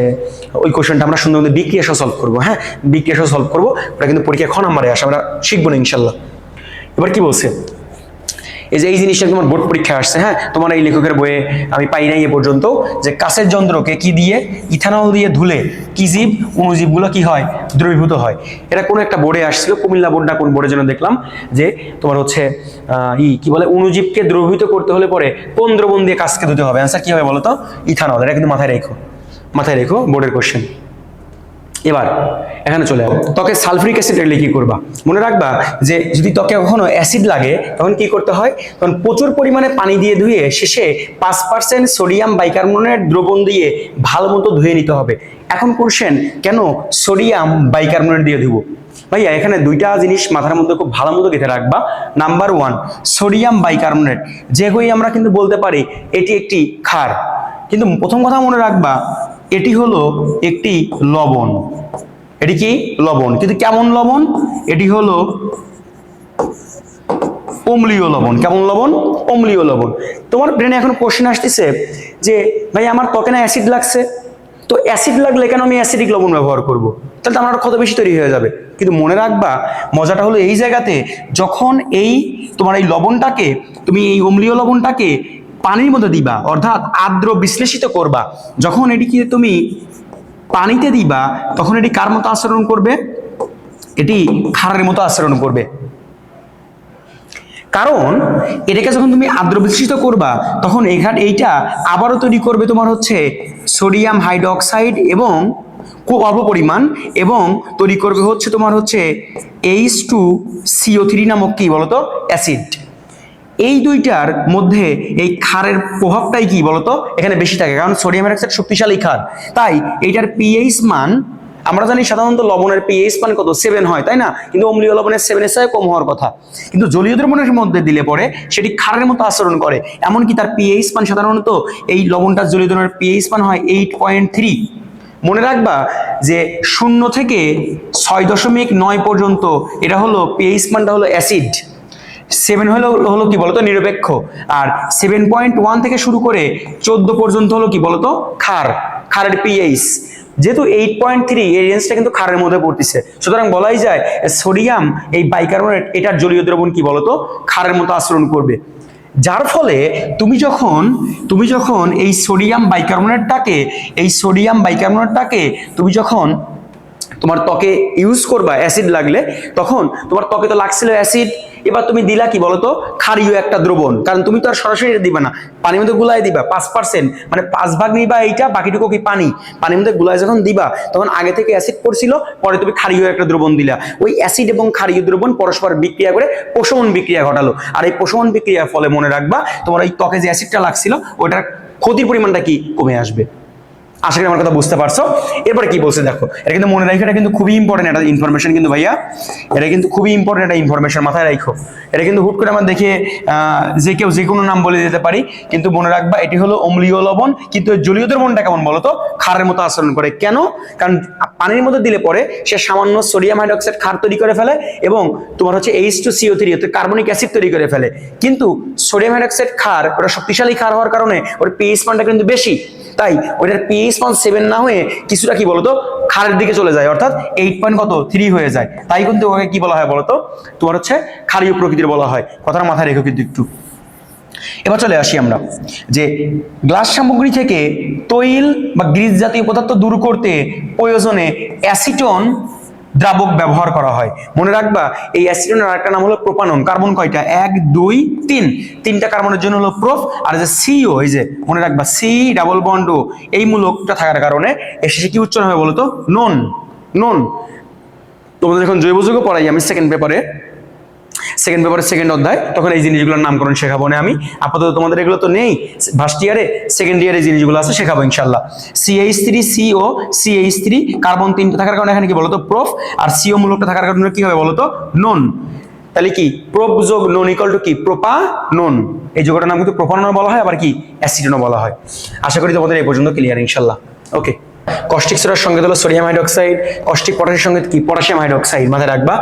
ওই কোশ্চেনটা আমরা সুন্দর বিক্রিয়া সহ সলভ করবো। হ্যাঁ, বিক্রিয়া সহ সলভ করবো। ওটা কিন্তু পরীক্ষা খ নাম্বারে আসে, আমরা শিখবো না ইনশাল্লাহ। এবার কি বলছে, এই যে এই জিনিসটা তোমার বোর্ড পরীক্ষা আসছে। হ্যাঁ, তোমার এই লেখকের বইয়ে আমি পাই নাই এ পর্যন্ত, যে কাঁচের যন্ত্রকে কি দিয়ে, ইথানল দিয়ে ধুলে কি জীব, অণুজীবগুলো কি হয়, দ্রবীভূত হয়। এটা কোনো একটা বোর্ডে আসছিল, কুমিল্লা বোর্ড না কোন বোর্ডের জন্য দেখলাম, যে তোমার হচ্ছে কি বলে, অণুজীবকে দ্রবীভূত করতে হলে পরে কোন দ্রবণ দিয়ে কাঁচকে ধুতে হবে। অ্যান্সার কি হবে বলো তো, ইথানল। এটা কিন্তু মাথায় রেখো, মাথায় রেখো, বোর্ডের কোশ্চেন। এবার এখানে চলে যাবো, ত্বকে সালফিউরিক অ্যাসিড এলে কি করবা। মনে রাখবা যে যদি ত্বকে কখনো অ্যাসিড লাগে তখন কি করতে হয়, তখন প্রচুর পরিমাণে পানি দিয়ে ধুয়ে শেষে 5% সোডিয়াম বাইকার্বনেট দ্রবণ দিয়ে ভালো মতো ধুয়ে নিতে হবে। এখন কোশ্চেন, কেন সোডিয়াম বাইকার্বনেট দিয়ে ধুবো? ভাইয়া এখানে দুইটা জিনিস মাথার মধ্যে খুব ভালো মতো গেঁথে রাখবা। নাম্বার 1, সোডিয়াম বাইকার্বনেট যে হই আমরা কিন্তু বলতে পারি এটি একটি ক্ষার, কিন্তু প্রথম কথা মনে রাখবা এটি হলো একটি লবণ। এটি কি লবণ, কিন্তু কেমন লবণ, এটি হলো অম্লীয় লবণ। কেমন লবণ, অম্লীয় লবণ। তোমার ব্রেনে এখন কোশ্চেন আসতেছে যে ভাই আমার ত্বকে না অ্যাসিড লাগছে, তো অ্যাসিড লাগলে কেন আমি অ্যাসিডিক লবণ ব্যবহার করব? তাহলে তো আমার কত বেশি তৈরি হয়ে যাবে। কিন্তু মনে রাখবা মজাটা হলো এই জায়গাতে, যখন এই তোমার এই লবণটাকে, তুমি এই অম্লীয় লবণটাকে পানির মধ্যে দিবা, অর্থাৎ আর্দ্র বিশ্লেষিত করবা, যখন এটিকে তুমি পানিতে দিবা তখন এটি কার মতো আচরণ করবে, এটি ক্ষারের মতো আচরণ করবে। কারণ এটাকে যখন তুমি আর্দ্র বিশ্লেষিত করবা তখন এইটা আবারও তৈরি করবে তোমার হচ্ছে সোডিয়াম হাইড্রোক্সাইড এবং খুব অল্প পরিমাণ, এবং তৈরি করবে হচ্ছে তোমার হচ্ছে H2CO3 নামক কি বলতো, অ্যাসিড। এই দুইটার মধ্যে এই ক্ষারের প্রভাবটাই কি বলতো এখানে বেশি থাকে, কারণ সোডিয়াম হাইড্রোক্সাইড শক্তিশালী ক্ষার। তাই এইটার পিএইচ মান, আমরা জানি সাধারণত লবণের পিএইচ মান কত, 7 হয়, তাই না? কিন্তু অম্লীয় লবণের 7 এর চেয়ে কম হওয়ার কথা, কিন্তু জলীয় দ্রবণের মধ্যে দিলে পরে সেটি ক্ষারের মতো আচরণ করে। এমনকি তার পিএইচ মান সাধারণত এই লবণটার জলীয় দ্রবণের পিএইচ মান হয় 8.3। মনে রাখবা যে 0 থেকে 6.9 পর্যন্ত এটা হলো পিএইচ মানটা হলো অ্যাসিড, 7 হলো কি বলতো নিরপেক্ষ, আর 7.1 থেকে শুরু করে 14 পর্যন্ত হলো কি বলতো ক্ষার, ক্ষারের পিএইচ। যেহেতু 8.3 এই রেঞ্জটা কিন্তু ক্ষারের মধ্যে পড়তেছে, সুতরাং বলাই যায় সোডিয়াম এই বাইকার্বনেট এটার জলীয় দ্রবণ কি বলতো ক্ষারের মতো আচরণ করবে। যার ফলে তুমি যখন এই সোডিয়াম বাইকার্বনেটটাকে তুমি যখন তোমার ত্বকে ইউজ করবা অ্যাসিড লাগলে, তখন তোমার ত্বকে তো লাগছিল অ্যাসিড, এবার তুমি দিলা কি বলতো ক্ষারীয় একটা দ্রবণ, কারণ তুমি তো আর সরাসরি দিবা না, পানির মধ্যে গুলায় দিবা 5%, মানে 5 ভাগ নিবা এইটা, বাকিটুকু কি পানির মধ্যে গুলায় যখন দিবা তখন আগে থেকে অ্যাসিড পড়ছিল, পরে তুমি ক্ষারীয় একটা দ্রবণ দিলা। ওই অ্যাসিড এবং ক্ষারীয় দ্রবণ পরস্পর বিক্রিয়া করে প্রশমন বিক্রিয়া ঘটালো, আর এই প্রশমন বিক্রিয়ার ফলে মনে রাখবা তোমার এই ত্বকে যে অ্যাসিডটা লাগছিল ওটার ক্ষতির পরিমাণটা কি কমে আসবে। আশা করি আমার কথা বুঝতে পারছো। এরপরে কি বলছে দেখো, এটা কিন্তু মনে রাখো, এটা কিন্তু খুবই ইম্পর্টেন্ট একটা ইনফরমেশন কিন্তু ভাইয়া, এটা কিন্তু খুবই ইম্পর্টেন্ট একটা ইনফরমেশন, মাথায় রাখো। এটা কিন্তু হুট করে আমরা দেখে যে কেউ যে কোনো নাম বলে দিতে পারি, কিন্তু মনে রাখবা এটি হলো অম্লীয় লবণ, কিন্তু জলীয় দ্রবণটা কেমন বলতো ক্ষারের মতো আচরণ করে। কেন? কারণ পানির মধ্যে দিলে পরে সে সামান্য সোডিয়াম হাইড্রোক্সাইড ক্ষার তৈরি করে ফেলে এবং তোমার হচ্ছে H2CO3 অর্থাৎ কার্বনিক অ্যাসিড তৈরি করে ফেলে। কিন্তু সোডিয়াম হাইড্রোক্সাইড ক্ষার ওটা শক্তিশালী ক্ষার হওয়ার কারণে ওর পিএইচ মানটা কিন্তু বেশি, তাই ওইটার পিএইচ মান 7 না হয়ে কিছুটা কি বলতো ক্ষারের দিকে চলে যায়, অর্থাৎ 8.3 হয়ে যায়। তাই কিন্তু ওকে কি বলা হয় বলতো, তোমার হচ্ছে ক্ষারীয় প্রকৃতির বলা হয়। কথাটা মাথায় রেখো কিন্তু একটু। এবার চলে আসি আমরা যে গ্লাস সামগ্রী থেকে তৈল বা গ্রিস জাতীয় পদার্থ দূর করতে প্রয়োজনে অ্যাসিটন দ্রাবক ব্যবহার করা হয়। মনে রাখবা এই অ্যাসিটনের আরেকটা নাম হলো প্রোপানন। কার্বন কয়টা, 1 2 3, 3টা কার্বনের জন্য হলো প্রোপ, আর যে সিও, এই যে মনে রাখবা সি ডাবল বন্ড ও, এই মূলকটা থাকার কারণে এর শেষে কি উচ্চারণ হবে বলতো, নন। তোমাদের যখন জৈব যৌগ পড়াই আমি সেকেন্ড পেপারের সেকেন্ড অধ্যায়, তখন এই জিনিসগুলোর নামকরণ শেখাবো না আমি। আপাতত তোমাদের এগুলো তো নেই, ফার্স্ট ইয়ারে সেকেন্ড ইয়ারে জিনিসগুলো আছে শেখাবো ইনশাল্লাহ। CH3CO CH3 কার্বন 3টা থাকার কারণে এখানে কি বলতো প্রোফ, আর সিও মূলকটা থাকার কারণে কি হবে বলতো নন। তাহলে কি প্রোপ যোগ নন ইকুয়াল টু কি প্রোপানন। এই যোগটার নাম কিন্তু প্রোপানন বলা হয়, আবার কি অ্যাসিটনও বলা হয়। আশা করি তোমাদের এই পর্যন্ত ক্লিয়ার ইনশাল্লাহ। ওকে। কস্টিক সোডার সংকেত হলো সোডিয়াম হাইড্রোক্সাইড, কস্টিক পটাশের সংকেত কি পটাশিয়াম হাইড্রোক্সাইড, মাথায় রাখবা।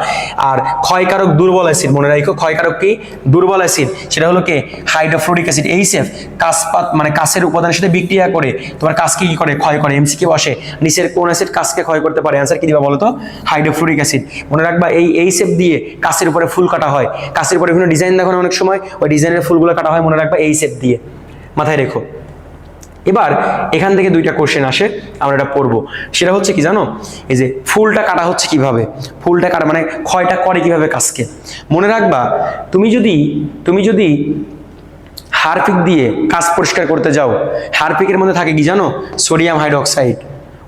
আর ক্ষয়কারক দুর্বল অ্যাসিড মনে রাখো, ক্ষয়কারক কি দুর্বল অ্যাসিড, সেটা হলো কি হাইড্রোফ্লোরিক অ্যাসিড। এইচএফ কাঁচপাত মানে কাঁচের উপাদানের সাথে বিক্রিয়া করে তোমার কাঁচকে কি করে ক্ষয় করে। এমসিকিউ আসে নিচের কোন অ্যাসিড কাঁচকে ক্ষয় করতে পারে, অ্যান্সার কি দিবা বলো তো হাইড্রোফ্লোরিক অ্যাসিড। মনে রাখবা এই এইচএফ দিয়ে কাঁচের উপরে ফুল কাটা হয়, কাঁচের উপরে বিভিন্ন ডিজাইন দেখো অনেক সময়, ওই ডিজাইনের ফুলগুলো কাটা হয়, মনে রাখবা এইচএফ দিয়ে, মাথায় রেখো। এবার এখান থেকে দুইটা কোশ্চেন আসে, আমরা এটা পড়বো। সেটা হচ্ছে কি জানো, এই যে ফুলটা কাটা হচ্ছে কিভাবে, ফুলটা কাটা মানে ক্ষয়টা করে কিভাবে কাজকে। মনে রাখবা তুমি যদি হারপিক দিয়ে কাজ পরিষ্কার করতে যাও, হারপিকের মধ্যে থাকে কি জানো সোডিয়াম হাইড্রোক্সাইড।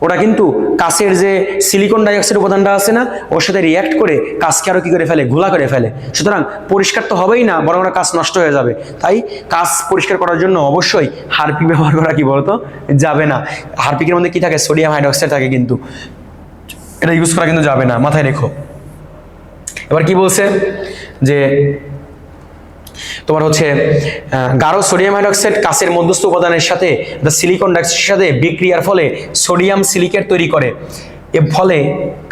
ওটা কিন্তু কাঁচের যে সিলিকন ডাইঅক্সাইড উপাদানটা আছে না, ওর সাথে রিঅ্যাক্ট করে কাঁচকে আরো কি করে ফেলে, ঘোলা করে ফেলে। সুতরাং পরিষ্কার তো হবেই না, বরং কাঁচ নষ্ট হয়ে যাবে। তাই কাঁচ পরিষ্কার করার জন্য অবশ্যই হারপিক ব্যবহার করা কি বলতো যাবে না। হারপিকের মধ্যে কি থাকে সোডিয়াম হাইড্রোক্সাইড থাকে, কিন্তু এটা ইউজ করা কিন্তু যাবে না, মাথায় রেখো। এবার কি বলছে যে তোমার হচ্ছে গাঢ় সোডিয়াম হাইড্রোক্সাইড কাঁচের মধ্যস্থ উপাদানের সাথে সিলিকন ডাইঅক্সাইডের সাথে বিক্রিয়ার ফলে সোডিয়াম সিলিকেট তৈরি করে, এর ফলে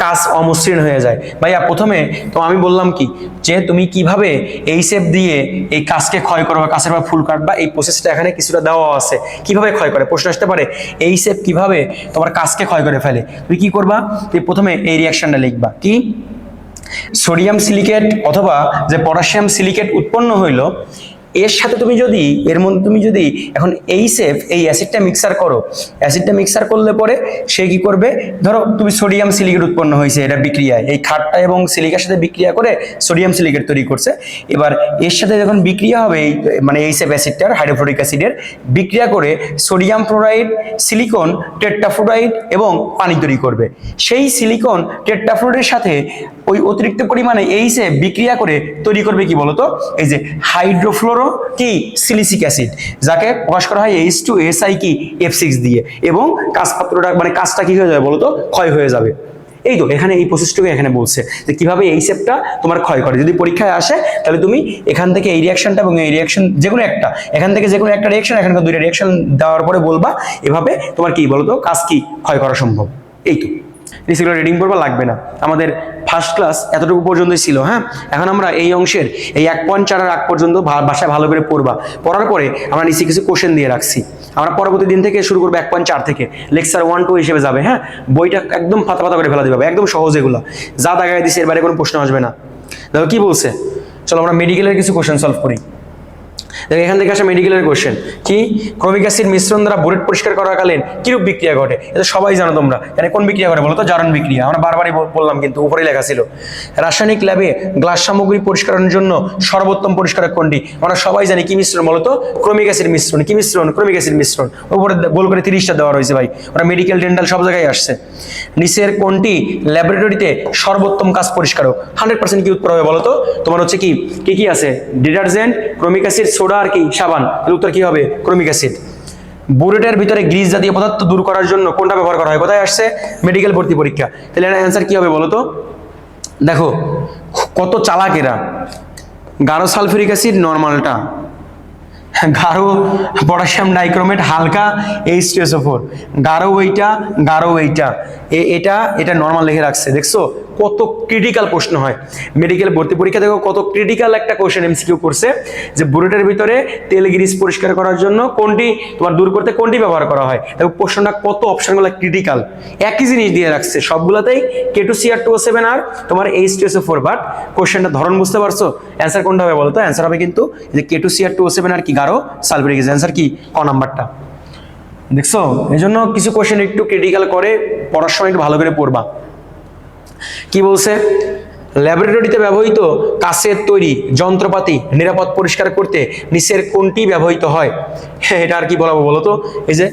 কাঁচ অমসৃণ হয়ে যায়। ভাইয়া প্রথমে তো আমি বললাম কি যে তুমি কিভাবে এই শেপ দিয়ে এই কাঁচকে ক্ষয় করবা, কাঁচের বা ফুল কাটবা, এই প্রসেসটা এখানে কিছুটা দেওয়া আছে। কিভাবে ক্ষয় করে প্রশ্ন আসতে পারে, এই শেপ কিভাবে তোমার কাঁচকে ক্ষয় করে ফেলে। তুমি কি করবা, তুমি প্রথমে এই রিঅ্যাকশনটা লিখবা কি সোডিয়াম সিলিকেট অথবা যে পটাশিয়াম সিলিকেট উৎপন্ন হইল, এর সাথে তুমি যদি এর মধ্যে তুমি যদি এখন এই অ্যাসিডটা মিক্সার করো, অ্যাসিডটা মিক্সার করলে পরে সে কি করবে, ধরো তুমি সোডিয়াম সিলিকেট উৎপন্ন হয়েছে, এটা বিক্রিয়ায় এই খাটটা এবং সিলিকার সাথে বিক্রিয়া করে সোডিয়াম সিলিকেট তৈরি করছে। এবার এর সাথে যখন বিক্রিয়া হবে মানে এই অ্যাসিডটার হাইড্রোফ্লোরিক অ্যাসিডের বিক্রিয়া করে সোডিয়াম ফ্লোরাইড, সিলিকন টেট্রাফ্লোরাইড এবং পানি তৈরি করবে। সেই সিলিকন টেট্রাফ্লোরাইডের সাথে ওই অতিরিক্ত পরিমাণে এই বিক্রিয়া করে তৈরি করবে কি বলতো, এই যে হাইড্রোফ্লোরো কি সিলিসিক অ্যাসিড, যাকে প্রকাশ করা হয় H2SI কি F6 দিয়ে, এবং কাঁচপাত্রটা মানে কাঁচটা কি হয়ে যাবে বলতো ক্ষয় হয়ে যাবে। এই তো এখানে এই প্রসেসটুকু এখানে বলছে যে কিভাবে এই শেপটা তোমার ক্ষয় করে। যদি পরীক্ষায় আসে তাহলে তুমি এখান থেকে এই রিঅ্যাকশনটা এবং এই রিঅ্যাকশন যে কোনো একটা, এখান থেকে যে কোনো একটা রিঅ্যাকশন, এখানকার দুইটা রিঅ্যাকশন দেওয়ার পরে বলবা এভাবে তোমার কি বলতো কাজ কি ক্ষয় করা সম্ভব। এই তো সেগুলো রিডিং করবা লাগবে না, আমাদের ফার্স্ট ক্লাস এতটুকু পর্যন্তই ছিল। হ্যাঁ, এখন আমরা এই অংশের এই 1.4 আগ পর্যন্ত বাসায় ভালো করে পড়বা। পড়ার পরে আমরা নিচে কিছু কোশ্চেন দিয়ে রাখছি, আমরা পরবর্তী দিন থেকে শুরু করবো 1.4 থেকে, লেকচার 1-2 হিসেবে যাবে। হ্যাঁ, বইটা একদম পাতা পাতা করে ফেলা দিবে, একদম সহজ, এগুলো যা দাগায় দিচ্ছে এর বাইরে কোনো প্রশ্ন আসবে না। দেখো কি বলছে, চলো আমরা মেডিকেলের কিছু কোশ্চেন সলভ করি। দেখো এখান থেকে আসা মেডিকেলের কোশ্চেন কি, ক্রমিক অ্যাসিড মিশ্রণ দ্বারা বুলেট পরিষ্কার করাকালীন কিরূপ বিক্রিয়া ঘটে। এটা সবাই জানো তোমরা, এখানে কোন বিক্রিয়া ঘটে বলো তো, জারণ বিক্রিয়া। আমরা বারবারই বললাম কিন্তু উপরে লেখা ছিল। রাসায়নিক ল্যাবে গ্লাস সামগ্রী পরিষ্কারের জন্য সর্বোত্তম পরিষ্কারক কোনটি, আমরা সবাই জানি কি মিশ্রণ বলো তো, ক্রমিক অ্যাসিড মিশ্রণ। কি মিশ্রণ, ক্রমিক অ্যাসিড মিশ্রণ। উপরে গোল করে 30টা দেওয়া রয়েছে ভাই, ওরা মেডিকেল ডেন্টাল সব জায়গায় আসছে। নিচের কোনটি ল্যাবরেটরিতে সর্বোত্তম কাজ পরিষ্কারক, 100% কি উত্তর হবে বলো তো, তোমার হচ্ছে কি কি কি আছে, ডিটারজেন্ট, ক্রমিক অ্যাসিড, সোডা আর কি সাবান, উত্তর কি হবে ক্রমিক অ্যাসিড। বুলেটের ভিতরে গ্রিস জাতীয় পদার্থ দূর করার জন্য কোনটা ব্যবহার করা হয়, কোথায় আসছে মেডিকেল ভর্তি পরীক্ষা। তাহলে এর অ্যান্সার কি হবে বলো তো, দেখো কত চালাক এরা, গাঢ় সালফিউরিক অ্যাসিড নরমালটা, গাঢ় পটাশিয়াম ডাইক্রোমেট হালকা H2SO4, গাঢ় এইটা এটা নরমাল লিখে রাখছে। দেখছো কত ক্রিটিক্যাল প্রশ্ন হয় মেডিকেল ভর্তি পরীক্ষা। দেখো কত ক্রিটিক্যাল একটা কোশ্চেন এমসিকিউ করছে যে বুলেটের ভিতরে তেল গ্রিস পরিষ্কার করার জন্য কোনটি তোমার দূর করতে কোনটি ব্যবহার করা হয়। দেখো প্রশ্নটা কত অপশনগুলো ক্রিটিক্যাল, একই জিনিস দিয়ে রাখছে সবগুলোতেই K2Cr2O7 আর তোমার H2SO4, বাট কোশ্চেনটা ধরন বুঝতে পারছো। অ্যান্সার কোনটা হবে বলো তো, অ্যান্সার হবে কিন্তু যে K2Cr2O7 আর কি গাঢ় সালফিউরিক অ্যাসিড। অ্যান্সার কি ক নাম্বারটা। দেখছো এই জন্য কিছু কোশ্চেন একটু ক্রিটিক্যাল করে, পড়ার সময় একটু ভালো করে পড়বা। কি বলছে, ল্যাবরেটরিতে ব্যবহৃত কাঁচের তৈরি যন্ত্রপাতি নিরাপদ পরিষ্কার করতে নিচের কোনটি ব্যবহৃত হয়। এটা আর কি বলাবো বলো তো, এই যে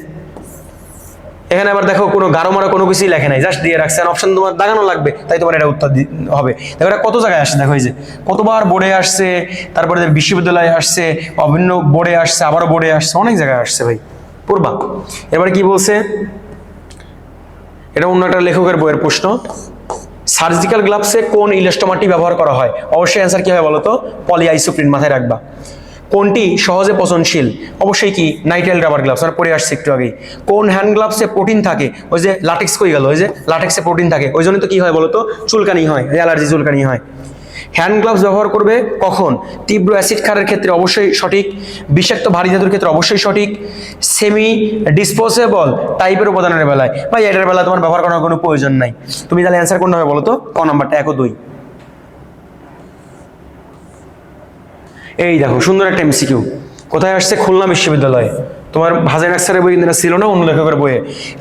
এখানে আবার দেখো কোনো গাঢ় মারা কোনো কিছুই লেখে নাই, জাস্ট দিয়ে রাখছে, অপশন তোমার দাগানো লাগবে, তাই তোমার এটা উত্তর হবে। দেখো এটা কত জায়গায় আসছে, দেখো এই যে কতবার বোর্ডে আসছে, তারপরে বিশ্ববিদ্যালয়ে আসছে, বিভিন্ন বোর্ডে আসছে, আবারও বোর্ডে আসছে, অনেক জায়গায় আসছে ভাই, পড়বা। এবার কি বলছে, এটা অন্য একটা লেখকের বইয়ের প্রশ্ন। সার্জিক্যাল গ্লাভসে কোন ইলাস্টোমারটি ব্যবহার করা হয়, অবশ্যই অ্যান্সার কি হবে বলো তো, পলিআইসোপ্রিন, মাথায় রাখবা। কোনটি সহজে পচনশীল? অবশ্যই কি নাইট্রাইল রাবার গ্লাভস, আমরা পরে আসছি একটু আগেই। কোন হ্যান্ড গ্লাভসে প্রোটিন থাকে? ওই যে লাটেক্স কই গেল, ওই যে লাটেক্সে প্রোটিন থাকে, ওই জন্য তো কি হয় বলতো, চুলকানি হয়, অ্যালার্জি চুলকানি হয়। হ্যান্ড গ্লাভস ব্যবহার করবে কখন? তীব্র অ্যাসিড ক্ষারের ক্ষেত্রে অবশ্যই সঠিক, বিষাক্ত ভারী ধাতুর ক্ষেত্রে অবশ্যই সঠিক, সেমি ডিসপোজেবল টাইপের উপাদানের বেলায়। ভাই এটার বেলায় তোমার ব্যবহার করার কোনো প্রয়োজন নাই। তুমি তাহলে অ্যান্সার কোনটা হবে বলো তো? ক নাম্বারটা, 1 ও 2। এই দেখো সুন্দর একটা এমসিকিউ, কোথায় আসছে? খুলনা বিশ্ববিদ্যালয়ে। তোমার ভাজাইন আক্সারের বই কিন্তু ছিল না, অন্য লেখকের বইয়ে।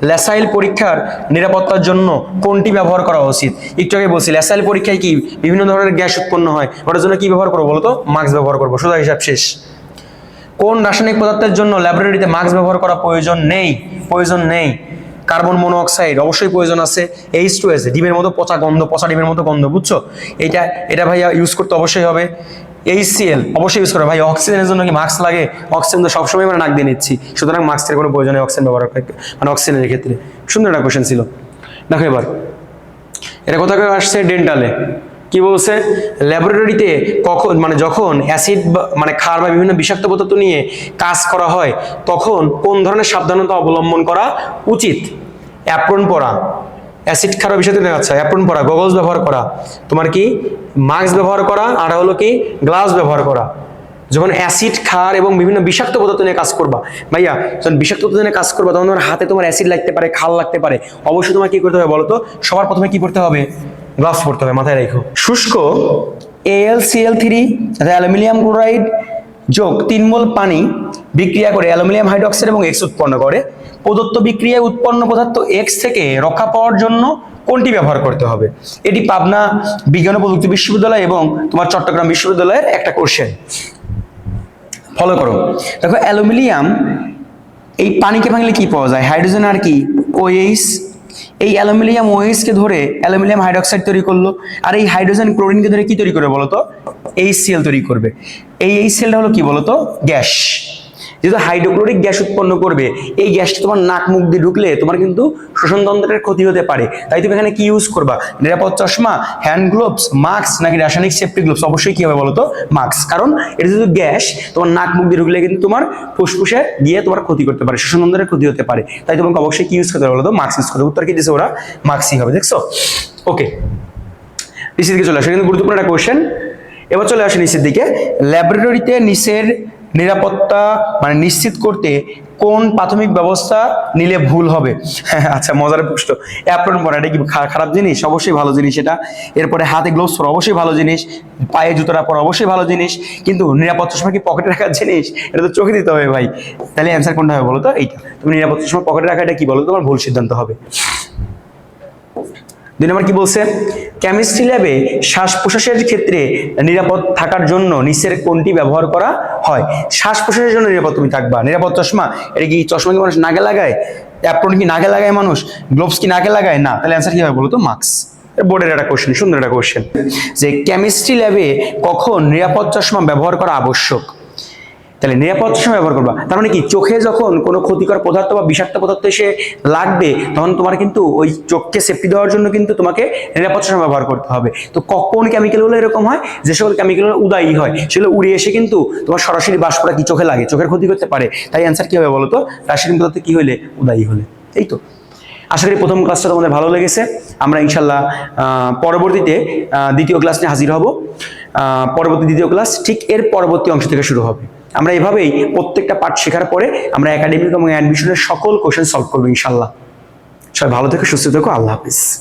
ল্যাসাইল পরীক্ষার নিরাপত্তার জন্য কোনটি ব্যবহার করা উচিত? একটু আগে বলছি ল্যাসাইল পরীক্ষায় কি বিভিন্ন ধরনের গ্যাস উৎপন্ন হয়, ওটার জন্য কি ব্যবহার করবো বলতো? মাস্ক ব্যবহার করবো, সোজা হিসাব শেষ। কোন রাসায়নিক পদার্থের জন্য ল্যাবরেটরিতে মাস্ক ব্যবহার করা প্রয়োজন নেই? প্রয়োজন নেই। কার্বন মনোঅক্সাইড অবশ্যই প্রয়োজন আছে। H2S, ডিমের মতো পচা গন্ধ, পচা ডিমের মতো গন্ধ, বুঝছো? এটা ভাইয়া ইউজ করতে অবশ্যই হবে। HCl অবশ্যই ইউজ করে। ভাই অক্সিজেনের জন্য কি মাস্ক লাগে? অক্সিজেন তো সবসময় আমরা নাক দিয়ে নিচ্ছি, সুতরাং মাস্কের কোনো প্রয়োজন নেই অক্সিজেন ব্যবহার করতে, মানে অক্সিজেনের ক্ষেত্রে। সুন্দর একটা কোশ্চেন ছিল। দেখো এবার এটা কোথা থেকে আসছে? ডেন্টালে। কি বলছে? ল্যাবরেটরিতে কখন, মানে যখন অ্যাসিড মানে ক্ষার বা বিভিন্ন বিষাক্ত পদার্থ নিয়ে কাজ করা হয় তখন কোন ধরনের সাবধানতা অবলম্বন করা উচিত? অ্যাপ্রন পরা, অ্যাসিড ক্ষার বিষাক্ত দেখাচ্ছে, অ্যাপ্রন পরা, গগলস ব্যবহার করা, তোমার কি মাস্ক ব্যবহার করা, আর হলো কি গ্লাভস ব্যবহার করা। যখন অ্যাসিড ক্ষার এবং বিভিন্ন বিষাক্ত পদার্থ নিয়ে কাজ করবা, ভাইয়া যখন বিষাক্ত পদার্থ নিয়ে কাজ করবা তখন তোমার হাতে তোমার অ্যাসিড লাগতে পারে, খাল লাগতে পারে, অবশ্যই তোমার কি করতে হবে বলো তো? সবার প্রথমে কি করতে হবে? গ্লাভস পরতে হবে, মাথায় রাখো। শুষ্ক AlCl3 অ্যালুমিনিয়াম ক্লোরাইড যোগ 3 মোল পানি বিক্রিয়া করে অ্যালুমিনিয়াম হাইড্রোক্সাইড এবং X উৎপন্ন করে। প্রদত্ত বিক্রিয়ায় উৎপন্ন পদার্থ X থেকে রক্ষা পাওয়ার জন্য কোনটি ব্যবহার করতে হবে? এটি পাবনা বিজ্ঞান ও প্রযুক্তি বিশ্ববিদ্যালয় এবং তোমার চট্টগ্রাম বিশ্ববিদ্যালয়ের একটা কোশ্চেন। ফলো করো। দেখো অ্যালুমিনিয়াম, এই পানিকে ভাঙলে কি পাওয়া যায়? হাইড্রোজেন আর কি OH। এই অ্যালুমিনিয়াম OH কে ধরে অ্যালুমিনিয়াম হাইড্রোক্সাইড তৈরি করলো, আর এই হাইড্রোজেন ক্লোরিনকে ধরে কি তৈরি করবে বলতো? HCl তৈরি করবে। এই HClটা হলো কি বলতো? গ্যাস। যেহেতু হাইড্রোক্লোরিক গ্যাস উৎপন্ন করবে, এই গ্যাসটা তোমার নাক মুখ দিয়ে ঢুকলে তোমার কিন্তু শ্বসনতন্ত্রের ক্ষতি হতে পারে। তাই তুমি এখানে কি ইউজ করবা? নিরাপদ চশমা, হ্যান্ড গ্লোভস, মাস্ক, নাকি রাসায়নিক সেফটি গ্লোভস? অবশ্যই কি হবে বলতো? মাস্ক। কারণ এটা যেহেতু গ্যাস, তোমার নাক মুখ দিয়ে ঢুকলে কিন্তু তোমার ফুসফুসে গিয়ে তোমার ক্ষতি করতে পারে, শ্বসনতন্ত্রের ক্ষতি হতে পারে। তাই তোমাকে অবশ্যই কি ইউজ করতে হবে বলতো? মাস্ক ইউজ করতে হবে। উত্তর কি দিয়েছে ওরা? মাস্কই হবে, দেখছো? ওকে, নিচের দিকে চলে আসে, কিন্তু গুরুত্বপূর্ণ একটা কোশ্চেন। এবার চলে আসে নিচের দিকে। ল্যাবরেটরিতে নিচের নিরাপত্তা মানে নিশ্চিত করতে কোন প্রাথমিক ব্যবস্থা নিলে ভুল হবে? আচ্ছা, মজার প্রশ্ন। অ্যাপ্রন পরা, এটা কি খারাপ জিনিস? অবশ্যই ভালো জিনিস এটা। এরপরে হাতে গ্লোভস পরা অবশ্যই ভালো জিনিস, পায়ে জুতোটা পরা অবশ্যই ভালো জিনিস, কিন্তু নিরাপদ চশমা কি পকেটে রাখার জিনিস? এটা তো চোখে দিতে হবে ভাই। তাহলে অ্যান্সার কোনটা হবে বলো তো? এইটা। তুমি নিরাপদ চশমা পকেটে রাখা, এটা কি বলো? তোমার ভুল সিদ্ধান্ত হবে। 2 নম্বর কি বলছে? কেমিস্ট্রি ল্যাবে শ্বাস প্রশ্বাসের ক্ষেত্রে নিরাপদ থাকার জন্য নিচের কোনটি ব্যবহার করা হয়? শ্বাস প্রশ্বাসের জন্য নিরাপদ তুমি থাকবা। নিরাপদ চশমা, এটা কি চশমা কি মানুষ নাকে লাগায়? অ্যাপ্রন কি নাকে লাগায় মানুষ? গ্লোভস কি নাকে লাগায়? না। তাহলে অ্যান্সার কি হবে বলো তো? মাস্ক। বোর্ডের একটা কোশ্চেন, সুন্দর একটা কোশ্চেন, যে কেমিস্ট্রি ল্যাবে কখন নিরাপদ চশমা ব্যবহার করা আবশ্যক? তাহলে নিরাপদ চশমা ব্যবহার করবা, তার মানে কি চোখে যখন কোনো ক্ষতিকর পদার্থ বা বিষাক্ত পদার্থ এসে লাগবে তখন তোমার কিন্তু ওই চোখকে সেফটি দেওয়ার জন্য কিন্তু তোমাকে নিরাপদ চশমা ব্যবহার করতে হবে। তো কোন কেমিক্যালগুলো এরকম হয়? যে সকল কেমিক্যালগুলো উদায়ী হয় সেগুলো উড়ে এসে কিন্তু তোমার সরাসরি বাষ্পটা কি চোখে লাগে, চোখের ক্ষতি করতে পারে। তাই অ্যান্সার কি হবে বলো তো? রাসায়নিক পদার্থ কি হলে? উদায়ী হলে। এই তো। আশা করি প্রথম ক্লাসটা তোমাদের ভালো লেগেছে। আমরা ইনশাল্লাহ পরবর্তীতে দ্বিতীয় ক্লাস নিয়ে হাজির হব। পরবর্তী দ্বিতীয় ক্লাস ঠিক এর পরবর্তী অংশ থেকে শুরু হবে। আমরা এভাবেই প্রত্যেকটা পার্ট শেখার পরে আমরা একাডেমিক এবং অ্যাডমিশনের সকল কোশ্চেন সলভ করবো ইনশাল্লাহ। সবাই ভালো থেকো, সুস্থ থেকো, আল্লাহ হাফিজ।